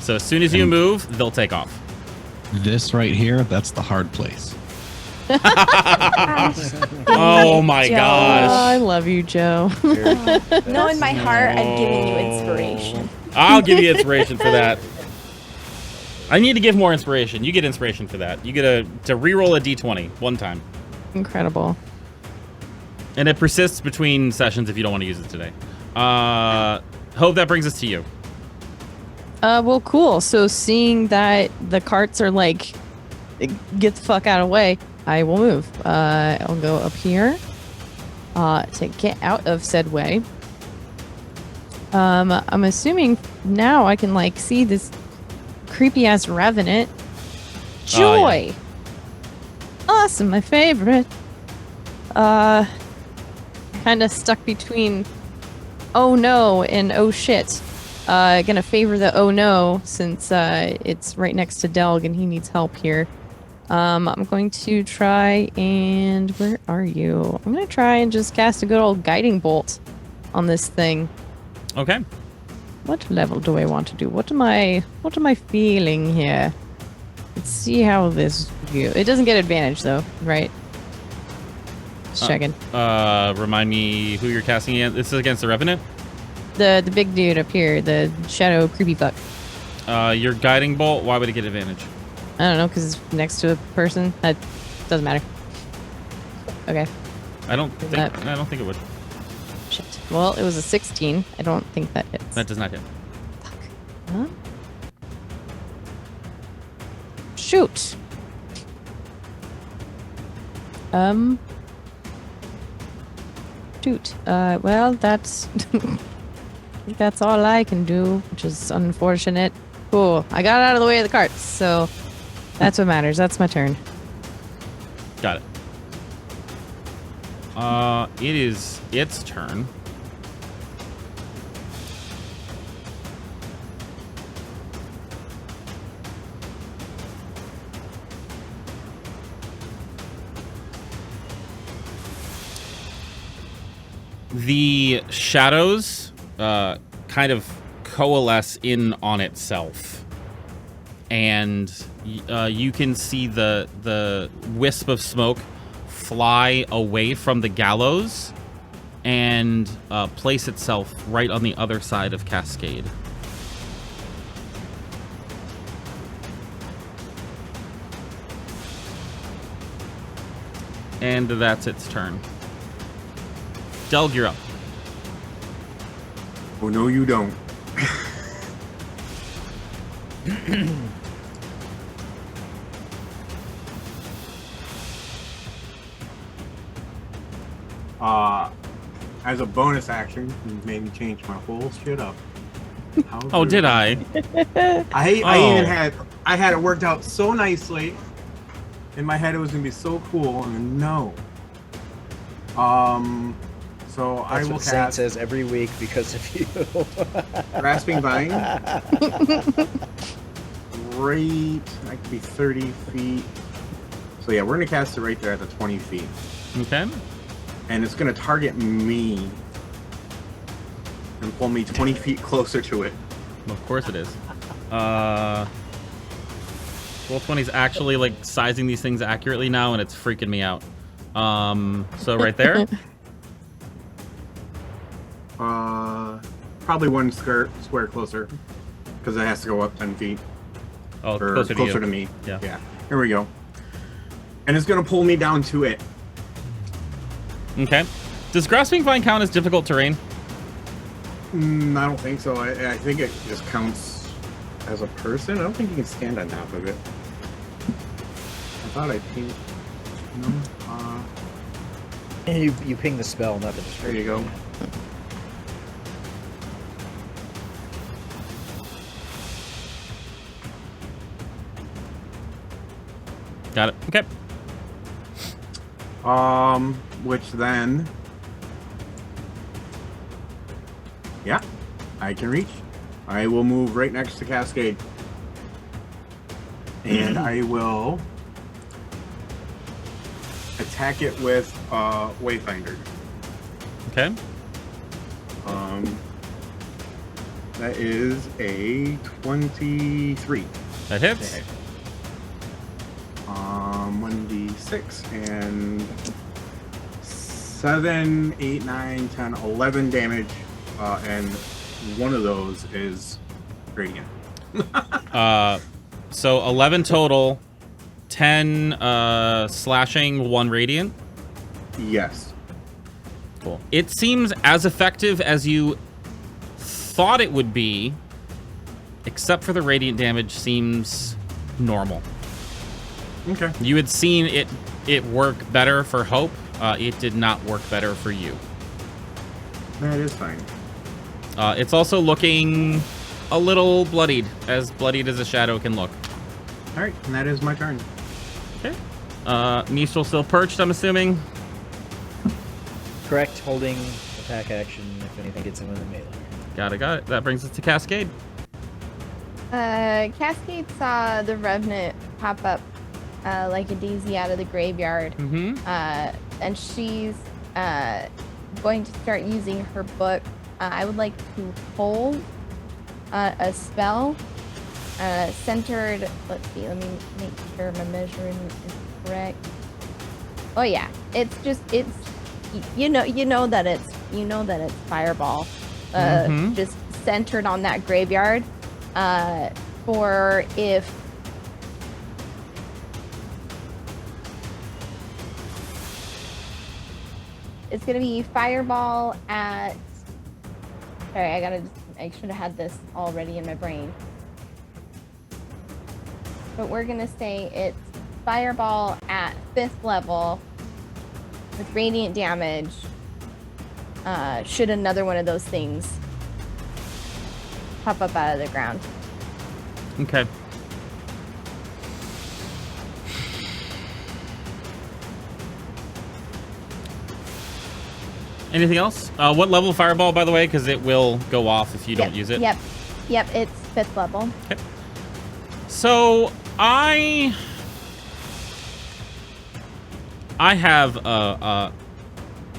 A: So as soon as you move, they'll take off.
C: This right here, that's the hard place.
A: Oh my
F: Oh, I
A: gosh.
F: love you, Joe.
E: no, in my heart, I'm giving you inspiration.
A: I'll give you inspiration for that. I need to give more inspiration. You get inspiration for that. You get to reroll a d20 one time.
F: Incredible.
A: And it persists between sessions if you don't want to use it today. Hope, that brings us to you.
F: Well, cool. So seeing that the carts are like, get the fuck out of the way, I will move. I'll go up here to get out of said way. I'm assuming now I can like see this creepy ass revenant. Joy.
A: Yeah.
F: Awesome, my favorite. Kind of stuck between oh no and oh shit. Gonna favor the oh no since it's right next to Delg and he needs help here. I'm going to try and where are you? I'm gonna try and just cast a good old guiding bolt on this thing.
A: Okay.
F: What level do I want to do? What am I feeling here? Let's see how this view. It doesn't get advantage though, right? Just checking.
A: Remind me who you're casting against. This is against the Revenant?
F: The big dude up here, the shadow creepy fuck.
A: Your guiding bolt, why would it get advantage?
F: I don't know, because it's next to a person. That doesn't matter. Okay.
A: I don't think it would.
F: Shit. Well, it was a 16. I don't think that hits.
A: That does not hit.
F: Fuck. Huh? Shoot. Shoot. Well, that's that's all I can do, which is unfortunate. Cool. I got out of the way of the carts, so that's what matters. That's my turn.
A: Got it. It is its turn. The shadows kind of coalesce in on itself, and you can see the wisp of smoke fly away from the gallows and place itself right on the other side of Cascade. And that's its turn. Delg, you're up.
D: Oh, no, you don't. As a bonus action, you made me change my whole shit up.
A: Oh, did I?
D: I had it worked out so nicely. In my head, it was gonna be so cool, and no. So
B: That's
D: I will
B: what Saint
D: cast
B: says every week because of you.
D: Grasping Vine. Right, that could be 30 feet. So yeah, we're gonna cast it right there at the 20 feet.
A: Okay.
D: And it's gonna target me and pull me 20 feet closer to it.
A: Of course it is. Roll20's actually like sizing these things accurately now, and it's freaking me out. So right there.
D: Probably one square closer, because it has to go up 10 feet.
A: Oh,
D: or
A: closer
D: to me.
A: Yeah.
D: Here we go. And it's gonna pull me down to it.
A: Okay. Does grasping vine count as difficult terrain?
D: I don't think so. I think it just counts as a person. I don't think you can stand on top of it. I thought I pinged. No.
B: You ping the spell, not the
D: There
B: description.
D: you go.
A: Got it. Okay.
D: Which then, yeah, I can reach. I will move right next to Cascade, and I will attack it with Wayfinder.
A: Okay.
D: That is a 23.
A: That hits.
D: Okay. 1d6 and 7, 8, 9, 10, 11 damage, and one of those is radiant.
A: So 11 total, 10 slashing, 1 radiant.
D: Yes.
A: Cool. It seems as effective as you thought it would be, except for the radiant damage seems normal.
D: Okay.
A: You had seen it work better for Hope. It did not work better for you.
D: That is fine.
A: It's also looking a little bloodied as a shadow can look.
D: All right, and that is my turn.
A: Okay. Mistral still perched, I'm assuming.
B: Correct, holding attack action if anything gets him in the melee.
A: Got it. That brings us to Cascade.
E: Cascade saw the revenant pop up like a daisy out of the graveyard.
A: Mm-hmm.
E: And she's going to start using her book. I would like to hold a spell centered. Let's see. Let me make sure my measuring is correct. Oh yeah, it's you know that it's fireball. Just centered on that graveyard. For if it's gonna be fireball at. Sorry, I should have had this already in my brain. But we're gonna say it's fireball at 5th level with radiant damage. Should another one of those things pop up out of the ground.
A: Okay. Anything else? What level fireball, by the way? Because it will go off if you don't use it.
E: Yep, it's 5th level.
A: Okay. So I have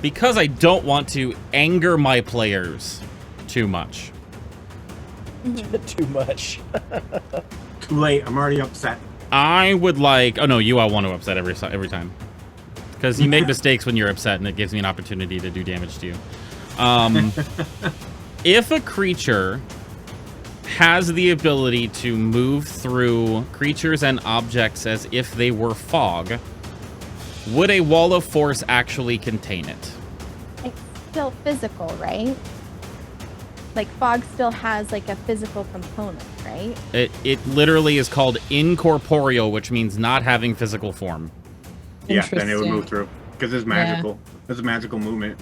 A: because I don't want to anger my players too much.
B: Too much.
D: Too late. I'm already upset.
A: I would like. Oh no, I want to upset every time. Because you make mistakes when you're upset, and it gives me an opportunity to do damage to you. If a creature has the ability to move through creatures and objects as if they were fog, would a wall of force actually contain it?
E: It's still physical, right? Like fog still has like a physical component, right?
A: It literally is called incorporeal, which means not having physical form.
D: Yeah, then it would move through because it's magical. It's a magical movement.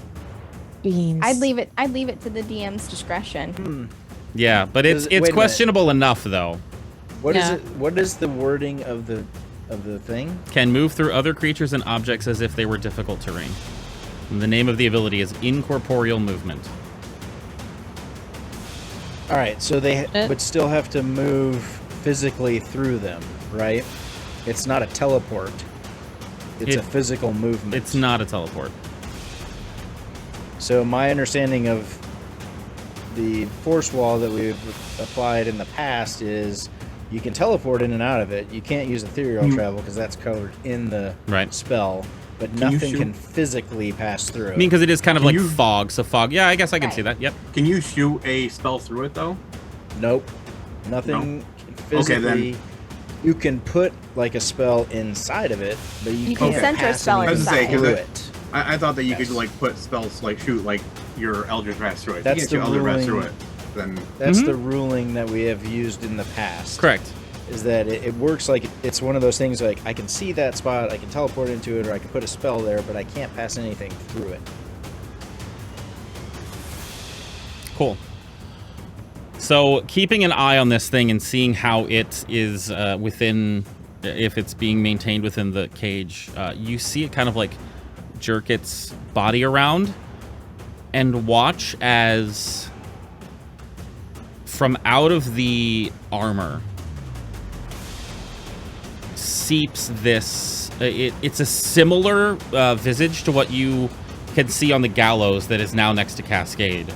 F: Beans.
E: I'd leave it to the DM's discretion.
A: Yeah, but it's questionable enough though.
B: What is it? What is the wording of the thing?
A: Can move through other creatures and objects as if they were difficult terrain. And the name of the ability is incorporeal movement.
B: All right, so they would still have to move physically through them, right? It's not a teleport. It's a physical movement.
A: It's not a teleport.
B: So my understanding of the force wall that we've applied in the past is you can teleport in and out of it. You can't use ethereal travel because that's covered in the spell, but nothing can physically pass through it.
A: I mean, because it is kind of like fog. So fog, yeah, I guess I can see that. Yep.
D: Can you shoot a spell through it, though?
B: Nope. Nothing physically.
D: Okay, then.
B: You can put like a spell inside of it, but you can't
E: center a spell inside
B: through it.
D: I thought that you could like put spells like shoot like your Eldritch Blast through it.
B: That's
D: if you can't shoot Eldritch Blast through it. Then
B: that's the ruling that we have used in the past.
A: Correct.
B: Is that it works like it's one of those things like I can see that spot, I can teleport into it, or I can put a spell there, but I can't pass anything through it.
A: Cool. So keeping an eye on this thing and seeing how it is within, if it's being maintained within the cage, you see it kind of like jerk its body around and watch as from out of the armor seeps this. It's a similar visage to what you can see on the Gallows that is now next to Cascade,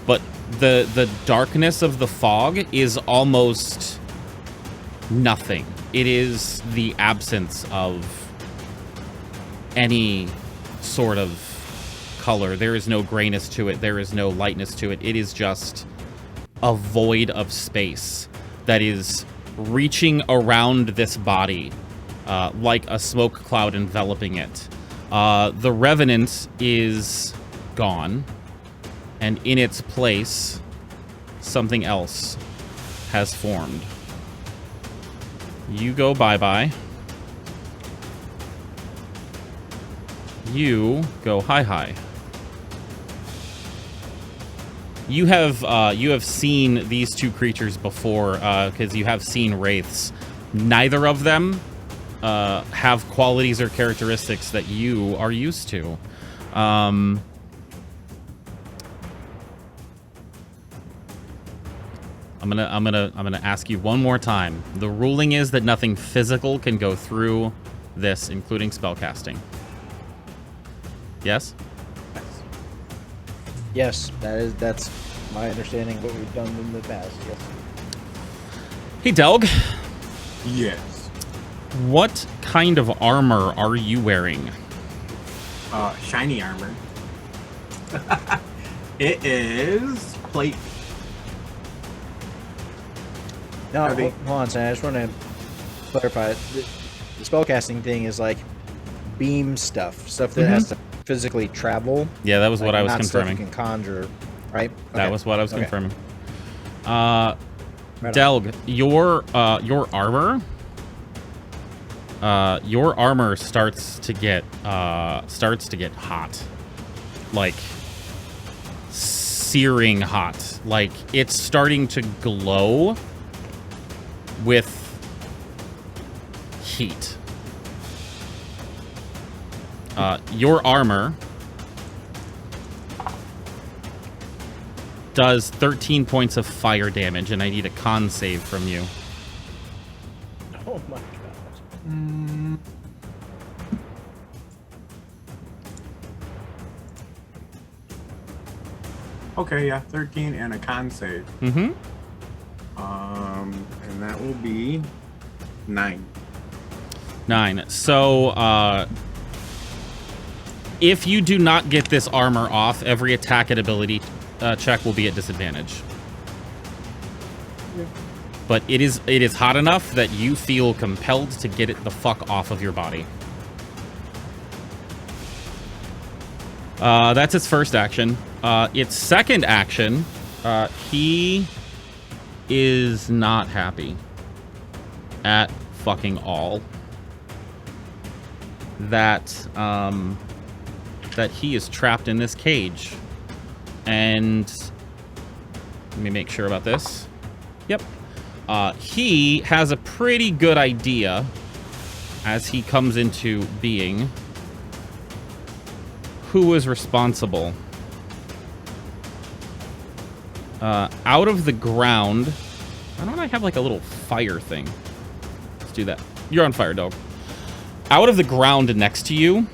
A: but the darkness of the fog is almost nothing. It is the absence of any sort of color. There is no grayness to it. There is no lightness to it. It is just a void of space that is reaching around this body like a smoke cloud enveloping it. The revenant is gone, and in its place, something else has formed. You go bye-bye. You go hi-hi. You have seen these two creatures before, because you have seen wraiths. Neither of them have qualities or characteristics that you are used to. I'm gonna ask you one more time. The ruling is that nothing physical can go through this, including spellcasting. Yes?
B: Yes, that's my understanding of what we've done in the past. Yes.
A: Hey, Delg.
D: Yes.
A: What kind of armor are you wearing?
D: Shiny armor. It is plate.
B: No, hold on, Sam. I just want to clarify. The spellcasting thing is like beam stuff that has to physically travel.
A: Yeah, that was what I was
B: not
A: confirming.
B: Stuff you can conjure, right?
A: That
B: Okay.
A: was what I was
B: Okay.
A: confirming.
B: Right on.
A: Delg, your armor starts to get hot, like searing hot. Like it's starting to glow with heat. Your armor does 13 points of fire damage, and I need a con save from you.
B: Oh my god.
D: Okay, yeah, 13 and a con save.
A: Mm-hmm.
D: And that will be 9.
A: 9. So, if you do not get this armor off, every attack and ability check will be at disadvantage.
D: Yeah.
A: But it is hot enough that you feel compelled to get it the fuck off of your body. That's its first action. Its second action, he is not happy at fucking all that he is trapped in this cage. And let me make sure about this. Yep. He has a pretty good idea as he comes into being who is responsible. Out of the ground, why don't I have like a little fire thing? Let's do that. You're on fire, dog. Out of the ground next to you,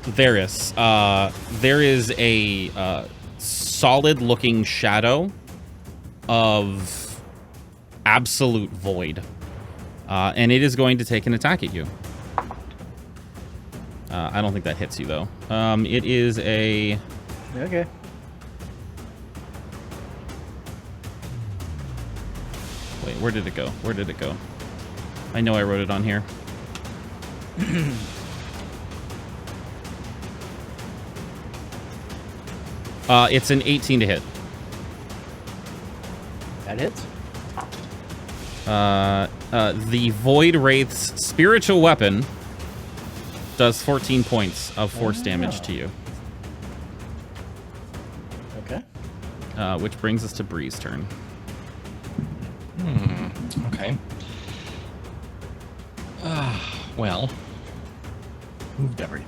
A: there is a solid-looking shadow of absolute void, and it is going to take an attack at you. I don't think that hits you though. It is a
B: Okay.
A: Wait, where did it go? Where did it go? I know I wrote it on here. It's an 18 to hit.
B: That hits.
A: The Void Wraith's spiritual weapon does 14 points of force damage to you.
B: Okay.
A: Which brings us to Bree's turn.
C: Okay. Well, moved everything.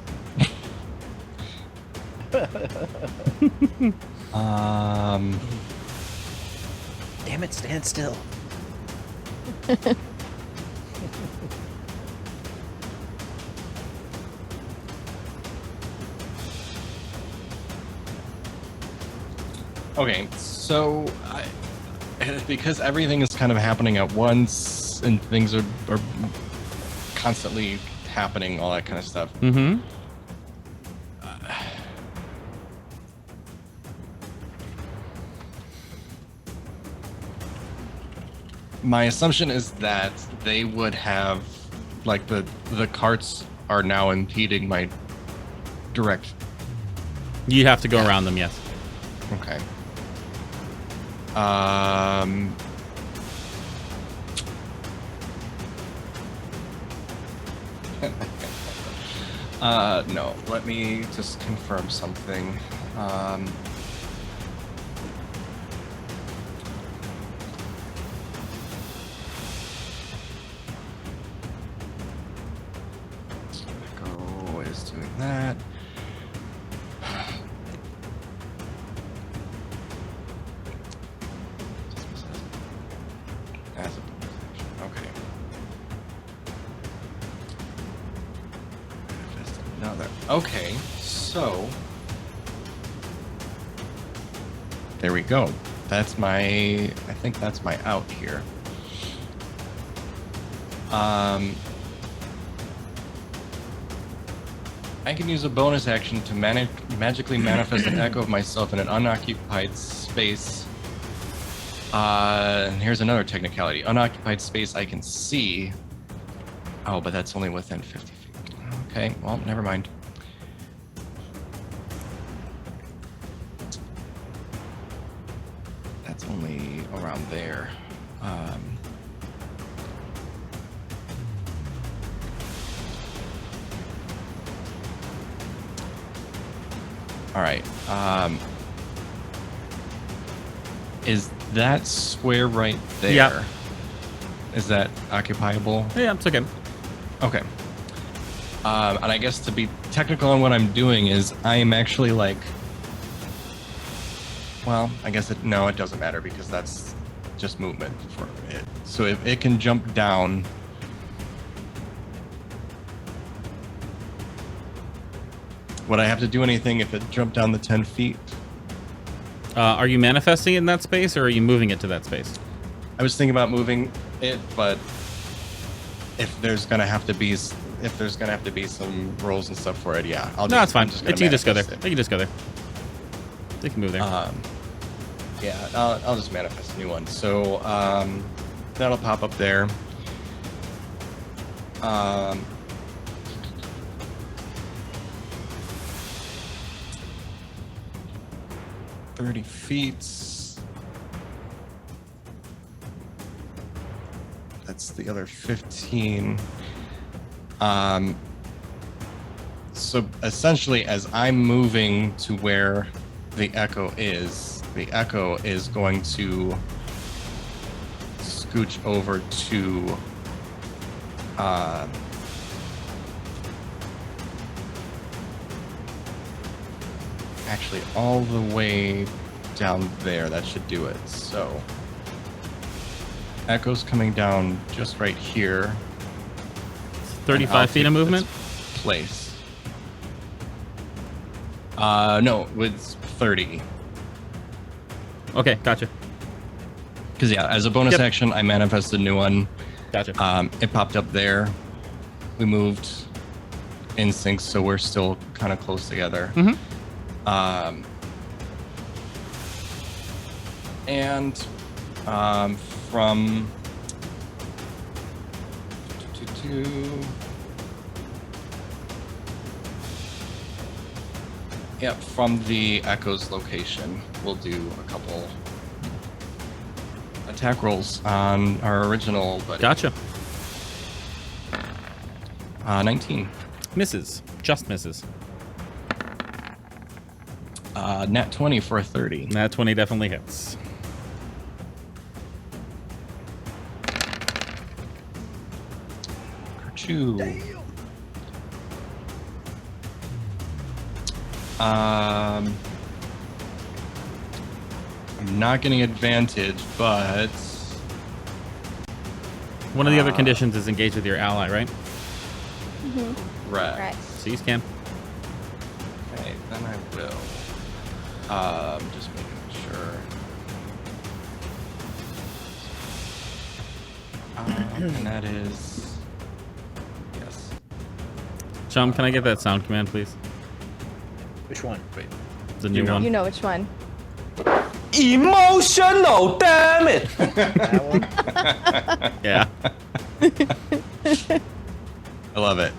B: Damn it, stand still.
C: Okay, so because everything is kind of happening at once and things are constantly happening, all that kind of stuff.
A: Mm-hmm.
C: My assumption is that they would have, like, the carts are now impeding my direct.
A: You have to go around them, yes.
C: Okay. No, let me just confirm something. Go is doing that. As a bonus action. Okay. Manifest another. Okay, so there we go. That's my. I think that's my out here. I can use a bonus action to magically manifest an echo of myself in an unoccupied space. And here's another technicality. Unoccupied space I can see. Oh, but that's only within 50 feet. Okay, well, never mind. around there. All right. Is that square right there?
A: Yeah.
C: Is that occupiable?
A: Yeah, it's okay.
C: Okay. And I guess to be technical on what I'm doing is I am actually like, well, I guess it doesn't matter because that's just movement for it. So if it can jump down, would I have to do anything if it jumped down the 10 feet?
A: Are you manifesting it in that space, or are you moving it to that space?
C: I was thinking about moving it, but if there's gonna have to be some rolls and stuff for it, yeah.
A: No, it's fine.
C: Just
A: You can just go there.
C: manifest it.
A: They can just go there. They can move there.
C: Yeah, I'll just manifest a new one. So that'll pop up there. 30 feet. That's the other 15. So essentially, as I'm moving to where the echo is going to scooch over to actually all the way down there. That should do it. So echo's coming down just right here.
A: 35 feet of movement?
C: Place. No, it's 30.
A: Okay, gotcha.
C: Because yeah, as a bonus action, I manifested a new one.
A: Gotcha.
C: It popped up there. We moved in sync, so we're still kind of close together.
A: Mm-hmm.
C: From from the Echo's location, we'll do a couple attack rolls on our original buddy.
A: Gotcha.
C: 19.
A: Misses. Just misses.
C: Nat 20 for a 30.
A: Nat 20 definitely hits.
C: Choo. I'm not getting advantage, but
A: one of the other conditions is engage with your ally, right?
E: Mm-hmm.
C: Right.
A: So you can.
C: Okay, then I will. Just making sure. And that is yes.
A: Chum, can I get that sound command, please?
B: Which one?
C: Wait.
A: The new one.
E: You know which one.
H: Emotional, damn it!
B: That one?
A: Yeah.
C: I love it.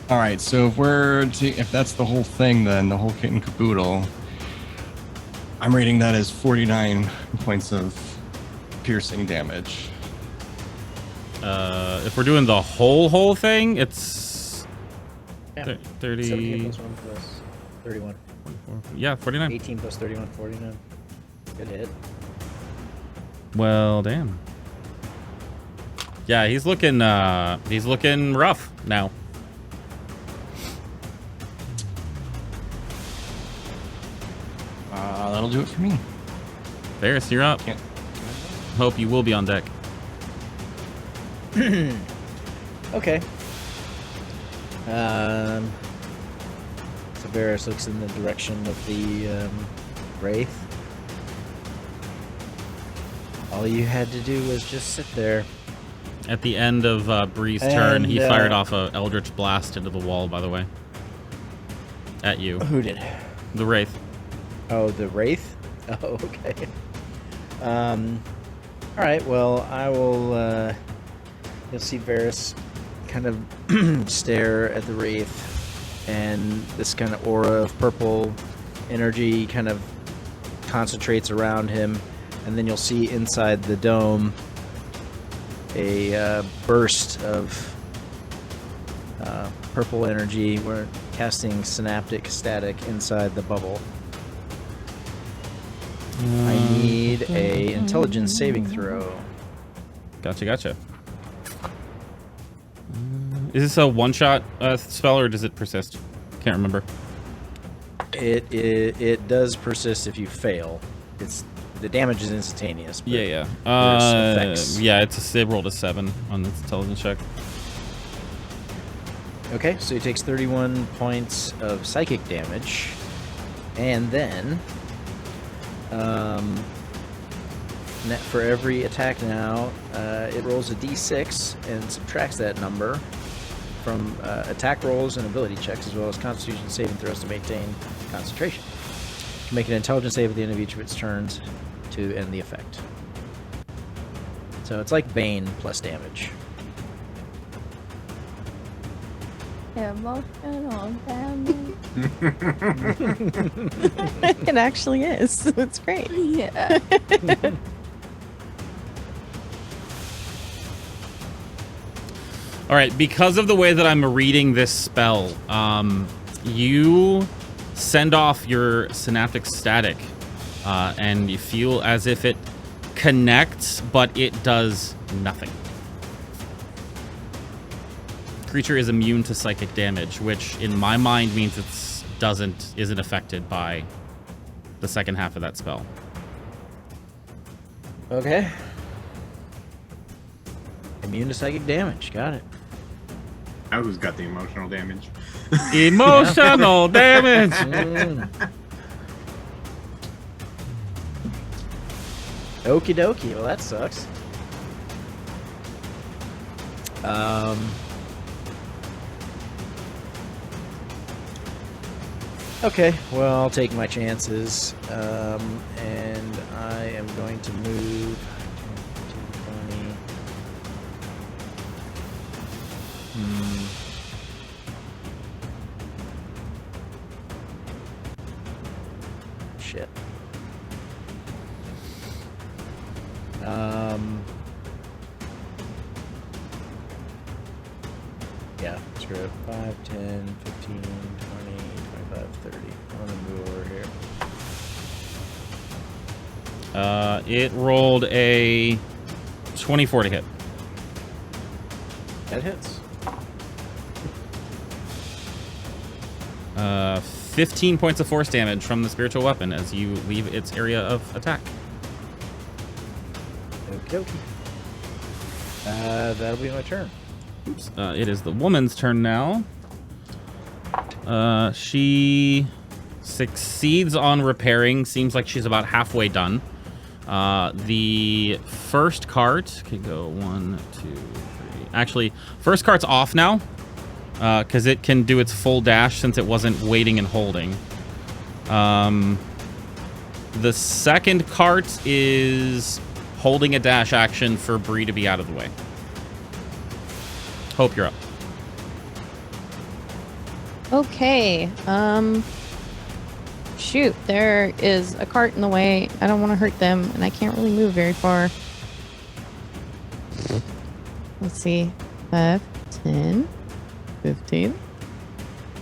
C: All right, so if that's the whole thing, then the whole kit and caboodle, I'm rating that as 49 points of piercing damage.
A: If we're doing the whole thing, it's
B: Yeah.
A: 30.
B: 17 plus 1 plus 31.
A: Yeah, 49.
B: 18 plus 31, 49. Good hit.
A: Well, damn. Yeah, he's looking rough now.
C: That'll do it for me.
A: Varys, you're up.
C: Can't-
A: Hope you will be on deck.
B: Okay. So Varys looks in the direction of the Wraith. All you had to do was just sit there.
A: At the end of Bree's turn, he
B: And,
A: fired off a Eldritch Blast into the wall, by the way. At you.
B: Who did?
A: The Wraith.
B: Oh, the Wraith? Oh, okay. Alright, well, I will, you'll see Varys kind of stare at the wraith, and this kind of aura of purple energy kind of concentrates around him, and then you'll see inside the dome a burst of purple energy. We're casting synaptic static inside the bubble. I need a intelligence saving throw.
A: Gotcha. Is this a one-shot spell, or does it persist? Can't remember.
B: It does persist if you fail. The damage is instantaneous. But
A: Yeah.
B: there's effects.
A: It rolled a 7 on its intelligence check.
B: Okay, so he takes 31 points of psychic damage, and then for every attack now, it rolls a d6 and subtracts that number from attack rolls and ability checks, as well as Constitution saving throws to maintain concentration. Make an intelligence save at the end of each of its turns to end the effect. So it's like Bane plus damage.
E: Emotional damage.
F: It actually is. It's great.
E: Yeah.
A: All right, because of the way that I'm reading this spell, you send off your synaptic static, and you feel as if it connects, but it does nothing. Creature is immune to psychic damage, which in my mind means isn't affected by the second half of that spell.
B: Okay. Immune to psychic damage. Got it.
D: Now who's got the emotional damage?
A: Emotional damage.
B: Okie dokie. Well, that sucks. Okay, well, I'll take my chances, and I am going to move 10, 15, 20. Shit. Yeah, screw it. 5, 10, 15, 20, 25, 30. I'm gonna move over here.
A: It rolled a 24 to hit.
B: That hits.
A: 15 points of force damage from the spiritual weapon as you leave its area of attack.
B: Okie dokie. That'll be my turn.
A: Oops. It is the woman's turn now. She succeeds on repairing. Seems like she's about halfway done. The first cart can go 1, 2, 3. Actually, first cart's off now because it can do its full dash since it wasn't waiting and holding. The second cart is holding a dash action for Bree to be out of the way. Hope you're up.
F: Okay. Shoot, there is a cart in the way. I don't want to hurt them, and I can't really move very far. Let's see. 5, 10, 15.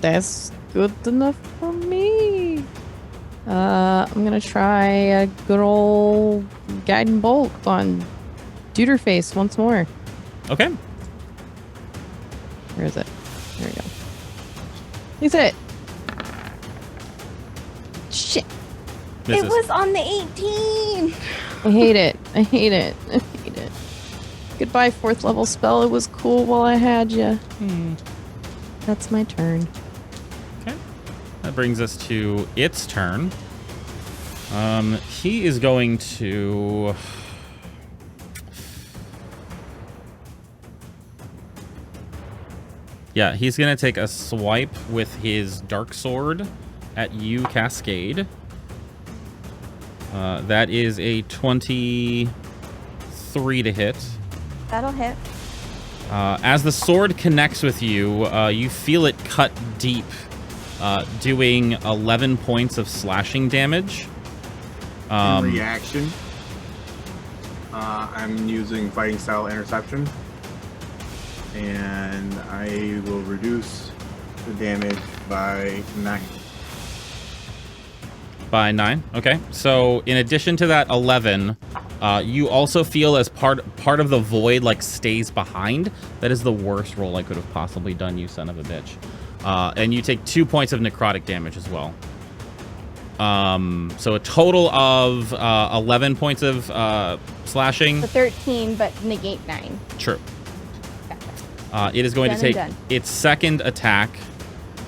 F: That's good enough for me. I'm gonna try a good old guiding bolt on Duderface once more.
A: Okay.
F: Where is it? There we go. He's it. Shit.
A: Misses.
E: It was on the 18.
F: I hate it. I hate it. I hate it. Goodbye, 4th level spell. It was cool while I had you. That's my turn.
A: Okay. That brings us to its turn. He is going to... Yeah, he's going to take a swipe with his dark sword at you, Cascade. That is a 23 to hit.
E: That'll hit.
A: As the sword connects with you, you feel it cut deep, doing 11 points of slashing damage.
D: In reaction, I'm using fighting style interception, and I will reduce the damage by 9.
A: By 9. Okay. So in addition to that 11, you also feel as part of the void like stays behind. That is the worst roll I could have possibly done, you son of a bitch. And you take 2 points of necrotic damage as well. So a total of 11 points of slashing.
E: So 13, but negate 9.
A: True. It is going to take its second attack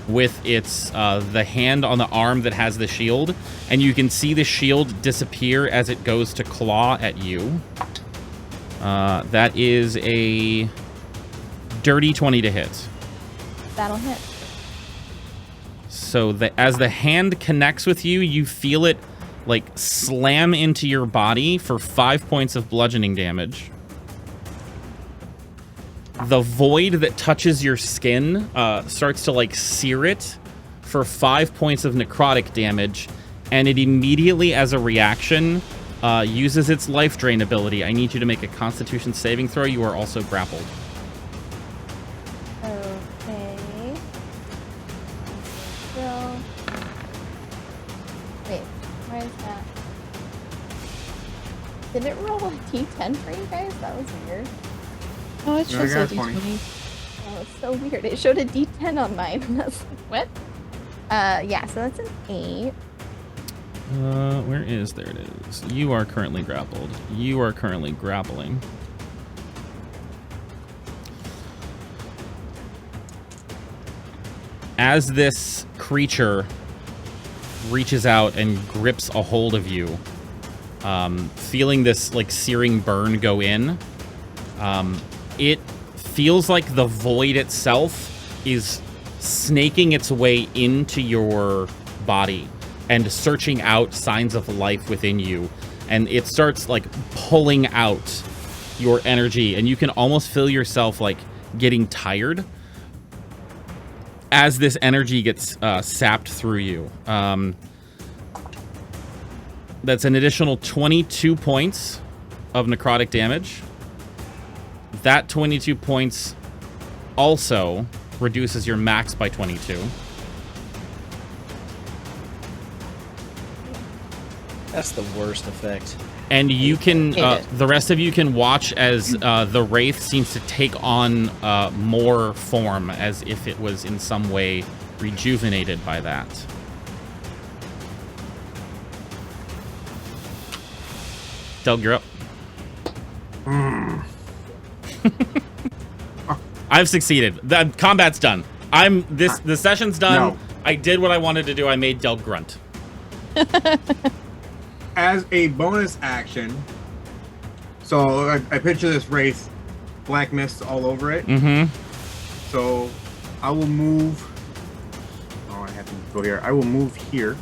A: with its the hand on the arm that has the shield, and you can see the shield disappear as it goes to claw at you. That is a dirty 20 to hit.
E: That'll hit.
A: So as the hand connects with you, you feel it like slam into your body for 5 points of bludgeoning damage. The void that touches your skin starts to like sear it for 5 points of necrotic damage, and it immediately, as a reaction, uses its life drain ability. I need you to make a Constitution saving throw. You are also grappled.
E: Okay. So, wait, why is that? Did it roll a d10 for you guys? That was weird.
F: Oh, it shows a
D: got 20.
F: d20.
E: Oh, it's so weird. It showed a d10 on mine. And I was like, what? Yeah, so that's an 8.
A: Where is... There it is. You are currently grappled. You are currently grappling. As this creature reaches out and grips a hold of you, feeling this like searing burn go in, it feels like the void itself is snaking its way into your body and searching out signs of life within you. And it starts like pulling out your energy, and you can almost feel yourself like getting tired as this energy gets sapped through you. That's an additional 22 points of necrotic damage. That 22 points also reduces your max by 22.
B: That's the worst effect.
A: And you can, the rest of you can watch as the Wraith seems to take on more form, as if it was in some way rejuvenated by that. Delg, you're up. I've succeeded. The combat's done. The session's done.
D: No.
A: I did what I wanted to do. I made Delg grunt.
D: As a bonus action, so I picture this wraith, black mist all over it.
A: Mm-hmm.
D: So I will move. Oh, I have to go here. I will move here,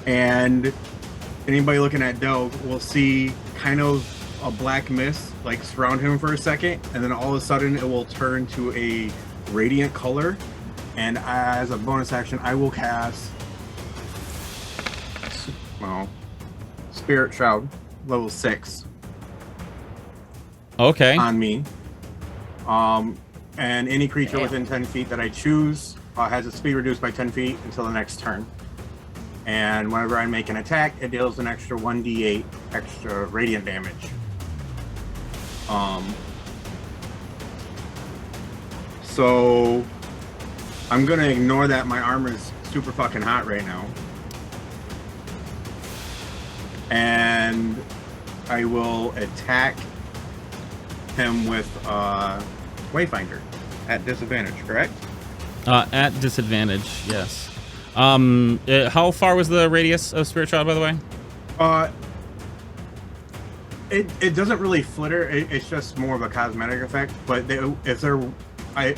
D: and anybody looking at Delg will see kind of a black mist like surround him for a second, and then all of a sudden it will turn to a radiant color. And as a bonus action, I will cast Spirit Shroud, level 6.
A: Okay.
D: On me. And any creature within 10 feet that I choose has its speed reduced by 10 feet until the next turn. And whenever I make an attack, it deals an extra 1d8 extra radiant damage. So I'm gonna ignore that my armor's super fucking hot right now. And I will attack him with Wayfinder at disadvantage, correct?
A: At disadvantage, yes. How far was the radius of Spirit Shroud, by the way?
D: It doesn't really flitter. It's just more of a cosmetic effect. But if there, a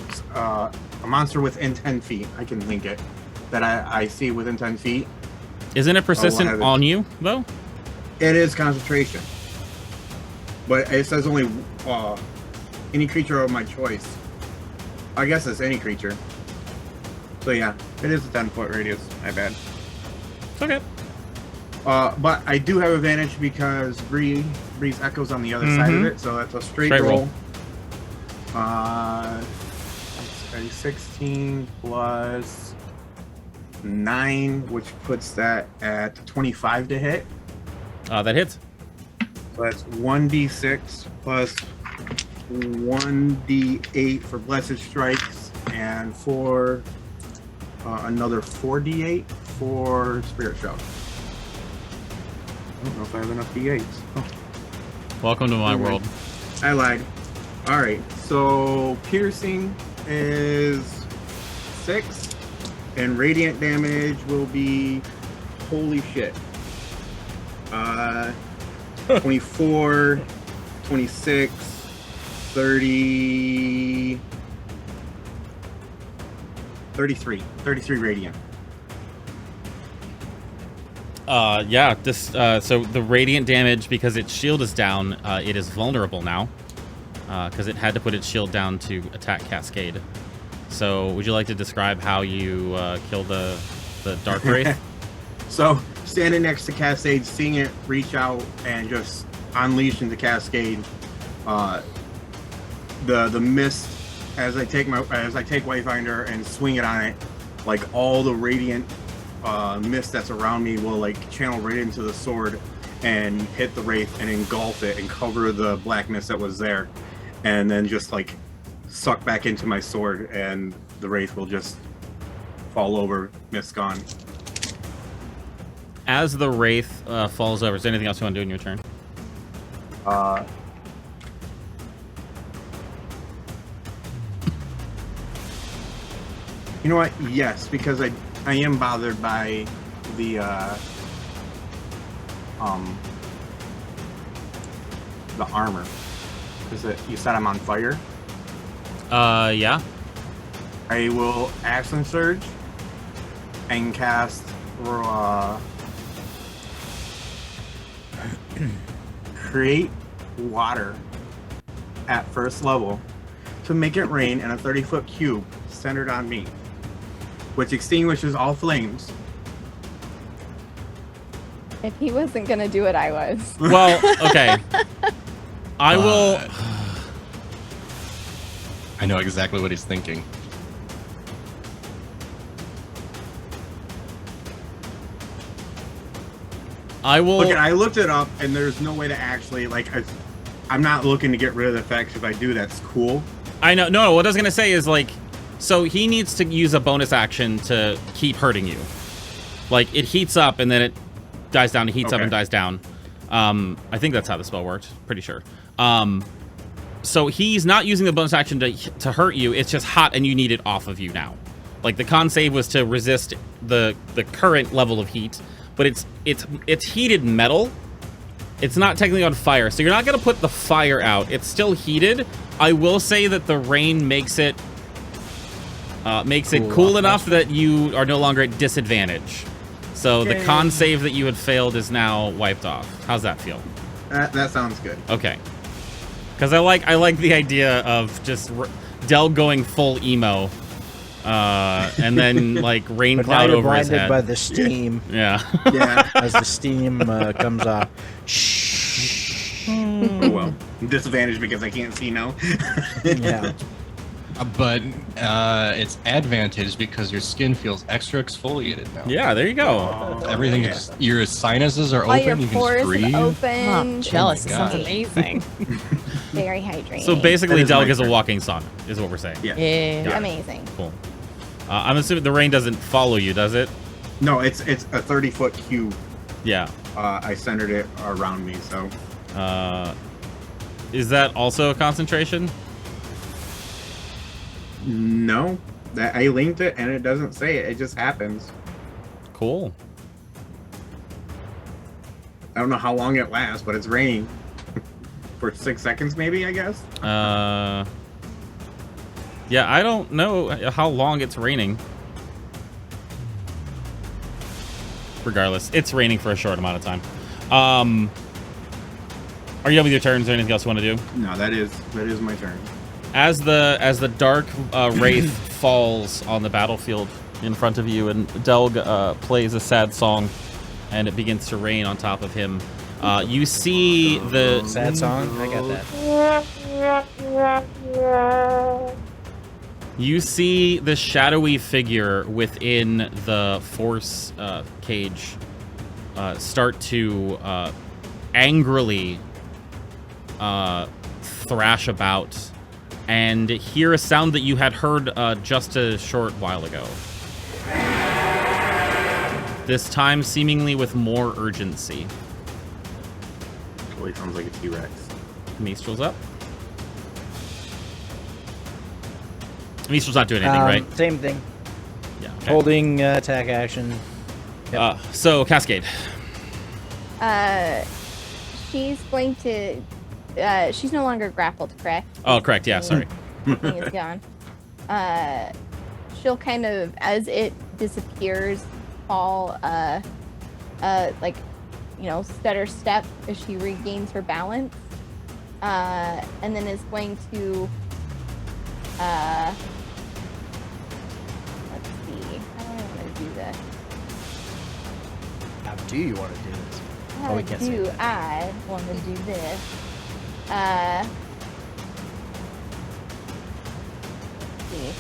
D: monster within 10 feet, I can link it. That I see within 10 feet.
A: Isn't it persistent on you, though?
D: It is concentration. But it says only any creature of my choice. I guess it's any creature. So yeah, it is a 10-foot radius. My bad.
A: It's okay.
D: But I do have advantage because Bree's echo's on the other side of it, so that's a straight roll. It's a 16 plus 9, which puts that at 25 to hit.
A: That hits.
D: So that's 1d6 plus 1d8 for blessed strikes, and for another 4d8 for spirit shout. I don't know if I have enough d8s. Oh.
A: Welcome to my world.
D: I lied. All right, so piercing is 6, and radiant damage will be holy shit. 24, 26, 30, 33 radiant.
A: Yeah, this so the radiant damage, because its shield is down, it is vulnerable now. Because it had to put its shield down to attack Cascade. So, would you like to describe how you kill the Dark Wraith?
D: So, standing next to Cascade, seeing it reach out and just unleash into Cascade, the mist as I take Wayfinder and swing it on it, like all the radiant mist that's around me will like channel right into the sword and hit the Wraith and engulf it and cover the blackness that was there, and then just like suck back into my sword, and the Wraith will just fall over, mist gone.
A: As the Wraith falls over, is there anything else you want to do in your turn?
D: You know what? Yes, because I am bothered by the armor. Is it? You said I'm on fire.
A: Yeah.
D: I will action surge and cast create water at first level to make it rain in a 30-foot cube centered on me, which extinguishes all flames.
E: If he wasn't gonna do it, I was.
A: Well, okay. I will.
C: I know exactly what he's thinking.
A: I will.
D: Look, I looked it up, and there's no way to actually I'm not looking to get rid of the effects. If I do, that's cool.
A: I know. No, what I was gonna say is like, so he needs to use a bonus action to keep hurting you. Like it heats up and then it dies down. It heats up and dies down. I think that's how the spell worked. Pretty sure. So he's not using the bonus action to hurt you. It's just hot and you need it off of you now. Like the con save was to resist the current level of heat, but it's heated metal. It's not technically on fire, so you're not gonna put the fire out. It's still heated. I will say that the rain makes it cool enough that you are no longer at disadvantage. So the con save that you had failed is now wiped off. How's that feel?
D: That sounds good.
A: Okay. Because I like the idea of just Del going full emo, and then like rain
B: But
A: cloud
B: now you're
A: over his
B: blinded
A: head.
B: by the steam.
A: Yeah.
D: Yeah.
B: As the steam comes off.
D: Oh well, I'm disadvantaged because I can't see now.
B: Yeah.
C: But it's advantage because your skin feels extra exfoliated now.
A: Yeah, there you go.
C: Everything is, your sinuses are
E: All your
C: open. You can
E: pores
C: just breathe.
E: open.
F: Oh, jealous.
C: Oh
F: That
C: my
F: sounds
C: gosh.
F: amazing.
E: Very hydrating.
A: So basically,
D: That is my
A: Delg is a
D: turn.
A: walking sauna, is what we're saying.
D: Yeah.
F: Yeah.
E: Amazing.
A: Cool. I'm assuming the rain doesn't follow you, does it?
D: No, it's a 30-foot cube.
A: Yeah.
D: I centered it around me, so.
A: Is that also a concentration?
D: No, that I linked it and it doesn't say it. It just happens.
A: Cool.
D: I don't know how long it lasts, but it's raining for 6 seconds, maybe. I guess.
A: Yeah, I don't know how long it's raining. Regardless, it's raining for a short amount of time. Are you done with your turns or anything else you want to do?
D: No, that is my turn.
A: As the dark wraith falls on the battlefield in front of you, and Delg plays a sad song, and it begins to rain on top of him. You see the
B: Sad song? I got that.
A: You see the shadowy figure within the force cage start to angrily thrash about, and hear a sound that you had heard just a short while ago. This time seemingly with more urgency.
D: Totally sounds like a T-Rex.
A: Mistral's up. Mistral's not doing anything, right?
B: Same thing.
A: Yeah. Okay.
B: Holding attack action. Yep.
A: So Cascade.
E: She's going to. She's no longer grappled, correct?
A: Oh, correct. Yeah. Sorry.
E: Thing is gone. She'll kind of, as it disappears, fall, like, stutter step as she regains her balance, and then is going to, let's see, how do I want to do this?
B: How do you want to do this?
E: How
B: we can't see
E: do
B: it.
E: I want to do this? Let's see.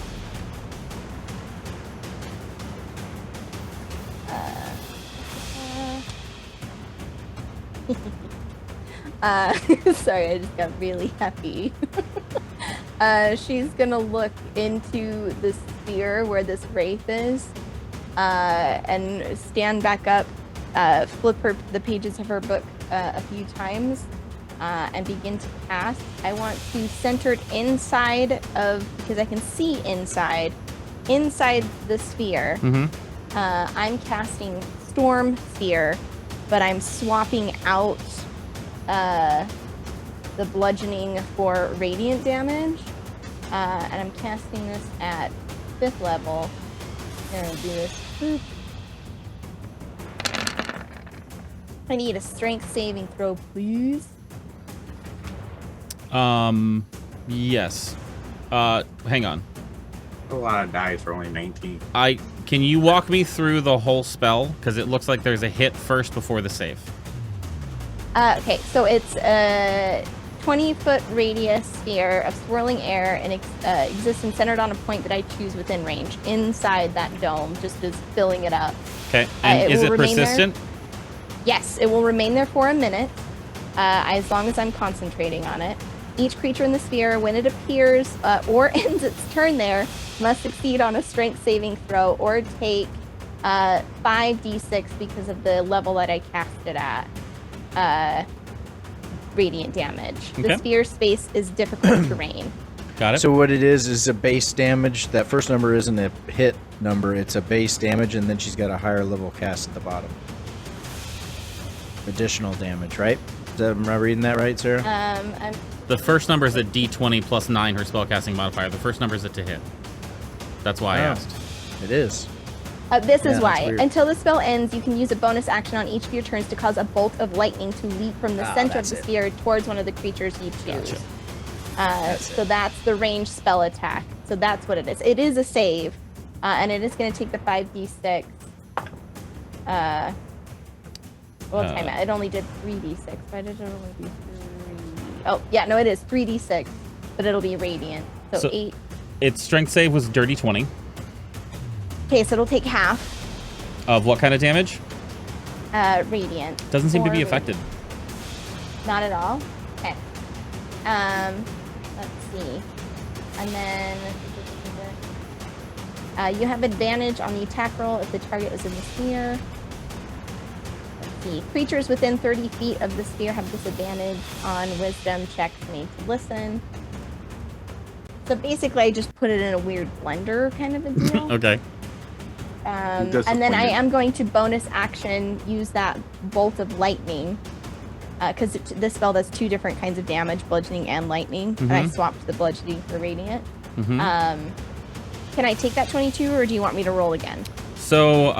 E: Sorry, I just got really happy. She's gonna look into the sphere where this wraith is, and stand back up, flip the pages of her book a few times, and begin to cast. I want to center it inside of, because I can see inside the sphere.
A: Mm-hmm.
E: I'm casting Storm Sphere, but I'm swapping out the bludgeoning for radiant damage, and I'm casting this at 5th level. I'm gonna do this. Boop. I need a strength saving throw, please.
A: Yes. Hang on.
D: A lot of dice for only 19.
A: Can you walk me through the whole spell? Because it looks like there's a hit first before the save.
E: Okay, so it's a 20-foot radius sphere of swirling air and exists and centered on a point that I choose within range inside that dome, just as filling it up.
A: Okay. And is it persistent?
E: Yes, it will remain there for a minute, as long as I'm concentrating on it. Each creature in the sphere, when it appears or ends its turn there, must succeed on a strength saving throw or take 5d6 because of the level that I cast it at. Radiant damage.
A: Okay.
E: The sphere space is difficult terrain.
A: Got it.
B: So what it is a base damage. That first number isn't a hit number, it's a base damage, and then she's got a higher level cast at the bottom. Additional damage, right? Am I reading that right, Sarah?
A: The first number is a d20 plus 9, her spellcasting modifier. The first number is a to hit. That's why I asked.
B: It is.
E: This is
B: Yeah,
E: why.
B: that's weird.
E: Until the spell ends, you can use a bonus action on each of your turns to cause a bolt of lightning to leap from the center of
B: that's
E: the
B: it.
E: sphere towards one of the creatures you choose.
A: Gotcha.
E: So that's the ranged spell attack. So that's what it is. It is a save, and it is going to take the 5d6. Time it. It only did 3d6. Why did it only do 3? Oh, yeah, no, it is 3d6, but it'll be radiant. So 8.
A: Its strength save was dirty 20.
E: Okay, so it'll take half.
A: Of what kind of damage?
E: Radiant.
A: Doesn't seem to
E: 4
A: be
E: radiant.
A: affected.
E: Not at all? Okay. Let's see. And then you have advantage on the attack roll if the target is in the sphere. Let's see. Creatures within 30 feet of the sphere have disadvantage on wisdom checks made to listen. So basically, I just put it in a weird blender kind of a deal.
A: Okay.
E: And then I am going to bonus action use that bolt of lightning, because this spell does 2 different kinds of damage, bludgeoning and lightning. And I swapped the bludgeoning for radiant. Can I take that 22, or do you want me to roll again?
A: So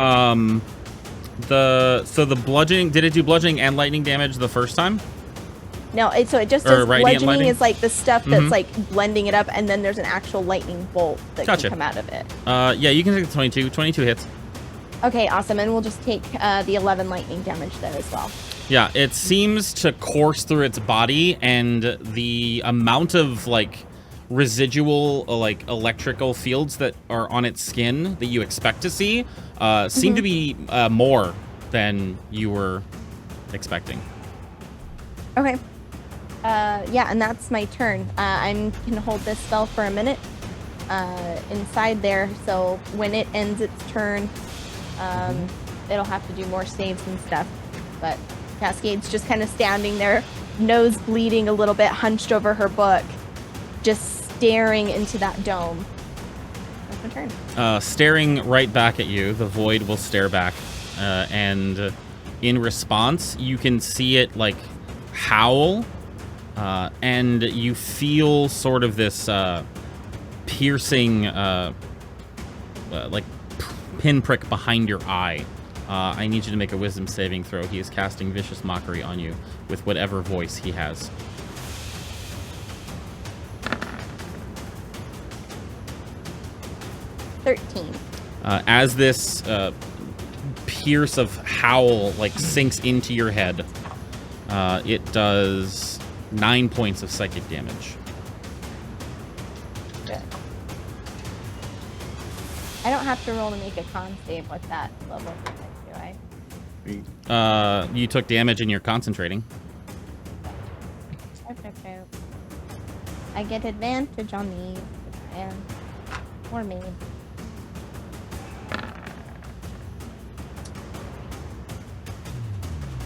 A: the bludgeoning, did it do bludgeoning and lightning damage the first time?
E: No, so it just
A: Or
E: does
A: radiant
E: bludgeoning
A: lighting?
E: is like the stuff that's
A: Mhm.
E: like blending it up, and then there's an actual lightning bolt that
A: Gotcha.
E: can come out of it.
A: Yeah, you can take the 22. 22 hits.
E: Okay, awesome, and we'll just take the 11 lightning damage there as well.
A: Yeah, it seems to course through its body, and the amount of like residual like electrical fields that are on its skin that you expect to see seem to be more than you were expecting.
E: Okay. Yeah, and that's my turn. I'm gonna hold this spell for a minute inside there, so when it ends its turn, it'll have to do more saves and stuff. But Cascade's just kind of standing there, nose bleeding a little bit, hunched over her book, just staring into that dome. That's my turn.
A: Staring right back at you, the void will stare back, and in response, you can see it like howl, and you feel sort of this piercing, like pinprick behind your eye. I need you to make a wisdom saving throw. He is casting vicious mockery on you with whatever voice he has. As this pierce of howl like sinks into your head, it does 9 points of psychic damage.
E: Good. I don't have to roll to make a con save with that level of effect, do I?
A: You took damage and you're concentrating.
E: Okay. I get advantage on these, and or me.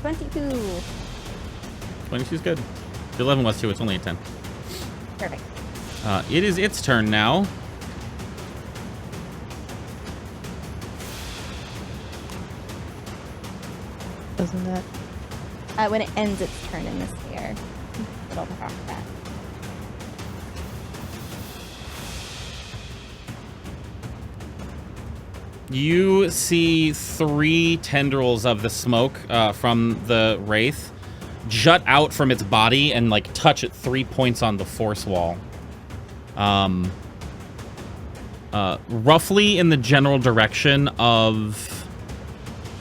E: $22.
A: 22 is good. The 11 was too. It's only a 10.
E: Perfect.
A: It is its turn now.
F: Doesn't that?
E: When it ends its turn in this sphere, it'll proc that.
A: You see 3 tendrils of the smoke from the wraith jut out from its body and like touch at 3 points on the force wall. Roughly in the general direction of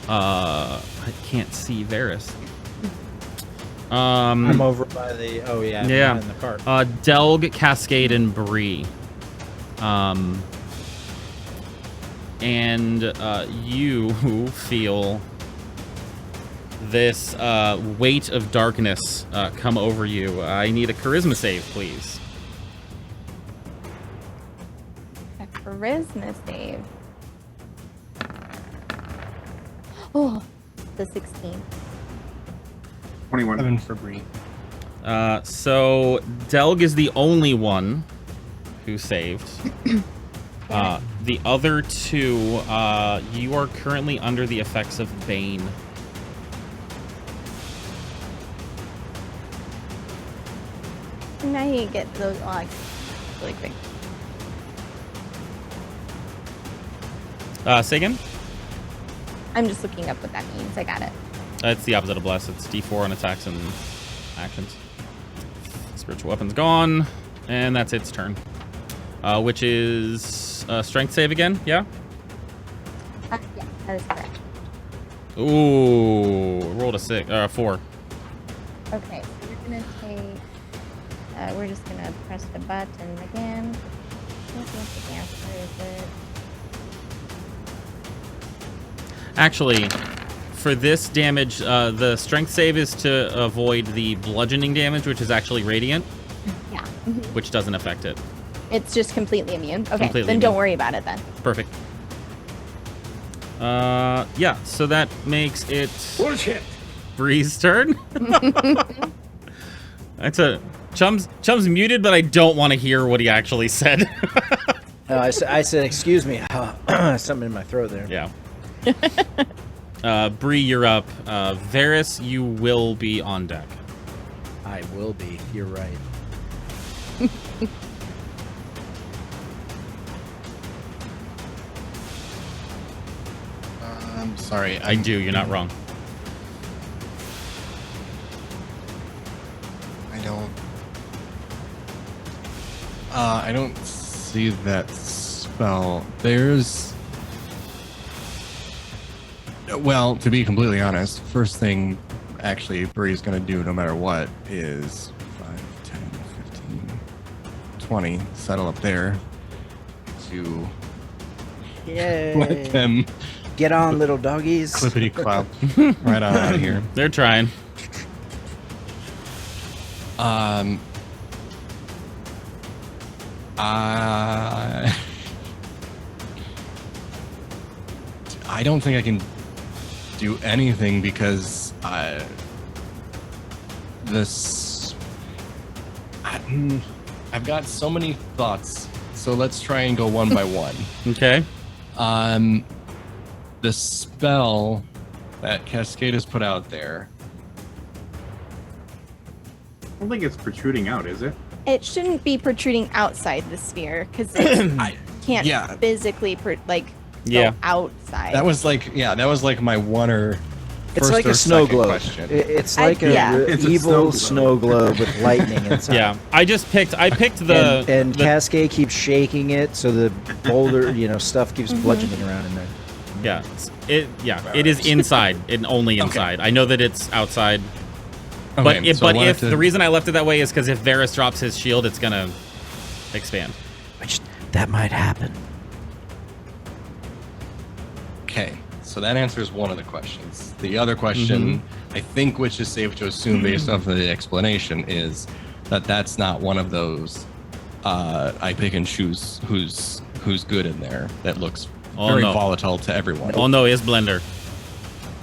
A: I can't see Varys.
B: I'm over by the
A: yeah.
B: behind the cart.
A: Delg, Cascade, and Bree. And you feel this weight of darkness come over you. I need a charisma save, please.
E: A charisma save. Oh, the 16.
D: 21.
C: 7 for Bree.
A: So Delg is the only one who saved. The other 2, you are currently under the effects of Bane.
E: Now you get those odds really quick.
A: Say again?
E: I'm just looking up what that means. I got it.
A: It's the opposite of bless. It's D4 on attacks and actions. Spiritual weapon's gone, and that's its turn. Which is strength save again, yeah?
E: Yeah, that is correct.
A: Ooh, rolled a 4.
E: Okay, so we're gonna take. We're just gonna press the button again. Where is it?
A: Actually, for this damage, the strength save is to avoid the bludgeoning damage, which is actually radiant,
E: Yeah.
A: which doesn't affect it.
E: It's just completely immune. Okay,
A: Completely
E: then don't
A: immune.
E: worry about it then.
A: Perfect. Yeah, so that makes it
H: Bullshit.
A: Bree's turn. That's a Chum's muted, but I don't want to hear what he actually said.
B: No, I said, excuse me. Something in my throat there.
A: Yeah. Bree, you're up. Varys, you will be on deck.
B: I will be. You're right.
C: I'm sorry.
A: I do. You're not wrong.
C: I don't see that spell. There's... Well, to be completely honest, first thing actually Bree's going to do no matter what is 5, 10, 15, 20, settle up there to
B: Yay.
C: let them
B: Get on, little doggies.
C: clippity clop right on out of here.
A: They're trying.
C: I don't think I can do anything because I've got so many thoughts. So let's try and go one by one.
A: Okay.
C: The spell that Cascade has put out there.
D: I don't think it's protruding out, is it?
E: It shouldn't be protruding outside the sphere because it can't
C: yeah.
E: physically
A: Yeah.
E: go outside.
C: That was like my one or
B: It's
C: first
B: like
C: or
B: a snow
C: second
B: globe.
C: question.
B: It's like
E: yeah.
D: It's a
B: evil
D: snow
B: snow globe with lightning inside.
A: Yeah. I picked the
B: and
A: the-
B: Cascade keeps shaking it, so the boulder, stuff keeps bludgeoning around in there.
A: yeah. It is inside and only inside. I know that it's outside.
C: Okay,
A: But
C: so I wanted
A: if
C: to-
A: the reason I left it that way is because if Varys drops his shield, it's gonna expand.
B: Which that might happen.
C: Okay, so that answers one of the questions. The other question, I think, which is safe to assume based off of the explanation, is that that's not one of those I pick and choose who's good in there that looks very
A: no.
C: volatile to everyone.
A: Oh no, it's Blender.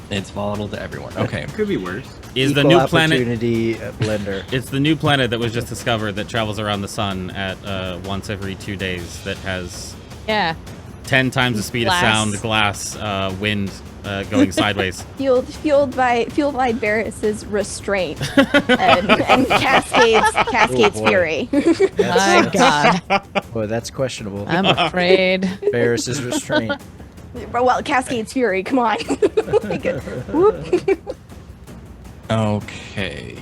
C: It's volatile to everyone. Okay.
D: Could be worse.
A: Is the
B: Equal
A: new planet?
B: opportunity blender.
A: It's the new planet that was just discovered that travels around the sun at once every 2 days. That has
F: Yeah.
A: 10 times the speed
E: Glass.
A: of sound, glass, wind going sideways.
E: fueled by Varys's restraint and Cascade's
B: boy.
E: fury.
F: My God.
B: Boy, that's questionable.
F: I'm afraid.
B: Varys' restraint.
E: Well, Cascade's fury. Come on. Like, whoop.
C: Okay.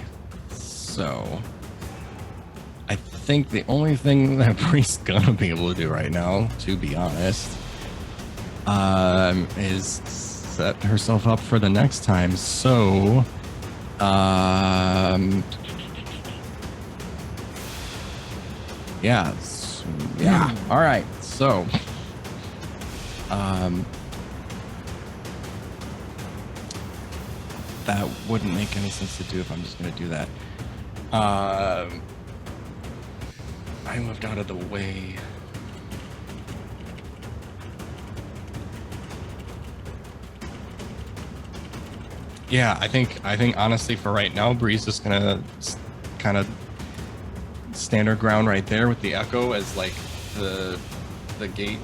C: So, I think the only thing that Bree's gonna be able to do right now, to be honest, is set herself up for the next time. So, yeah. All right. So, that wouldn't make any sense to do if I'm just going to do that. I moved out of the way. Yeah, I think honestly for right now, Bree's just gonna kind of stand her ground right there with the echo as like the gate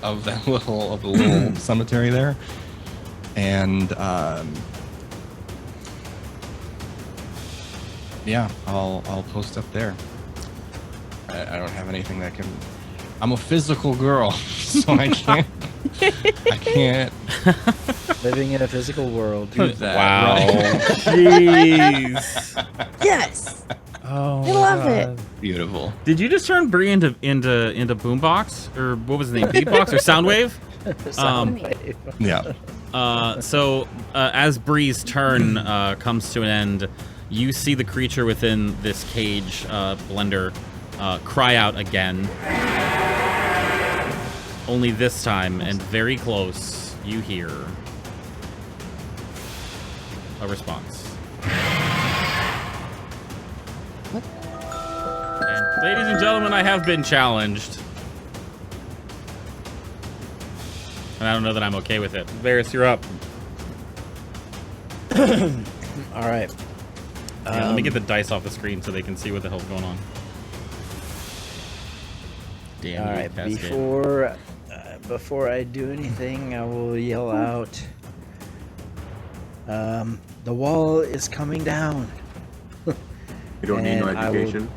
C: of that little cemetery there, and yeah, I'll post up there. I don't have anything that can. I'm a physical girl, so I can't. I can't
B: Living in a physical world.
C: do that.
A: Wow.
C: right?
A: Jeez.
E: Yes.
A: Oh,
E: I love it.
C: Beautiful.
A: Did you just turn Bree into Boombox, or what was the name? Beatbox or Soundwave?
B: Soundwave.
C: Yeah.
A: So as Bree's turn comes to an end, you see the creature within this cage, Blender, cry out again. Only this time, and very close, you hear a response.
F: What?
A: And ladies and gentlemen, I have been challenged. And I don't know that I'm okay with it. Varys, you're up.
B: All right.
A: Yeah, let me get the dice off the screen so they can see what the hell's going on. Damn.
B: All
A: you,
B: right.
A: Cascade.
B: Before I do anything, I will yell out. The wall is coming down.
D: You don't need no
B: And
D: education.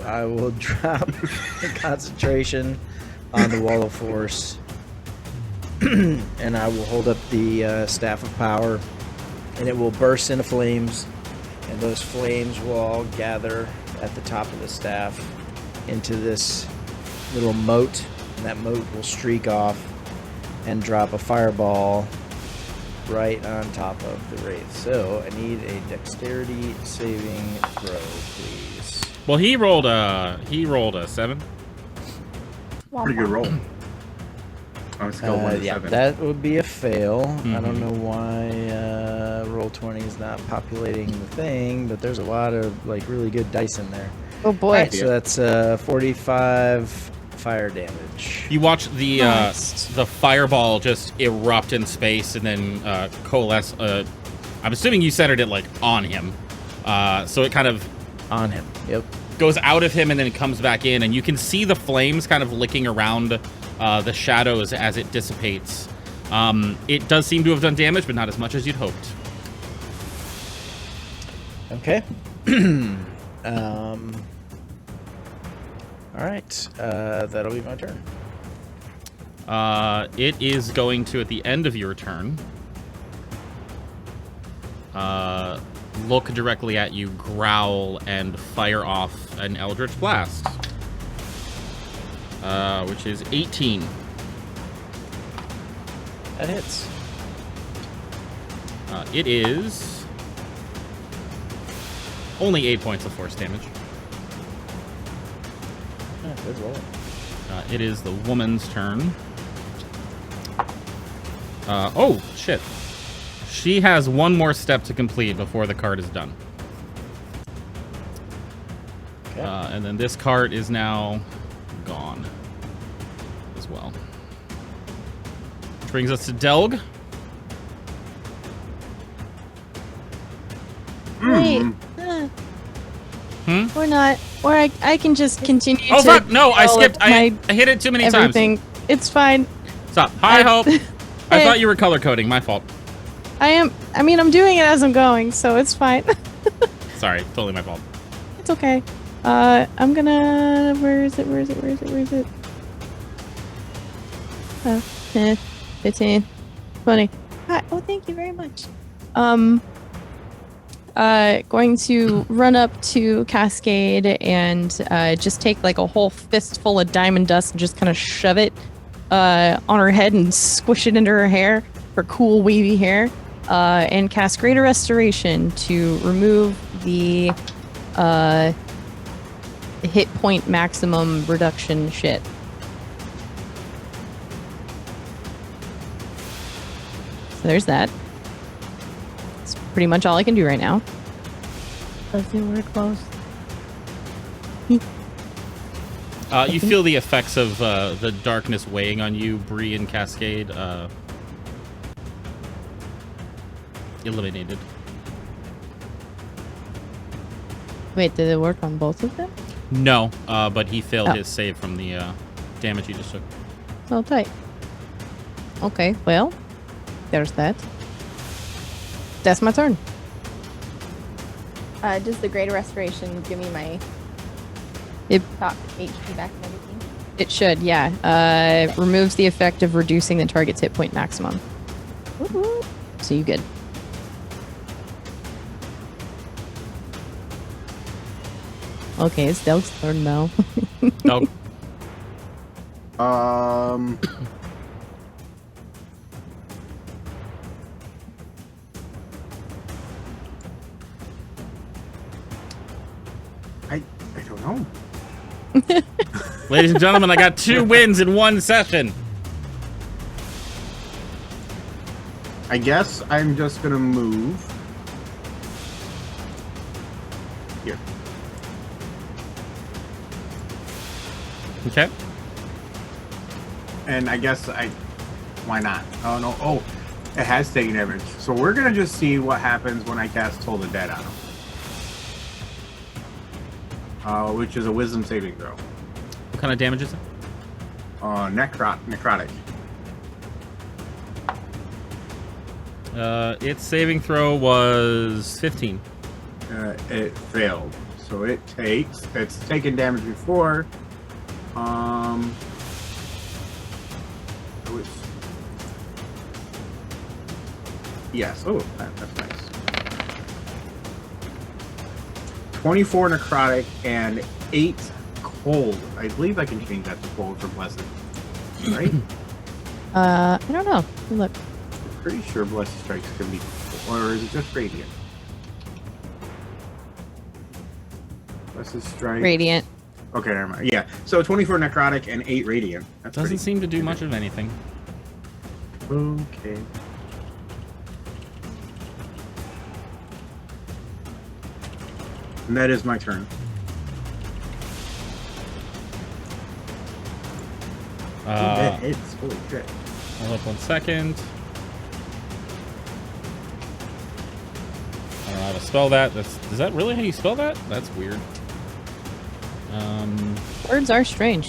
B: I will drop concentration on the wall of force, and I will hold up the staff of power, and it will burst into flames and those flames will all gather at the top of the staff into this little moat, and that moat will streak off and drop a fireball right on top of the wraith. So I need a dexterity saving throw, please.
A: Well, he rolled a 7.
D: Pretty good roll. On a scale of 1 to 7.
B: That would be a fail.
A: Mm-hmm.
B: I don't know why Roll20 is not populating the thing, but there's a lot of like really good dice in there.
F: Oh boy.
B: Alright, so that's 45 fire damage.
A: You watch the
F: Nice.
A: the fireball just erupt in space and then coalesce. I'm assuming you centered it like on him, so it kind of
B: On him. Yep.
A: goes out of him and then comes back in, and you can see the flames kind of licking around the shadows as it dissipates. It does seem to have done damage, but not as much as you'd hoped.
B: Okay. Alright. That'll be my turn.
A: It is going to, at the end of your turn, look directly at you, growl, and fire off an Eldritch Blast. Which is 18.
B: That hits.
A: It is only 8 points of force damage.
B: Good roll.
A: It is the woman's turn. Oh, shit. She has one more step to complete before the card is done.
B: Okay.
A: And then this card is now gone as well. Which brings us to Delg.
F: Wait. Or not. Or I can just continue
A: Oh,
F: to
A: fuck! No, I
F: develop
A: skipped. I
F: my
A: hit it too many
F: everything. It's fine.
A: times. Stop. Hi, Hope. I thought you were color coding. My fault.
F: I'm doing it as I'm going, so it's fine.
A: Sorry. Totally my fault.
F: It's okay. I'm gonna... Where is it? 15, 20. Hi. Oh, thank you very much. Going to run up to Cascade and just take like a whole fistful of diamond dust and just kind of shove it on her head and squish it into her hair, her cool wavy hair, and cast Greater Restoration to remove the hit point maximum reduction shit. So there's that. That's pretty much all I can do right now. Does it work close?
A: You feel the effects of the darkness weighing on you, Bree and Cascade. Eliminated.
F: Wait, did it work on both of them?
A: No, but he failed his save from the damage he just took.
F: Oh, tight. Okay, well, there's that. That's my turn.
E: Does the Greater Restoration give me my
F: It-
E: top HP back and everything?
F: It should, yeah. Removes the effect of reducing the target's hit point maximum.
E: Woohoo!
F: So you good. Okay, it's Del's turn now.
A: Delg.
D: I don't know.
A: Ladies and gentlemen, I got 2 wins in 1 session.
D: I guess I'm just gonna move here.
A: Okay.
D: And I guess why not? Oh no, oh, it has taken damage. So we're gonna just see what happens when I cast Toll the Dead on him. Which is a wisdom saving throw.
A: What kind of damage is it?
D: Necrotic.
A: Its saving throw was 15.
D: It failed. So it's taken damage before. Yes. Oh, that's nice. 24 necrotic and 8 cold. I believe I can change that to cold for blessed. Right?
F: I don't know. Look.
D: I'm pretty sure blessed strikes can be, or is it just radiant? Blessed strike.
F: Radiant.
D: Okay, never mind. Yeah, so 24 necrotic and 8 radiant. That
A: Doesn't seem to do much of anything.
D: Okay. And that is my turn. That hits. Holy shit.
A: Hold up 1 second. I don't know how to spell that. Is that really how you spell that? That's weird.
F: Words are strange.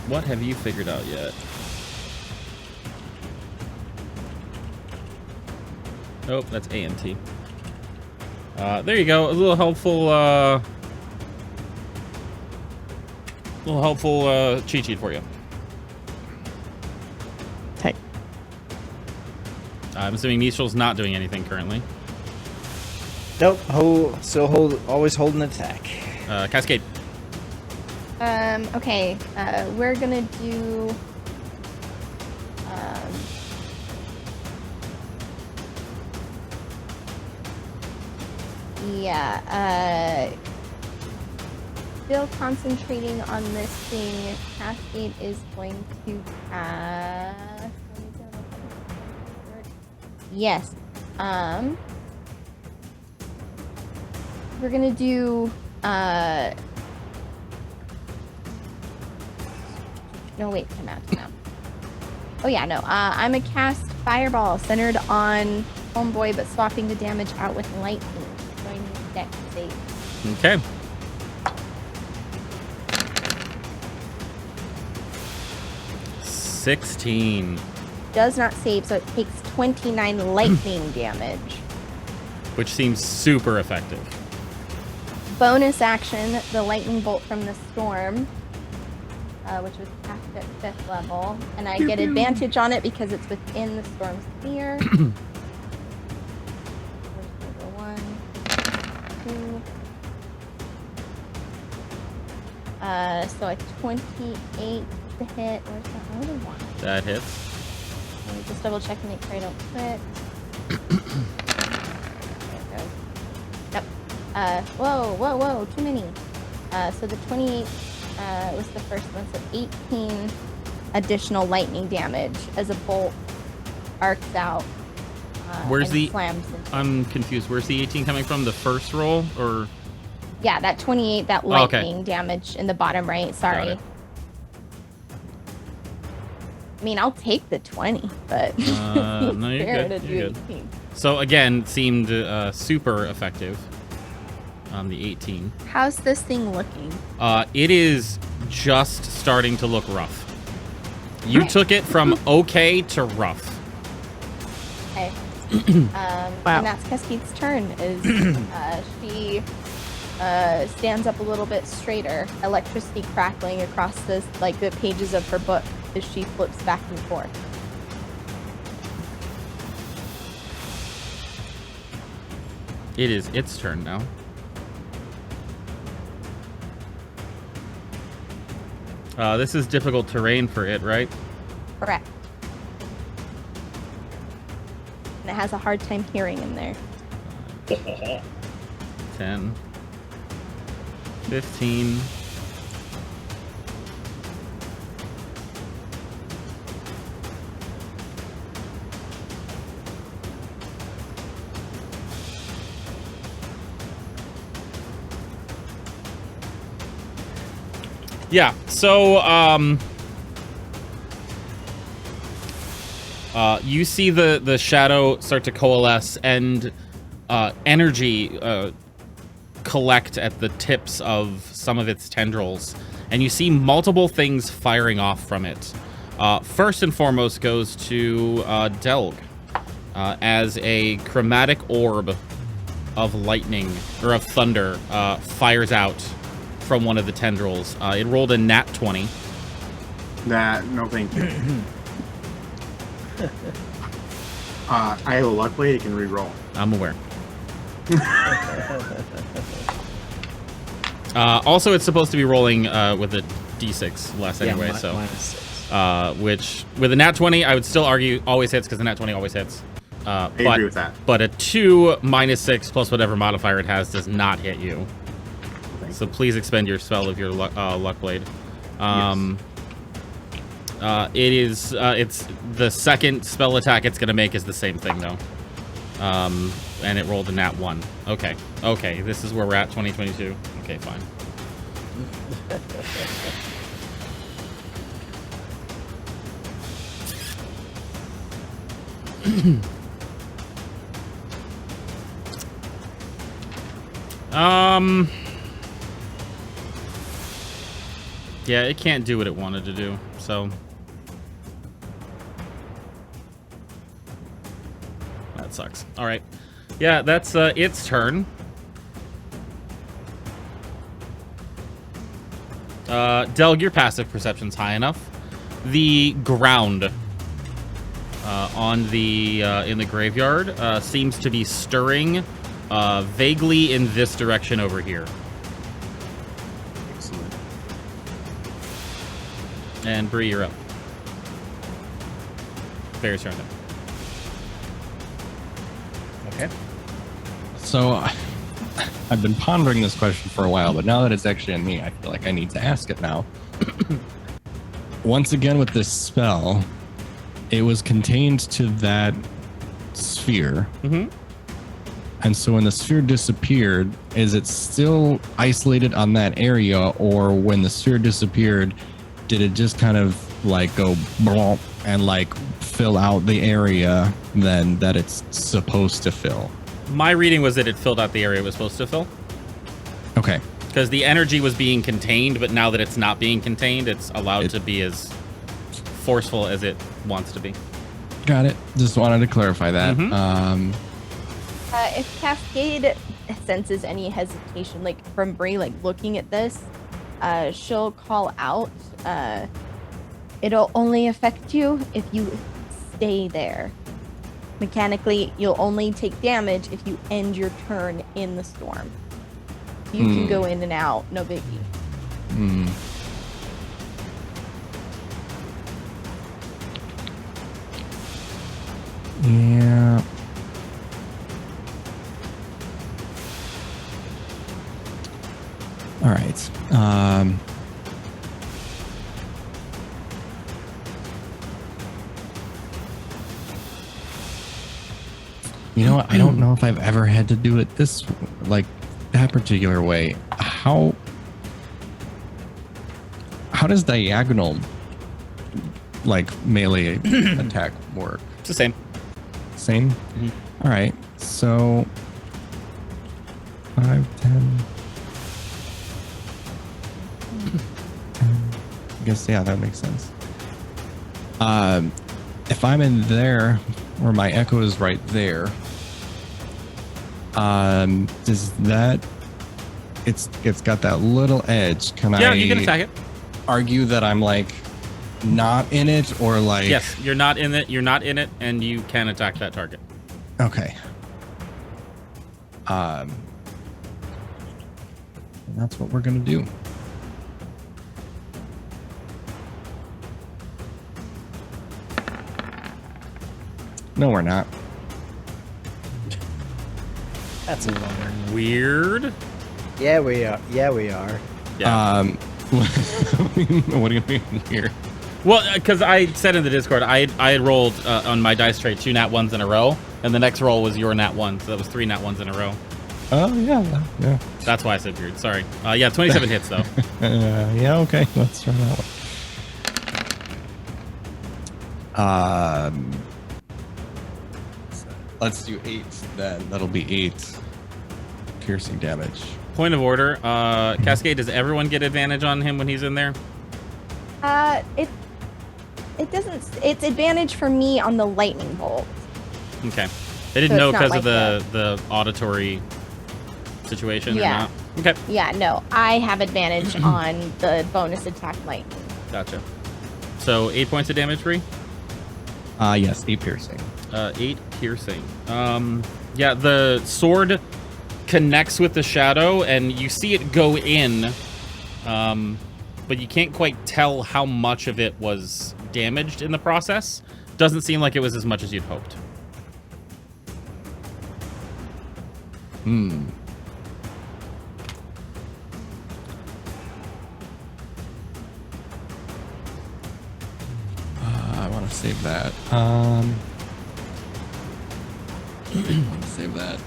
A: What have you figured out yet? Oh, that's ANT. There you go. A little helpful cheat sheet for you.
F: Okay.
A: I'm assuming Michel's not doing anything currently.
B: Nope. Always holding attack.
A: Cascade.
E: Okay. We're gonna do. Still concentrating on this thing. Cascade is going to cast. Yes. We're gonna do. No, wait. Time out. Oh yeah, no. I'm gonna cast Fireball centered on Homeboy, but swapping the damage out with Lightning. So I need Dex save.
A: Okay. $16.
E: Does not save, so it takes 29 lightning damage.
A: Which seems super effective.
E: Bonus action, the lightning bolt from the storm, which was cast at 5th level, and I get advantage on it because it's within the storm sphere. One, two. So a 28 to hit. Where's the other one?
A: That hits.
E: Let me just double check and make sure I don't quit. There it goes. Yep. Whoa, too many. So the 28 was the first one, so 18 additional lightning damage as a bolt arcs out.
A: Where's
E: and
A: the?
E: slams into.
A: I'm confused. Where's the 18 coming from? The first roll, or?
E: Yeah, that 28, that lightning damage in the bottom right.
A: Got
E: Sorry.
A: it.
E: I mean, I'll take the 20, but
A: No, you're
E: fair
A: good.
E: to
A: You're
E: do
A: good.
E: 18.
A: So again, seemed super effective on the 18.
E: How's this thing looking?
A: It is just starting to look rough. You took it from okay to rough.
E: Okay.
F: Wow.
E: And that's Cascade's turn. Is she stands up a little bit straighter, electricity crackling across the pages of her book as she flips back and forth.
A: It is its turn now. This is difficult terrain for it, right?
E: Correct. And it has a hard time hearing in there.
A: 10, 15. Yeah, so you see the shadow start to coalesce and energy collect at the tips of some of its tendrils, and you see multiple things firing off from it. First and foremost goes to Delg as a chromatic orb of lightning, or of thunder, fires out from one of the tendrils. It rolled a nat 20.
D: No thank you. I luckily it can re-roll.
A: I'm aware. Also, it's supposed to be rolling with a d6 less anyway,
B: Yeah,
A: so
B: -6.
A: which with a nat 20, I would still argue always hits because the nat 20 always hits.
D: I agree with that.
A: But a 2 -6 plus whatever modifier it has does not hit you. So please expend your spell of your luck blade. It is it's the second spell attack it's gonna make is the same thing though. And it rolled a nat 1. Okay. Okay, this is where we're at, 2022. Okay, fine. Yeah, it can't do what it wanted to do, so that sucks. All right. Yeah, that's its turn. Delg, your passive perception's high enough. The ground on the in the graveyard seems to be stirring vaguely in this direction over here.
D: Excellent.
A: And Bree, you're up. Bear's turn.
B: Okay.
C: So I've been pondering this question for a while, but now that it's actually on me, I feel like I need to ask it now. Once again, with this spell, it was contained to that sphere.
A: Mm-hmm.
C: And so when the sphere disappeared, is it still isolated on that area, or when the sphere disappeared, did it just kind of like go blomp and like fill out the area then that it's supposed to fill?
A: My reading was that it filled out the area it was supposed to fill.
C: Okay.
A: Because the energy was being contained, but now that it's not being contained, it's allowed to be as forceful as it wants to be.
C: Got it. Just wanted to clarify that.
A: Mhm.
E: If Cascade senses any hesitation, like from Bree, like looking at this, she'll call out, it'll only affect you if you stay there. Mechanically, you'll only take damage if you end your turn in the storm. You can go in and out, no biggie.
C: Yeah. All right. You know what? I don't know if I've ever had to do it this, like, that particular way. How does diagonal, like, melee attack work?
A: It's the same.
C: Same?
A: Mhm.
C: All right. So 5, 10. I guess, yeah, that makes sense. If I'm in there, where my echo is right there, does that, it's got that little edge. Can
A: Yeah,
C: I
A: you can attack it.
C: argue that I'm like not in it, or like?
A: Yes, you're not in it. You're not in it, and you can attack that target.
C: Okay. That's what we're gonna do. No, we're not.
B: That's a bummer.
A: Weird.
B: Yeah, we are. Yeah, we are.
A: Yeah.
C: What do you mean weird?
A: Well, because I said in the Discord, I had rolled on my dice tray 2 nat 1s in a row, and the next roll was your nat 1, so that was 3 nat 1s in a row.
C: Oh yeah, yeah.
A: That's why I said weird. Sorry. Yeah, 27 hits though.
C: Yeah, okay. Let's try that one. Let's do 8 then. That'll be 8 piercing damage.
A: Point of order. Cascade, does everyone get advantage on him when he's in there?
E: It doesn't. It's advantage for me on the lightning bolt.
A: Okay. They didn't
E: So
A: know
E: it's not
A: because
E: like
A: of the auditory situation or
E: Yeah.
A: not? Okay.
E: Yeah, no, I have advantage on the bonus attack lightning.
A: Gotcha. So 8 points of damage, Bree?
C: Yes, 8 piercing.
A: 8 piercing. Yeah, the sword connects with the shadow, and you see it go in, but you can't quite tell how much of it was damaged in the process. Doesn't seem like it was as much as you'd hoped.
C: I want to save that. I want to save that.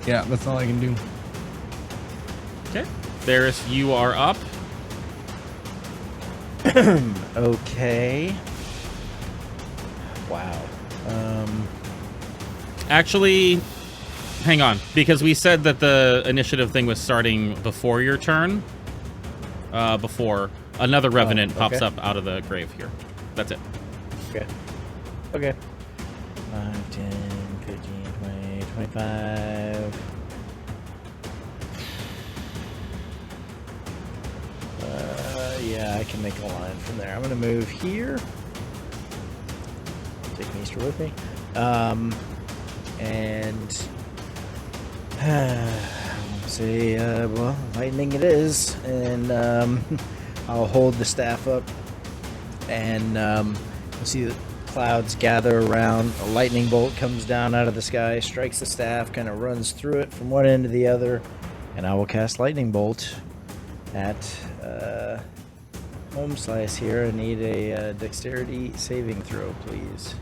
C: Yeah, that's all I can do.
A: Okay. There's, you are up.
B: Okay. Wow.
A: Actually, hang on, because we said that the initiative thing was starting before your turn. Before another revenant pops up out of the grave here. That's it.
B: Okay. Okay. 5, 10, 15, 20, 25. Yeah, I can make a line from there. I'm going to move here. Take Meester with me. And say, well, lightning it is. And I'll hold the staff up. And you'll see the clouds gather around. A lightning bolt comes down out of the sky, strikes the staff, kind of runs through it from one end to the other. And I will cast lightning bolt at home slice here. I need a dexterity saving throw, please.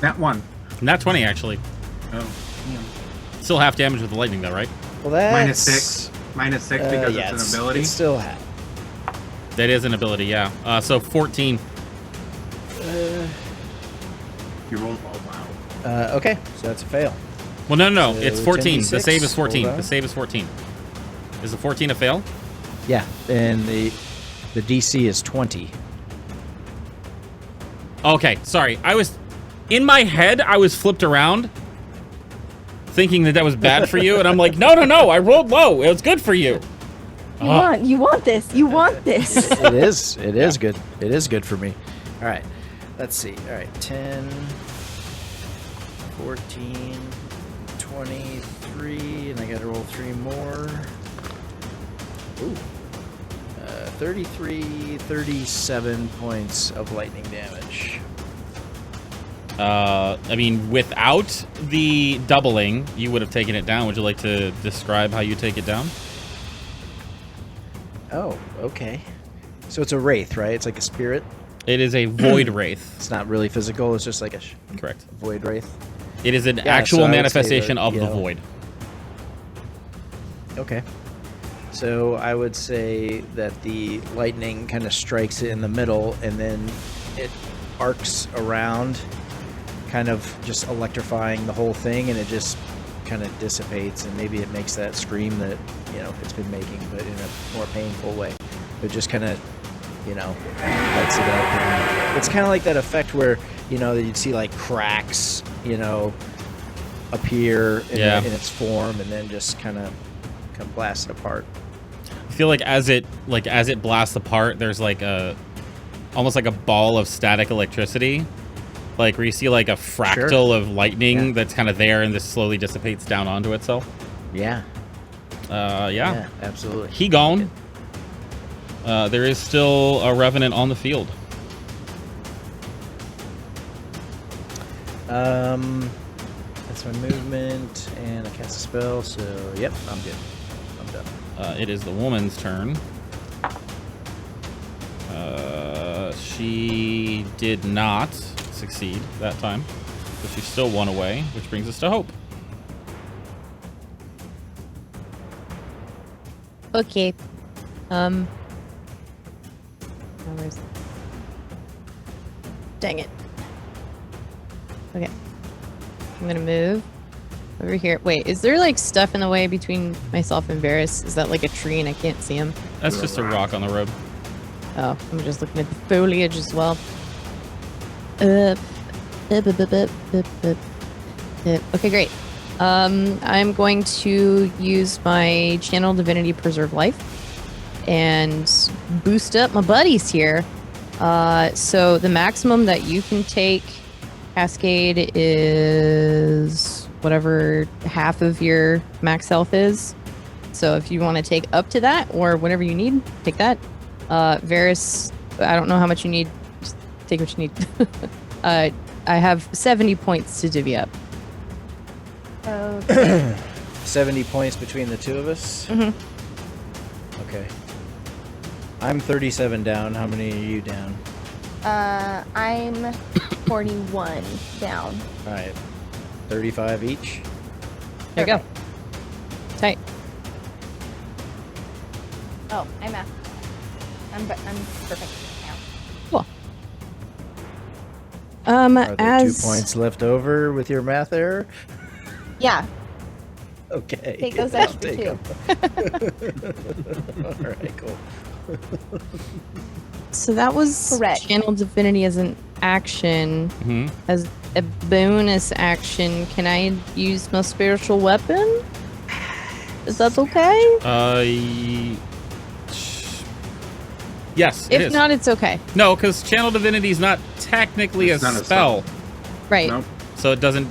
D: That one.
A: Not 20, actually.
D: Oh.
A: Still half damage with the lightning, though, right?
B: Well, that's...
D: -6. -6 because
B: yeah,
D: it's an ability.
B: It's still half.
A: That is an ability, yeah. So 14.
D: You roll. Oh, wow.
B: Okay, so that's a fail.
A: Well, no.
B: So
A: It's 14. The
B: 10d6,
A: save is 14.
B: hold on.
A: The save is 14. Is the 14 a fail?
B: Yeah, and the DC is 20.
A: Okay, sorry. In my head, I was flipped around, thinking that was bad for you, and I'm like, no, I rolled low. It was good for you.
E: You want this. You want this.
B: It is good. It is good for me. All right, let's see. All right, 10, 14, 23, and I got to roll 3 more. Ooh. 37 points of lightning damage.
A: I mean, without the doubling, you would have taken it down. Would you like to describe how you take it down?
B: Oh, okay. So it's a wraith, right? It's like a spirit.
A: It is a void wraith.
B: It's not really physical. It's just like a
A: Correct.
B: void wraith.
A: It is an
B: Yeah,
A: actual
B: so I would say
A: manifestation
B: that,
A: of
B: you
A: the
B: know-
A: void.
B: Okay. So I would say that the lightning kind of strikes it in the middle, and then it arcs around, kind of just electrifying the whole thing, and it just kind of dissipates, and maybe it makes that scream that, it's been making, but in a more painful way. It just kind of, lights it up. And it's kind of like that effect where, you'd see like cracks, appear in its form, and then just kind of blast it apart.
A: I feel like as it blasts apart, there's like almost like a ball of static electricity, like where you see like a fractal of lightning that's kind of there, and this slowly dissipates down onto itself.
B: Yeah.
A: Yeah,
B: absolutely.
A: He gone. There is still a revenant on the field.
B: That's my movement, and I cast a spell, so yep, I'm good. I'm done.
A: It is the woman's turn. She did not succeed that time, but she still won away, which brings us to Hope.
F: Okay. Where is it? Dang it. Okay. I'm gonna move over here. Wait, is there like stuff in the way between myself and Varys? Is that like a tree and I can't see him?
A: That's just a rock on the road.
F: Oh, I'm just looking at the foliage as well. Okay, great. I'm going to use my Channel Divinity Preserve Life and boost up my buddies here. So the maximum that you can take Cascade is whatever half of your max health is. So if you want to take up to that or whatever you need, take that. Varys, I don't know how much you need. Just take what you need. I have 70 points to divvy up.
E: Okay.
B: 70 points between the two of us?
F: Mm-hmm.
B: Okay. I'm 37 down. How many are you down?
E: I'm 41 down.
B: All right. 35 each?
F: There you go. Tight.
E: Oh, I'm at. I'm perfect now.
F: Cool.
B: Are there
F: as
B: 2 points left over with your math error?
E: Yeah,
B: Okay.
E: take those
B: I'll
E: extra
B: take
E: too.
B: 'em. All right, cool.
F: So that was
E: Correct.
F: Channel Divinity as an action.
A: Mhm.
F: As a bonus action, can I use my spiritual weapon? Is that okay?
A: Yes, it
F: If
A: is.
F: not, it's okay.
A: No, because Channel Divinity is not technically
D: It's
A: a
D: not a
A: spell,
F: Right.
D: Nope.
A: so it doesn't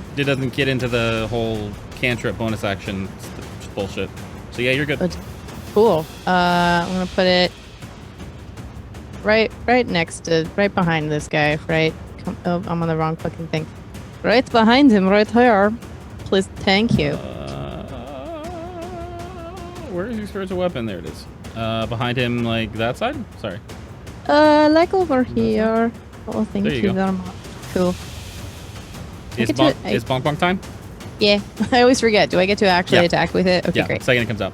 A: get into the whole cantrip bonus action bullshit. So yeah, you're good.
F: But- Cool. I'm gonna put it right behind this guy. Right. Oh, I'm on the wrong fucking thing. Right behind him, right here. Please, thank you.
A: Where is your spiritual weapon? There it is. Behind him, like that side. Sorry.
F: Like over here. Oh, thank
A: There you go.
F: very much. Cool. I
A: Is
F: get to-
A: bonk bonk time?
F: Yeah, I always forget. Do I get to actually
A: Yeah.
F: attack with it? Okay,
A: Yeah.
F: great.
A: Second it comes out.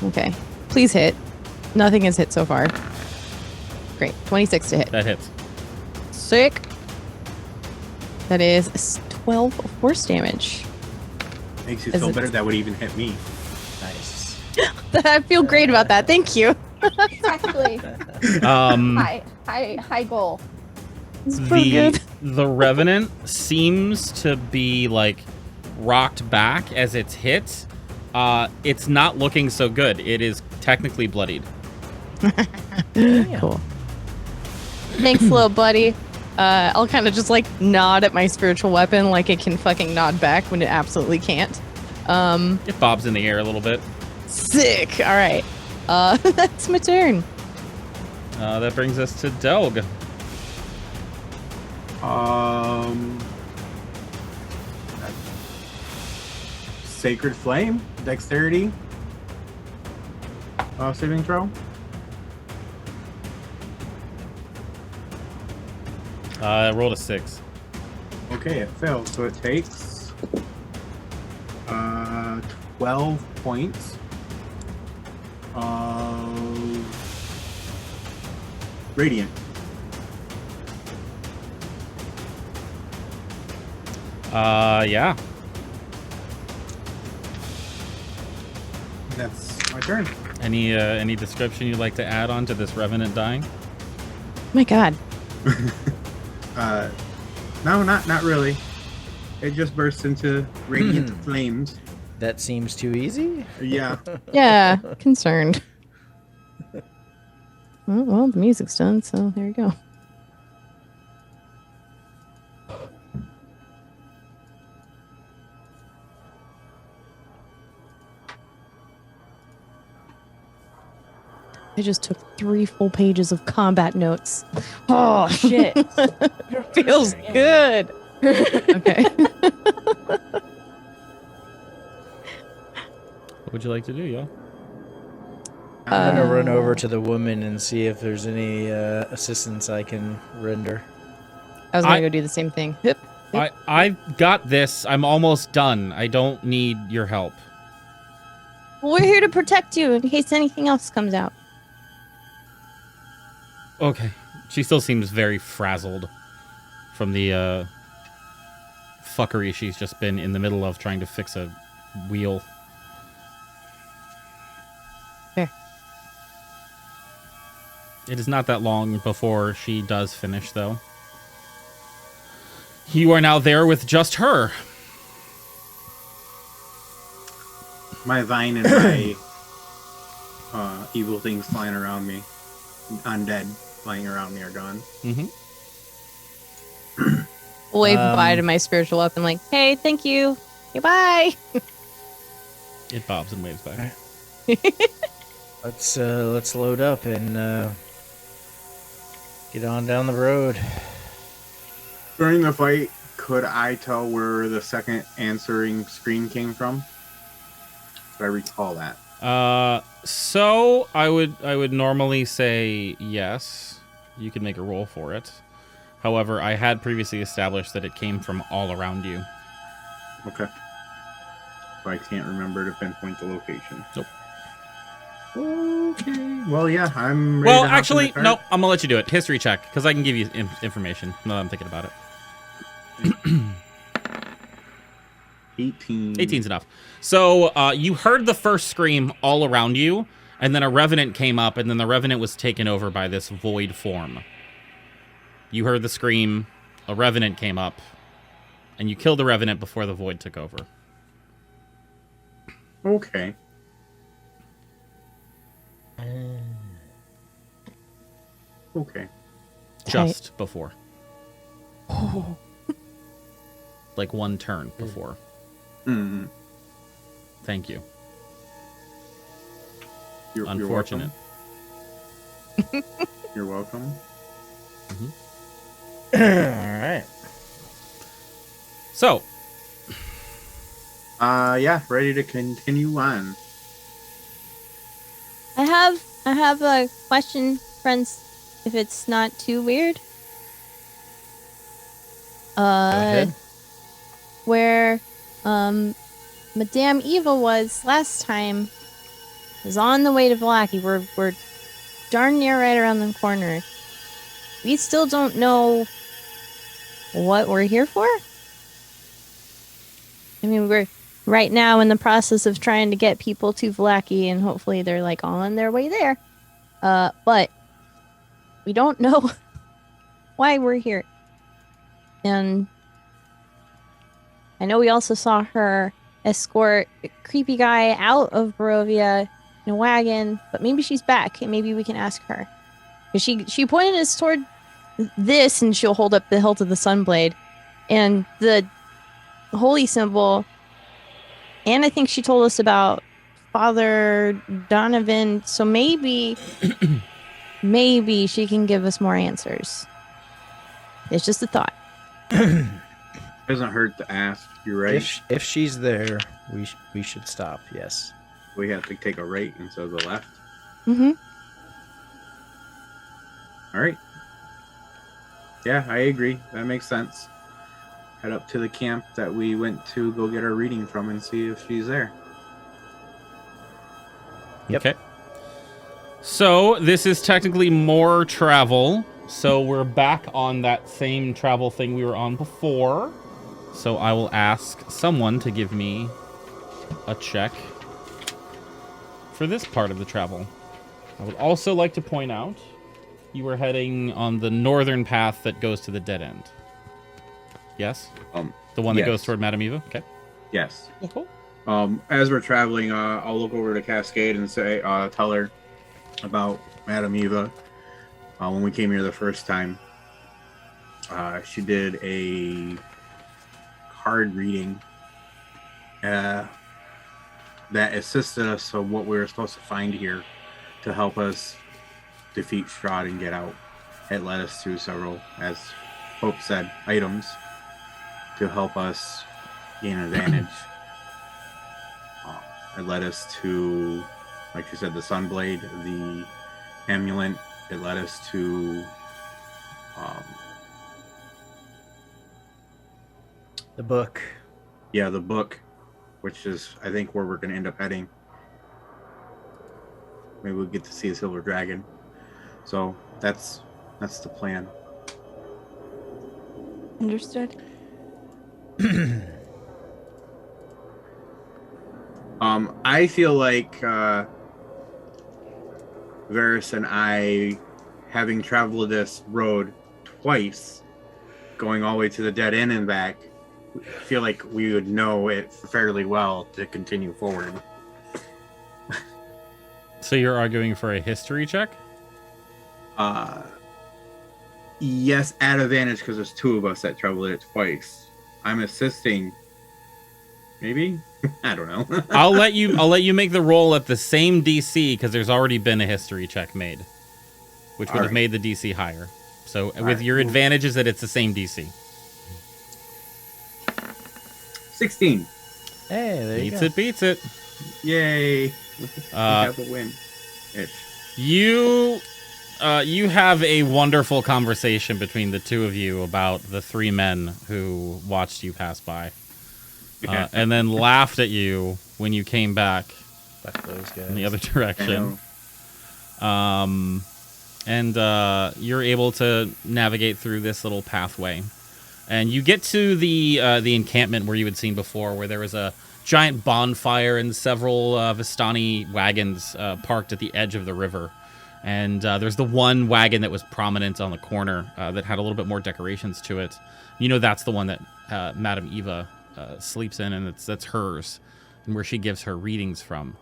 F: Okay. Please hit. Nothing has hit so far. Great. 26 to hit.
A: That hits.
F: Sick. That is 12 force damage.
D: Makes you
F: Is
D: feel
F: it-
D: better that would even hit me.
B: Nice.
F: I feel great about that. Thank you.
E: It's actually high goal.
A: The revenant seems to be like rocked back as it's hit. It's not looking so good. It is technically bloodied.
F: Cool. Thanks, little buddy. I'll kind of just like nod at my spiritual weapon like it can fucking nod back when it absolutely can't.
A: It bobs in the air a little bit.
F: Sick. All right. That's my turn.
A: That brings us to Delg.
D: Sacred Flame, Dexterity, saving throw.
A: Rolled a 6.
D: Okay, it fails, so it takes 12 points of radiant.
A: Yeah.
D: That's my turn.
A: Any description you'd like to add on to this revenant dying?
F: My God.
D: No, not really. It just bursts into radiant flames.
B: That seems too easy.
D: Yeah.
F: Yeah, concerned. Well, the music's done, so there you go. I just took 3 full pages of combat notes.
E: Oh shit!
F: Feels good. Okay.
A: What would you like to do, yo?
B: I'm gonna run over to the woman and see if there's any assistance I can render.
F: I was gonna go do the same thing. Yep.
A: I've got this. I'm almost done. I don't need your help.
F: We're here to protect you in case anything else comes out.
A: Okay. She still seems very frazzled from the fuckery she's just been in the middle of trying to fix a wheel.
F: Fair.
A: It is not that long before she does finish, though. You are now there with just her.
D: My vine and my evil things flying around me, undead flying around me, are gone.
A: Mm-hmm.
F: wave bye to my spiritual weapon, like, hey, thank you. Goodbye.
A: It bobs and waves back.
B: Let's load up and get on down the road.
D: During the fight, could I tell where the second answering scream came from? Do I recall that?
A: So I would normally say yes. You can make a roll for it. However, I had previously established that it came from all around you.
D: Okay. So I can't remember to pinpoint the location.
A: Nope.
D: Okay. Well, yeah, I'm ready
A: Well,
D: to hop in
A: actually,
D: the cart.
A: no. I'm gonna let you do it. History check, because I can give you information. Now that I'm thinking about it.
D: 18.
A: 18's enough. So you heard the first scream all around you, and then a revenant came up, and then the revenant was taken over by this void form. You heard the scream, a revenant came up, and you killed the revenant before the void took over.
D: Okay. Okay.
A: Just before. Like one turn before.
D: Mm-hmm.
A: Thank you.
D: You're
A: Unfortunate.
D: You're welcome.
B: All right.
A: So,
D: yeah, ready to continue on.
F: I have a question, friends, if it's not too weird.
B: Go ahead.
F: Where Madame Eva was last time is on the way to Vallaki. We're darn near right around the corner. We still don't know what we're here for. I mean, we're right now in the process of trying to get people to Vallaki, and hopefully they're like on their way there. But we don't know why we're here. And I know we also saw her escort a creepy guy out of Barovia in a wagon, but maybe she's back, and maybe we can ask her. Because she pointed us toward this, and she'll hold up the hilt of the Sunblade, and the holy symbol, and I think she told us about Father Donovan, so maybe she can give us more answers. It's just a thought.
D: Doesn't hurt to ask. You're right.
B: If she's there, we should stop. Yes.
D: We have to take a right instead of the left.
F: Mm-hmm.
D: All right. Yeah, I agree. That makes sense. Head up to the camp that we went to go get our reading from and see if she's there.
B: Yep.
A: Okay. So this is technically more travel. So we're back on that same travel thing we were on before. So I will ask someone to give me a check for this part of the travel. I would also like to point out you were heading on the northern path that goes to the dead end. Yes? The one that goes toward Madame Eva? Okay.
D: Yes.
A: Yeah, cool.
D: As we're traveling, I'll look over to Cascade and say, tell her about Madame Eva. When we came here the first time, she did a card reading that assisted us of what we were supposed to find here to help us defeat Strahd and get out. It led us to several, as Hope said, items to help us gain advantage. It led us to, like you said, the Sunblade, the amulet. It led us to
B: The book.
D: yeah, the book, which is, I think, where we're going to end up heading. Maybe we'll get to see a silver dragon. So that's the plan.
E: Understood.
D: I feel like Varys and I, having traveled this road twice, going all the way to the dead end and back, feel like we would know it fairly well to continue forward.
A: So you're arguing for a history check?
D: Yes, at advantage because there's two of us that traveled it twice. I'm assisting. Maybe? I don't know.
A: I'll let you make the roll at the same DC because there's already been a history check made, which would have made the DC higher. So with your advantage is that it's the same DC.
D: 16.
B: Hey, there you go.
A: Beats it.
D: Yay. We have a win.
A: You have a wonderful conversation between the two of you about the three men who watched you pass by. And then laughed at you when you came back
B: Those guys.
A: in the other direction. And you're able to navigate through this little pathway. And you get to the encampment where you had seen before, where there was a giant bonfire and several Vistani wagons parked at the edge of the river. And there's the one wagon that was prominent on the corner that had a little bit more decorations to it. You know that's the one that Madame Eva sleeps in, and that's hers, and where she gives her readings from.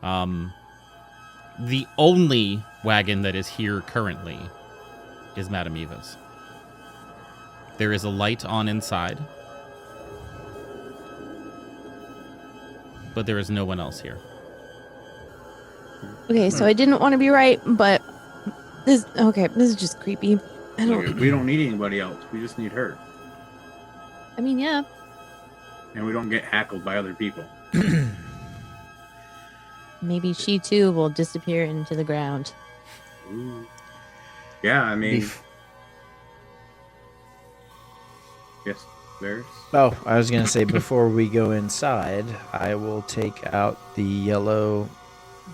A: The only wagon that is here currently is Madame Eva's. There is a light on inside, but there is no one else here.
F: Okay, so I didn't want to be right, but this is just creepy.
D: We don't need anybody else. We just need her.
F: I mean, yeah.
D: And we don't get hackled by other people.
F: Maybe she too will disappear into the ground.
D: Ooh. Yeah, I mean... Yes, there's...
B: Oh, I was going to say, before we go inside, I will take out the yellow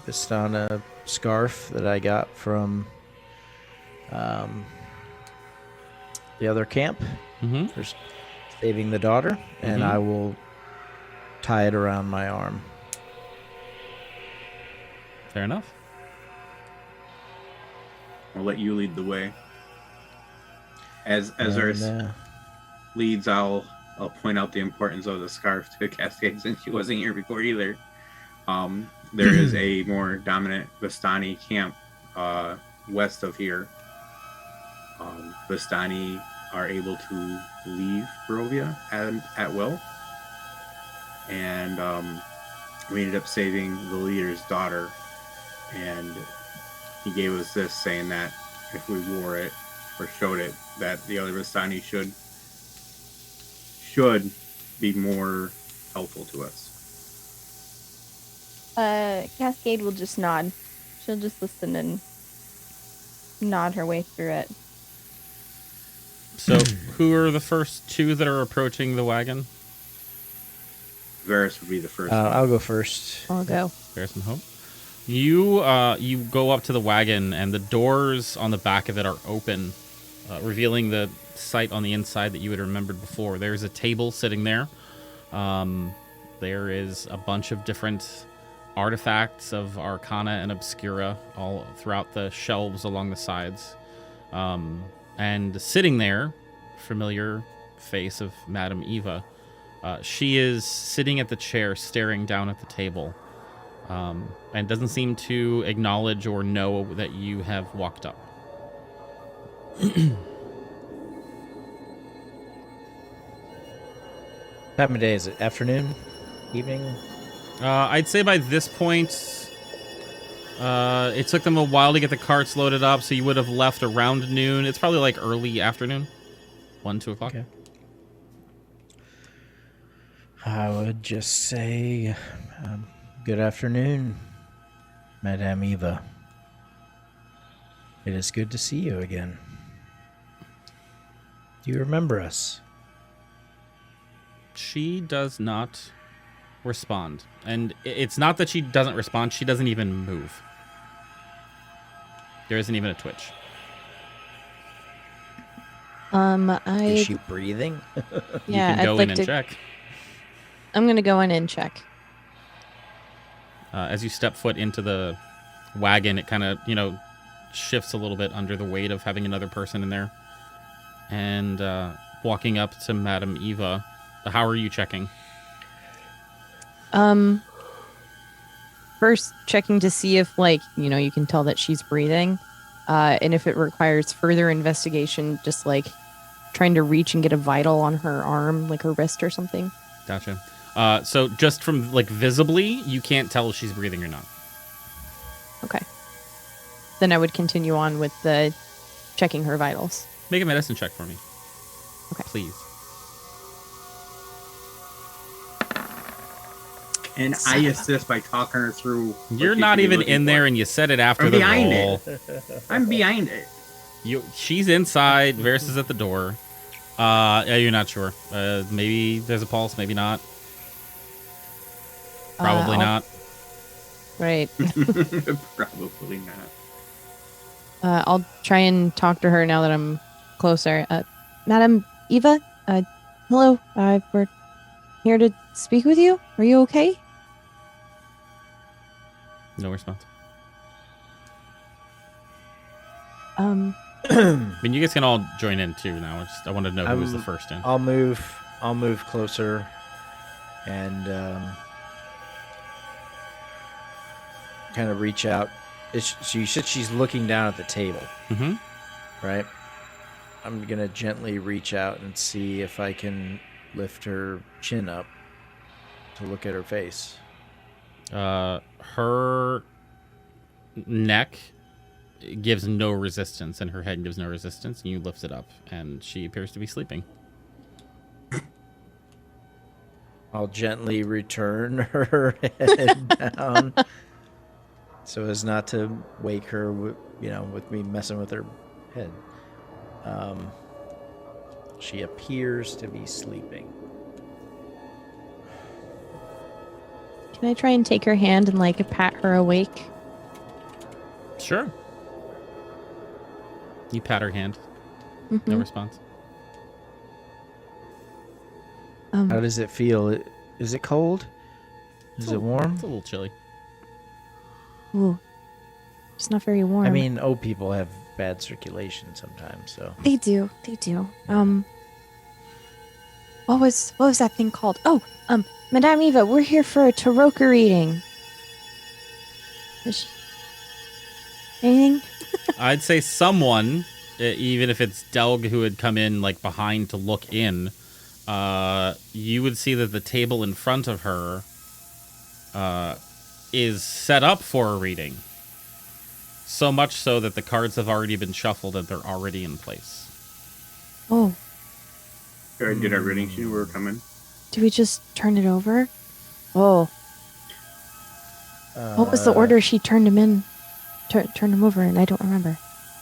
B: Vistana scarf that I got from the other camp for saving the daughter, and I will tie it around my arm.
A: Fair enough.
D: I'll let you lead the way. As ours leads, I'll point out the importance of the scarf to Cascade since she wasn't here before either. There is a more dominant Vistani camp west of here. Vistani are able to leave Barovia at will. And we ended up saving the leader's daughter. And he gave us this, saying that if we wore it or showed it, that the other Vistani should be more helpful to us.
E: Cascade will just nod. She'll just listen and nod her way through it.
A: So, who are the first two that are approaching the wagon?
D: Varys would be the first.
B: I'll go first.
F: I'll go.
A: There's some hope. You go up to the wagon, and the doors on the back of it are open, revealing the sight on the inside that you had remembered before. There's a table sitting there. There is a bunch of different artifacts of Arcana and Obscura all throughout the shelves along the sides. And sitting there, familiar face of Madame Eva. She is sitting at the chair, staring down at the table, and doesn't seem to acknowledge or know that you have walked up.
B: Time of day, is it afternoon? Evening?
A: I'd say by this point, it took them a while to get the carts loaded up, so you would have left around noon. It's probably like early afternoon, 1, 2 o'clock.
B: Okay. I would just say, good afternoon, Madame Eva. It is good to see you again. Do you remember us?
A: She does not respond. And it's not that she doesn't respond, she doesn't even move. There isn't even a twitch.
B: Is she breathing?
F: Yeah,
A: you can go in and check.
F: I'm gonna go in and check.
A: As you step foot into the wagon, it kind of, shifts a little bit under the weight of having another person in there. And walking up to Madame Eva, how are you checking?
F: First checking to see if, you can tell that she's breathing. And if it requires further investigation, just like trying to reach and get a vital on her arm, like her wrist or something.
A: Gotcha. So just from like visibly, you can't tell if she's breathing or not.
F: Okay. Then I would continue on with the checking her vitals.
A: Make a medicine check for me.
F: Okay.
A: Please.
D: And I assist by talking her through. what
A: You're
D: she
A: not
D: should be
A: even
D: looking
A: in there,
D: for.
A: and you said it after
D: I'm
A: the
D: behind
A: roll.
D: I'm behind it.
A: She's inside. Varys is at the door. Yeah, you're not sure. Maybe there's a pulse, maybe not. Probably not.
F: Right.
D: Probably not.
F: I'll try and talk to her now that I'm closer. Madam Eva, hello. We're here to speak with you. Are you okay?
A: No response.
B: Um,
A: I mean, you guys can all join in too now. I wanted to know who was the first in.
B: I'll move closer, and kind of reach out. So you said she's looking down at the table,
A: Mm-hmm.
B: right? I'm gonna gently reach out and see if I can lift her chin up to look at her face.
A: Her neck gives no resistance, and her head gives no resistance. And you lift it up, and she appears to be sleeping.
B: I'll gently return her head down, so as not to wake her, with me messing with her head. She appears to be sleeping.
F: Can I try and take her hand and like pat her awake?
A: Sure. You pat her hand.
F: Mm-hmm.
A: No response.
B: How does it feel? Is it cold? Is it warm?
A: It's a little chilly.
F: Ooh, it's not very warm.
B: I mean, old people have bad circulation sometimes, so.
E: They do. They do. What was that thing called? Oh, Madame Eva, we're here for a Tarokka reading. Anything?
A: I'd say someone, even if it's Delg who had come in like behind to look in, you would see that the table in front of her is set up for a reading. So much so that the cards have already been shuffled and they're already in place.
E: Oh,
D: Did our reading sheet were coming?
E: do we just turn it over? Oh, what was the order she turned him in? Turned him over, and I don't remember.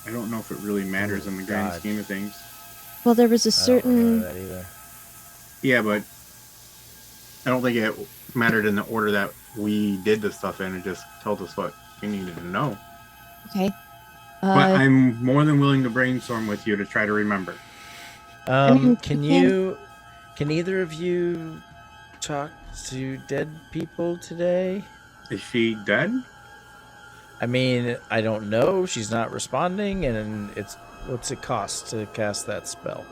D: I don't know if it really matters in the grand
B: God.
D: scheme of things.
E: Well, there was a
B: I don't remember
E: certain.
B: that either.
D: Yeah, but I don't think it mattered in the order that we did the stuff in. It just told us what we needed to know.
E: Okay.
D: But I'm more than willing to brainstorm with you to try to remember.
E: mean,
B: Can either of you talk to dead people today?
D: Is she dead?
B: I mean, I don't know. She's not responding, and what's it cost to cast that spell?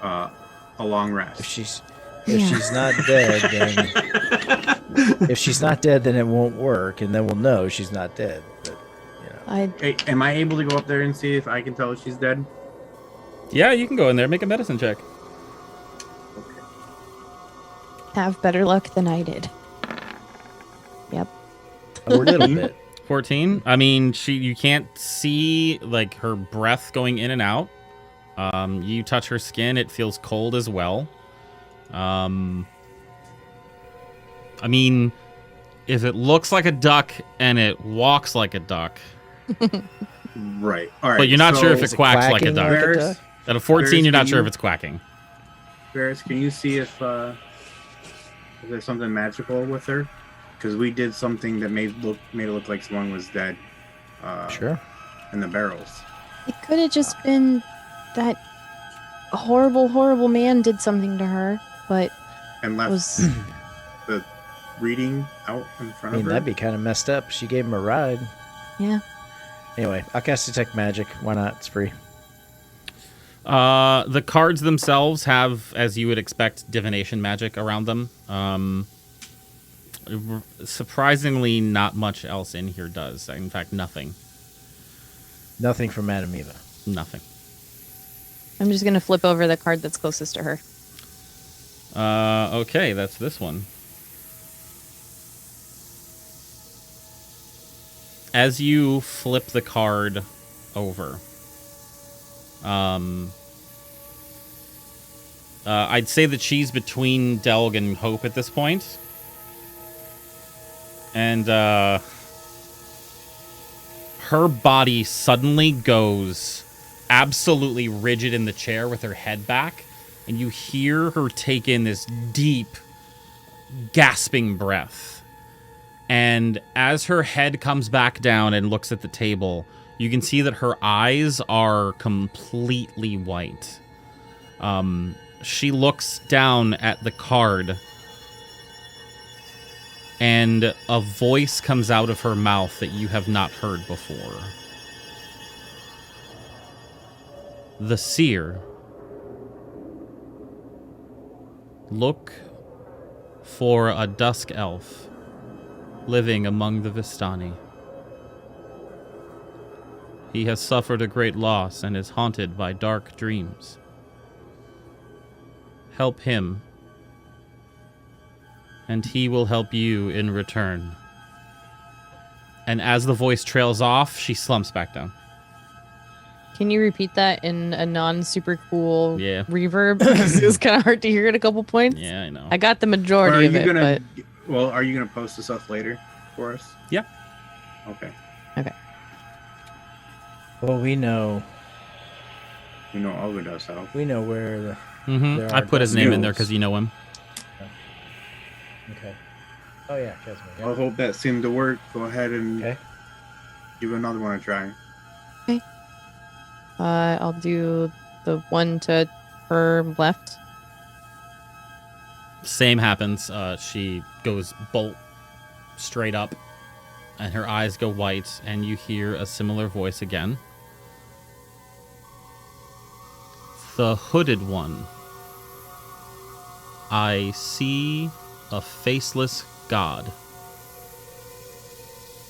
D: A long rest.
B: If she's
E: Yeah.
B: not dead, then if she's not dead, then it won't work, and then we'll know she's not dead. But
D: Hey, am I able to go up there and see if I can tell if she's dead?
A: Yeah, you can go in there. Make a medicine check.
E: Have better luck than I did. Yep.
B: a little bit.
A: 14. I mean, you can't see like her breath going in and out. You touch her skin, it feels cold as well. I mean, if it looks like a duck and it walks like a duck,
D: Right. All right.
A: but you're not
D: so
A: sure if
B: is
A: it
B: it
A: quacks like a
B: quacking
A: duck.
B: like a
D: Varys,
B: duck?
A: At a 14,
D: Varys,
A: you're not
D: can
A: sure
D: you-
A: if it's quacking.
D: Varys, can you see if there's something magical with her? Because we did something that made it look like someone was dead.
B: Sure.
D: In the barrels.
E: It could have just been that horrible, horrible man did something to her, but
D: And left
E: was
D: the reading out in
B: I
D: front
B: mean,
D: of her.
B: that'd be kind of messed up. She gave him a ride.
E: yeah.
B: Anyway, I'll cast Detect Magic. Why not? It's free.
A: The cards themselves have, as you would expect, divination magic around them. Surprisingly, not much else in here does. In fact, nothing.
B: Nothing from Madame Eva.
A: Nothing.
F: I'm just gonna flip over the card that's closest to her.
A: Okay, that's this one. As you flip the card over, I'd say that she's between Delg and Hope at this point. And her body suddenly goes absolutely rigid in the chair with her head back, and you hear her take in this deep, gasping breath. And as her head comes back down and looks at the table, you can see that her eyes are completely white. She looks down at the card, and a voice comes out of her mouth that you have not heard before. The seer. Look for a dusk elf living among the Vistani. He has suffered a great loss and is haunted by dark dreams. Help him, and he will help you in return. And as the voice trails off, she slumps back down.
F: Can you repeat that in a non-super cool
A: Yeah.
F: reverb? Because it was kind of hard to hear at a couple points.
A: Yeah, I know.
F: I got the majority of it, but...
D: Well, are you gonna post the stuff later for us?
A: Yeah.
D: Okay.
B: Well, we know
D: You know Olga does so.
B: where the. There
A: I
B: are
A: put his name in there
D: deals.
A: because you know him.
B: Okay. Oh yeah, Jasmine.
D: I
B: Yeah.
D: hope that seemed to work. Go ahead and
B: Okay.
D: give another one a try.
F: I'll do the one to her left.
A: Same happens. She goes bolt straight up, and her eyes go white, and you hear a similar voice again. The hooded one. I see a faceless god.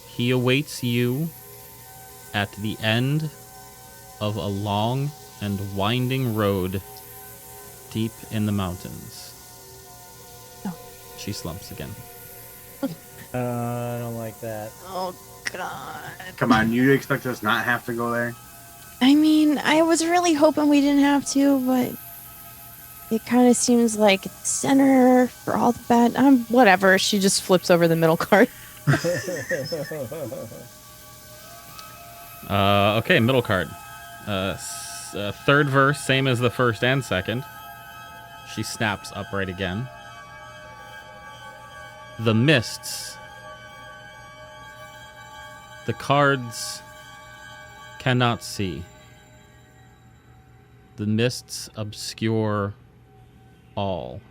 A: He awaits you at the end of a long and winding road deep in the mountains.
F: Oh.
A: She slumps again.
B: I don't like that.
F: Oh, God.
D: Come on, you expect us not have to go there?
E: I mean, I was really hoping we didn't have to, but it kind of seems like it's center for all the bad.
F: Whatever. She just flips over the middle card.
A: Okay, middle card. Third verse, same as the first and second. She snaps upright again. The mists. The cards cannot see. The mists obscure all.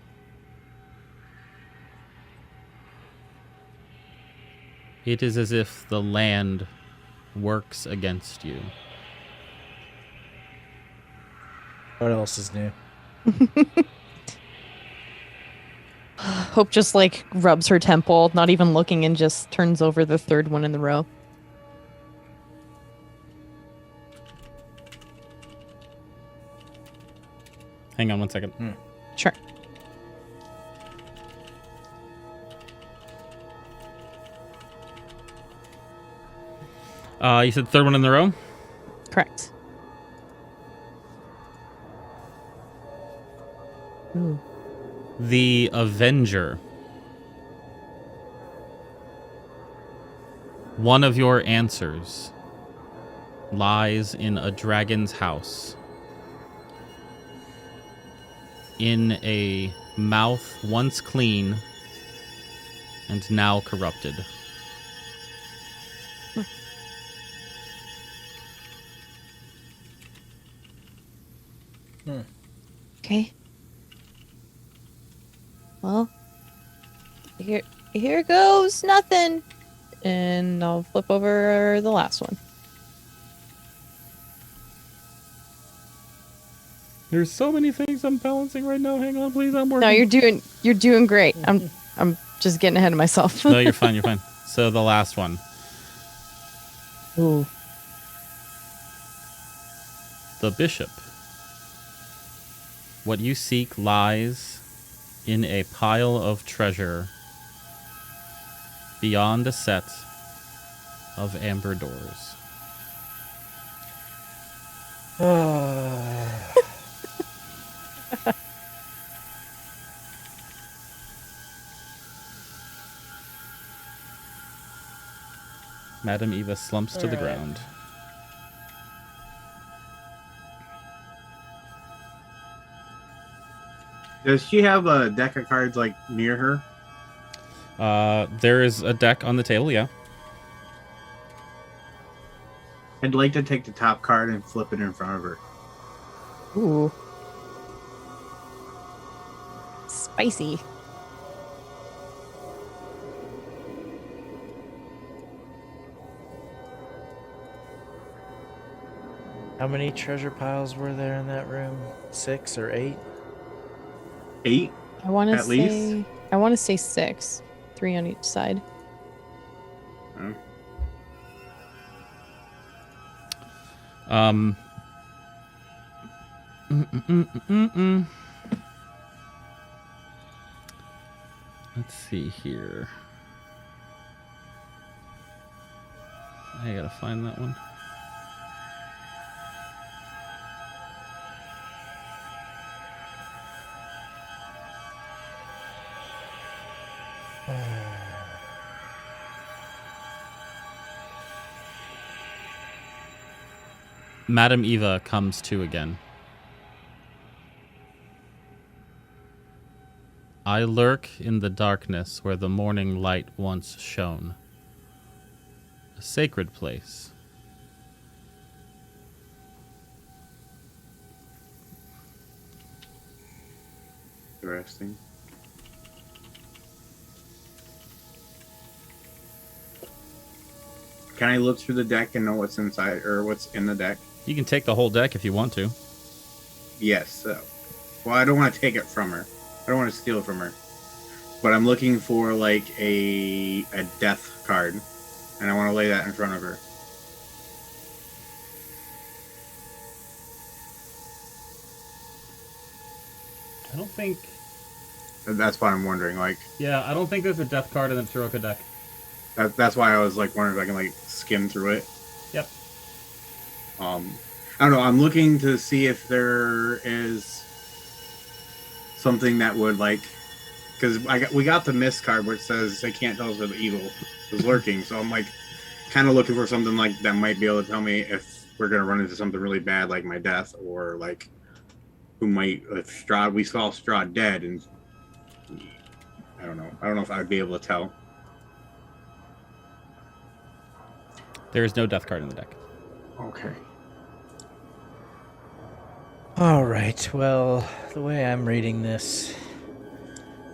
A: It is as if the land works against you.
B: What else is new?
F: Hope just like rubs her temple, not even looking, and just turns over the third one in the row.
A: Hang on one second.
F: Sure.
A: You said third one in the row?
F: Correct. Ooh.
A: The Avenger. One of your answers lies in a dragon's house. In a mouth once clean and now corrupted.
E: Okay. Well, here goes nothing.
F: And I'll flip over the last one.
A: There's so many things I'm balancing right now. Hang on, please. I'm working.
F: No, you're doing great. I'm just getting ahead of myself.
A: No, you're fine. You're fine. So the last one.
F: Ooh.
A: The Bishop. What you seek lies in a pile of treasure beyond a set of amber doors. Madame Eva slumps to the ground.
D: Does she have a deck of cards like near her?
A: There is a deck on the table, yeah.
D: I'd like to take the top card and flip it in front of her.
F: Ooh. Spicy.
B: How many treasure piles were there in that room? 6 or 8?
D: 8?
F: I want to
D: At
F: say.
D: least?
F: I want to say 6, 3 on each side.
D: Oh.
A: Let's see here. I gotta find that one. Madame Eva comes to again. I lurk in the darkness where the morning light once shone. A sacred place.
D: Interesting. Can I look through the deck and know what's inside or what's in the deck?
A: You can take the whole deck if you want to.
D: Yes. Well, I don't want to take it from her. I don't want to steal it from her. But I'm looking for like a death card, and I want to lay that in front of her.
A: I don't think...
D: That's what I'm wondering. Like,
A: Yeah, I don't think there's a death card in the Tarokka deck.
D: that's why I was like wondering if I can like skim through it.
A: Yep.
D: I don't know. I'm looking to see if there is something that would like, because we got the mist card which says they can't tell us where the evil is lurking. So I'm like, kind of looking for something like that might be able to tell me if we're gonna run into something really bad like my death, or like who might if Strahd. We saw Strahd dead, and I don't know. I don't know if I'd be able to tell.
A: There is no death card in the deck.
D: Okay.
B: All right. Well, the way I'm reading this,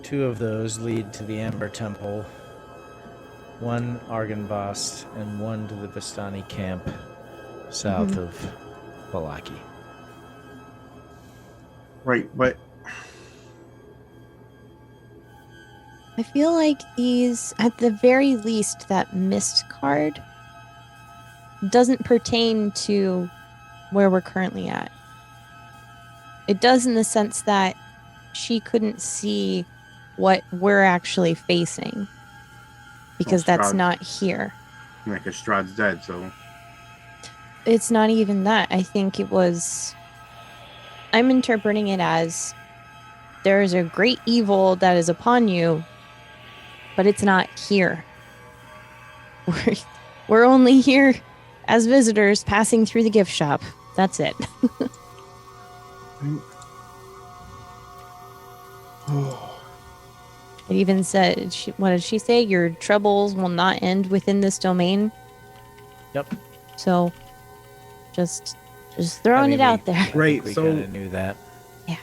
B: 2 of those lead to the Amber Temple, 1 Argynvost, and 1 to the Vistani camp south of Vallaki.
D: Right, but
F: I feel like these, at the very least, that mist card doesn't pertain to where we're currently at. It does in the sense that she couldn't see what we're actually facing because that's
D: Strahd's-
F: not here.
D: like Strahd's dead, so
F: It's not even that. I think it was... I'm interpreting it as there is a great evil that is upon you, but it's not here. We're only here as visitors passing through the gift shop. That's it. It even said, what did she say? Your troubles will not end within this domain.
B: Yep.
F: So, just throwing it out there.
D: Right,
B: We
D: so
B: kind of knew that.
F: Yeah.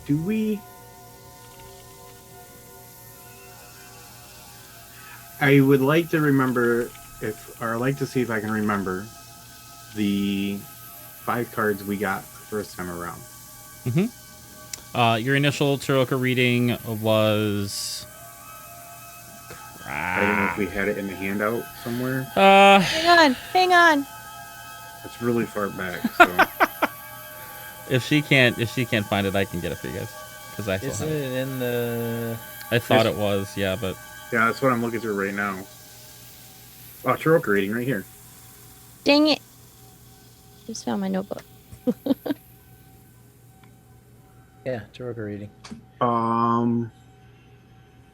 D: do we? I would like to remember or I'd like to see if I can remember the 5 cards we got the first time around.
A: Your initial Tarokka reading was...
D: I don't know if we had it in the handout somewhere.
F: Hang on.
D: It's really far back. So.
A: If she can't find it, I can get it for you guys because I still
B: Isn't
A: have it.
B: it in the?
A: I thought it was, yeah, but
D: Yeah, that's what I'm looking through right now. Oh, Tarokka reading right here.
F: Dang it. Just found my notebook.
B: Yeah, Tarokka reading.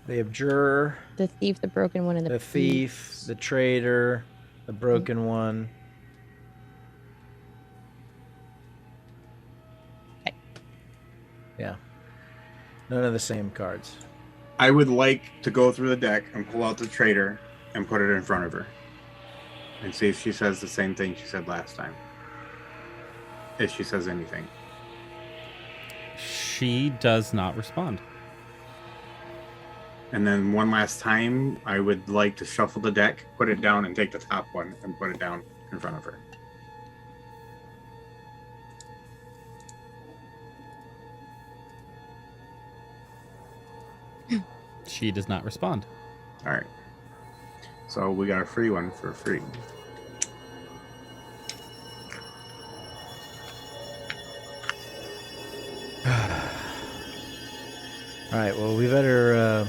B: The abjurer,
F: The thief, the broken one, and
B: the thief, the traitor, the broken one.
F: Okay.
B: Yeah. None of the same cards.
D: I would like to go through the deck and pull out the traitor and put it in front of her. And see if she says the same thing she said last time. If she says anything.
A: she does not respond.
D: And then one last time, I would like to shuffle the deck, put it down, and take the top one and put it down in front of her.
A: She does not respond.
D: All right. So we got a free one for free.
B: All right, well, we better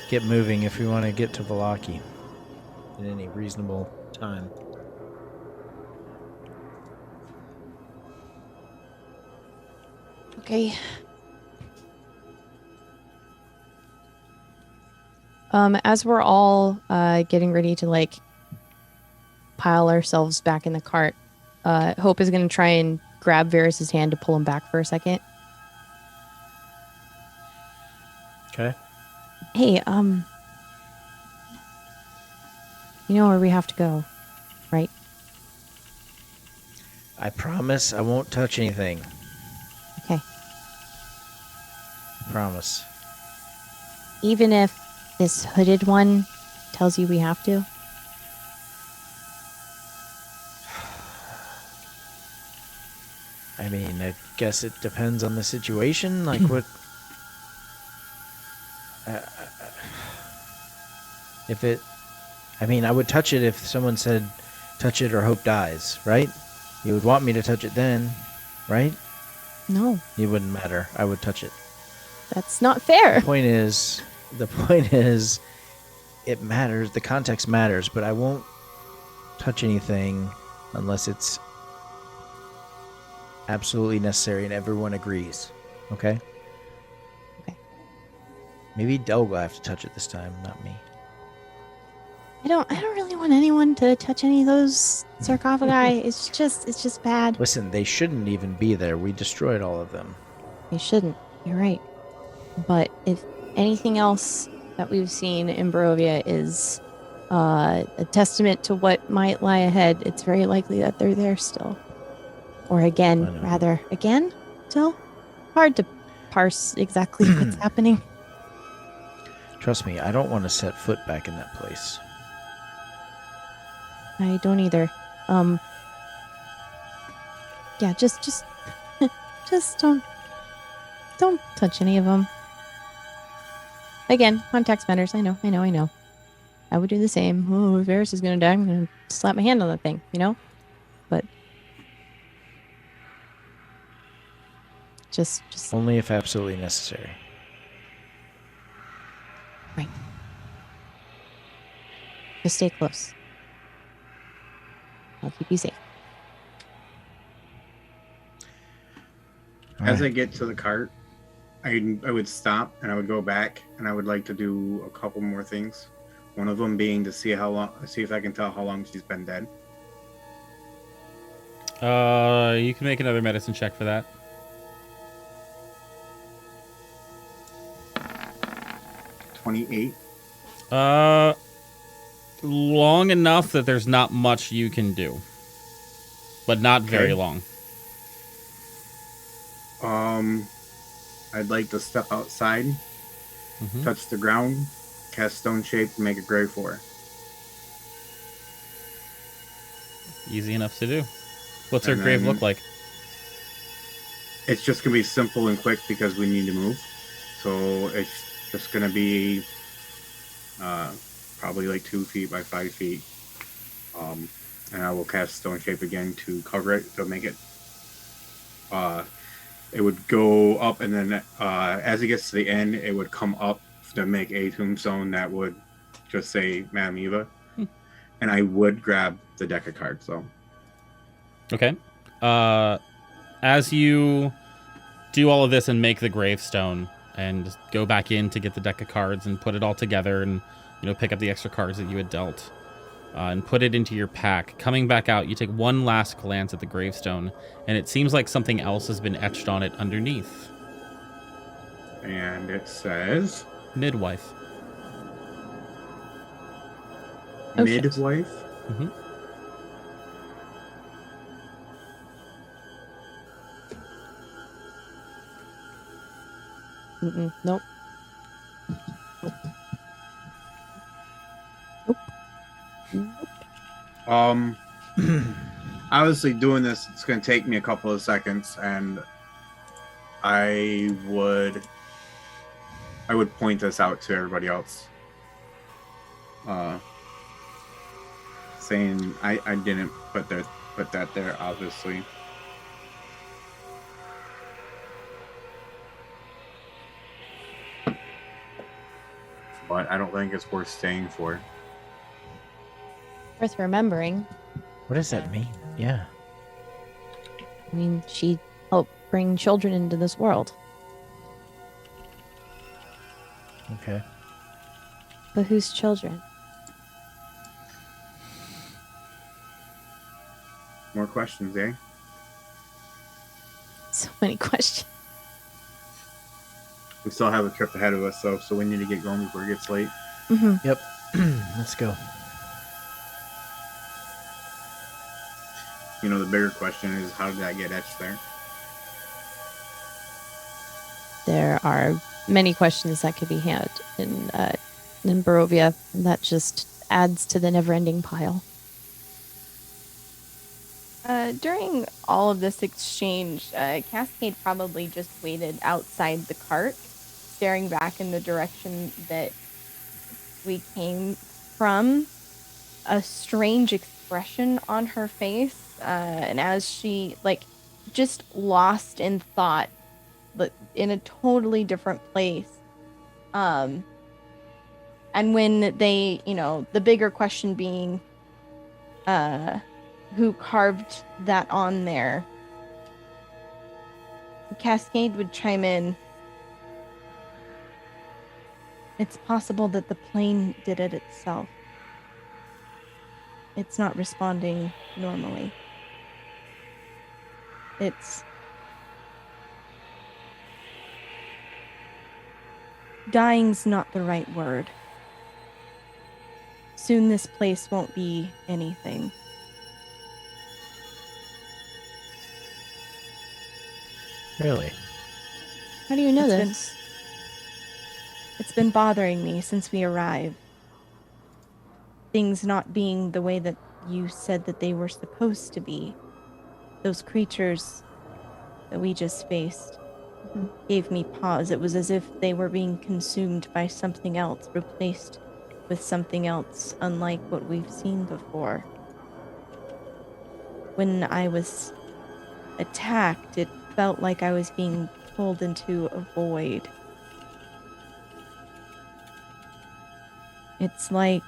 B: get moving if we want to get to Vallaki in any reasonable time.
F: Okay. As we're all getting ready to like pile ourselves back in the cart, Hope is gonna try and grab Varys's hand to pull him back for a second.
B: Okay.
F: Hey, you know where we have to go, right?
B: I promise I won't touch anything.
F: Okay.
B: I promise.
F: Even if this hooded one tells you we have to?
B: I mean, I guess it depends on the situation. Like what... if it... I mean, I would touch it if someone said, touch it or Hope dies, right? You would want me to touch it then, right?
F: No,
B: It wouldn't matter. I would touch it.
F: that's not fair.
B: The point is, it matters. The context matters, but I won't touch anything unless it's absolutely necessary and everyone agrees. Okay?
F: Okay.
B: Maybe Del will have to touch it this time, not me.
F: I don't really want anyone to touch any of those sarcophagi. It's just bad.
B: Listen, they shouldn't even be there. We destroyed all of them.
F: You shouldn't. You're right. But if anything else that we've seen in Barovia is a testament to what might lie ahead, it's very likely that they're there still. Or
B: I
F: again,
B: know.
F: rather. Again? Still? Hard to parse exactly what's happening.
B: Trust me, I don't want to set foot back in that place.
F: I don't either. Yeah, just just don't touch any of them. Again, context matters. I know. I would do the same. Oh, if Varys is gonna die, I'm gonna slap my hand on that thing, you know? But just
B: Only if absolutely necessary.
F: right. Just stay close. I'll keep you safe.
D: As I get to the cart, I would stop and I would go back and I would like to do a couple more things. One of them being to see if I can tell how long she's been dead.
A: You can make another medicine check for that.
D: 28.
A: Long enough that there's not much you can do, but not very long.
D: I'd like to step outside, touch the ground, cast stone shape, and make a grave for her.
A: Easy enough to do. What's her
D: And
A: grave
D: then-
A: look like?
D: It's just gonna be simple and quick because we need to move. So it's just gonna be probably like 2 feet by 5 feet. And I will cast Stone Shape again to cover it, to make it. It would go up, and then as it gets to the end, it would come up to make a tombstone that would just say Madame Eva. And I would grab the deck of cards, though.
A: Okay. As you do all of this and make the gravestone and go back in to get the deck of cards and put it all together and, pick up the extra cards that you had dealt and put it into your pack. Coming back out, you take one last glance at the gravestone, and it seems like something else has been etched on it underneath.
D: And it says...
A: Midwife.
F: Oh, shit.
D: Midwife?
A: Mm-hmm.
F: Nope.
D: Obviously doing this, it's going to take me a couple of seconds, and I would point this out to everybody else. Saying I didn't put that there, obviously. But I don't think it's worth staying for.
E: Worth remembering.
B: What does that mean? Yeah.
E: I mean, she helped bring children into this world.
B: Okay.
E: But whose children?
D: More questions, eh?
E: So many questions.
D: We still have a trip ahead of us, so we need to get going before it gets late.
E: Mm-hmm.
B: Yep. Let's go.
D: The bigger question is, how did that get etched there?
E: There are many questions that could be had in Barovia, and that just adds to the never-ending pile.
H: During all of this exchange, Cascade probably just waited outside the cart, staring back in the direction that we came from, a strange expression on her face, and as she, just lost in thought, but in a totally different place. And when they, the bigger question being, who carved that on there, Cascade would chime in. It's possible that the plane did it itself. It's not responding normally. Dying's not the right word. Soon this place won't be anything.
B: Really?
E: How do you know this? It's been bothering me since we arrived. Things not being the way that you said that they were supposed to be. Those creatures that we just faced gave me pause. It was as if they were being consumed by something else, replaced with something else, unlike what we've seen before. When I was attacked, it felt like I was being pulled into a void. It's like,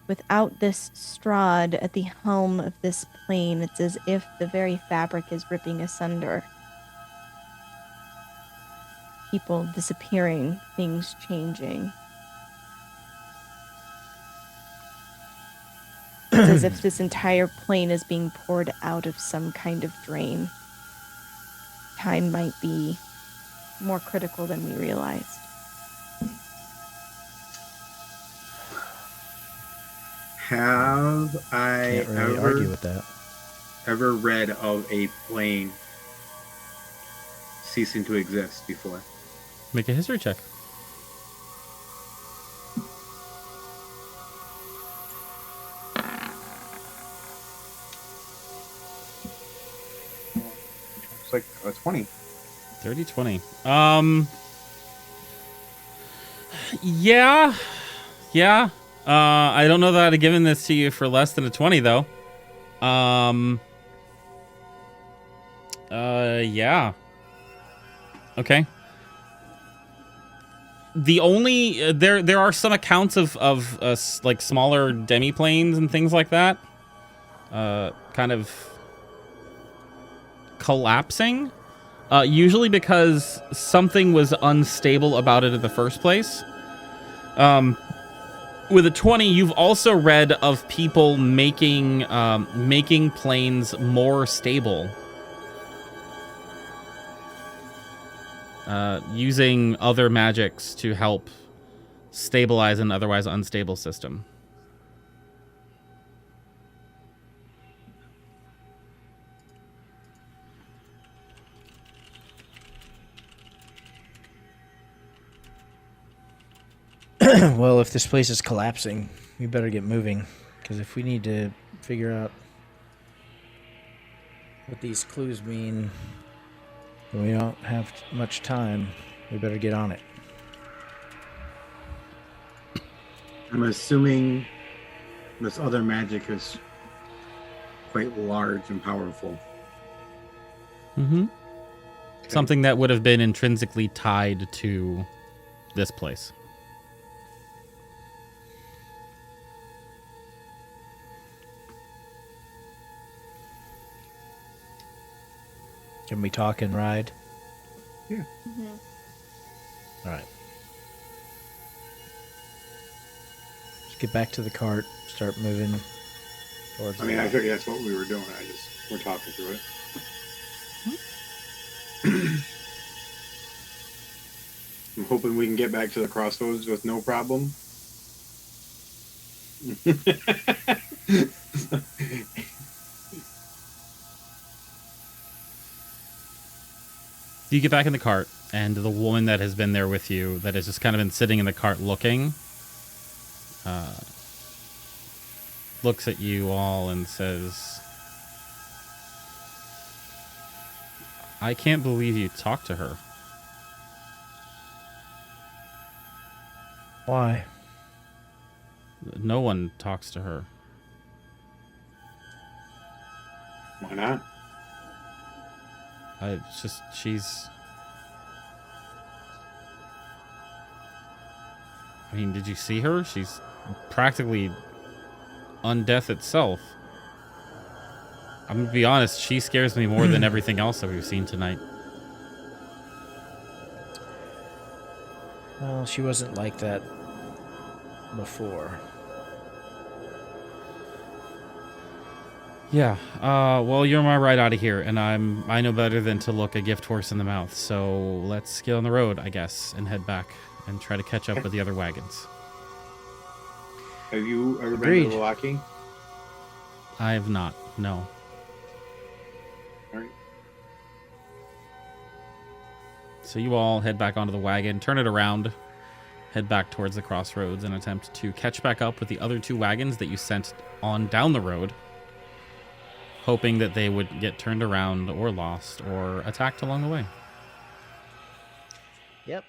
E: without this Strahd at the helm of this plane, it's as if the very fabric is ripping asunder. People disappearing, things changing. It's as if this entire plane is being poured out of some kind of drain. Time might be more critical than we realized.
D: Have I
B: Can't really argue with that.
D: ever read of a plane ceasing to exist before?
A: Make a history check.
D: It's like a 20.
A: 30-20. Yeah. Yeah. I don't know that I'd have given this to you for less than a 20, though. Yeah. Okay. The only there are some accounts of like smaller demi-planes and things like that, kind of collapsing, usually because something was unstable about it in the first place. With a 20, you've also read of people making planes more stable. Using other magics to help stabilize an otherwise unstable system.
B: Well, if this place is collapsing, we better get moving. Because if we need to figure out what these clues mean, and we don't have much time, we better get on it.
D: I'm assuming this other magic is quite large and powerful.
A: Mm-hmm.
D: Okay.
A: Something that would have been intrinsically tied to this place.
B: Can we talk and ride?
D: Yeah.
H: Mm-hmm.
B: All right. Let's get back to the cart. Start moving towards.
D: I mean, I figured that's what we were doing. We're talking through it. I'm hoping we can get back to the crossroads with no problem.
A: You get back in the cart, and the woman that has been there with you, that has just kind of been sitting in the cart looking, looks at you all and says, I can't believe you talked to her.
B: Why?
A: No one talks to her.
D: Why not?
A: It's just, she's... I mean, did you see her? She's practically undeath itself. I'm gonna be honest, she scares me more than everything else that we've seen tonight.
B: Well, she wasn't like that before.
A: Yeah, well, you're my ride out of here, and I know better than to look a gift horse in the mouth, so let's get on the road, I guess, and head back and try to catch up with the other wagons.
D: Have you ever
B: Agreed.
D: been to Vallaki?
A: I have not, no.
D: All right.
A: So you all head back onto the wagon, turn it around, head back towards the crossroads, and attempt to catch back up with the other two wagons that you sent on down the road, hoping that they would get turned around or lost or attacked along the way.
B: Yep.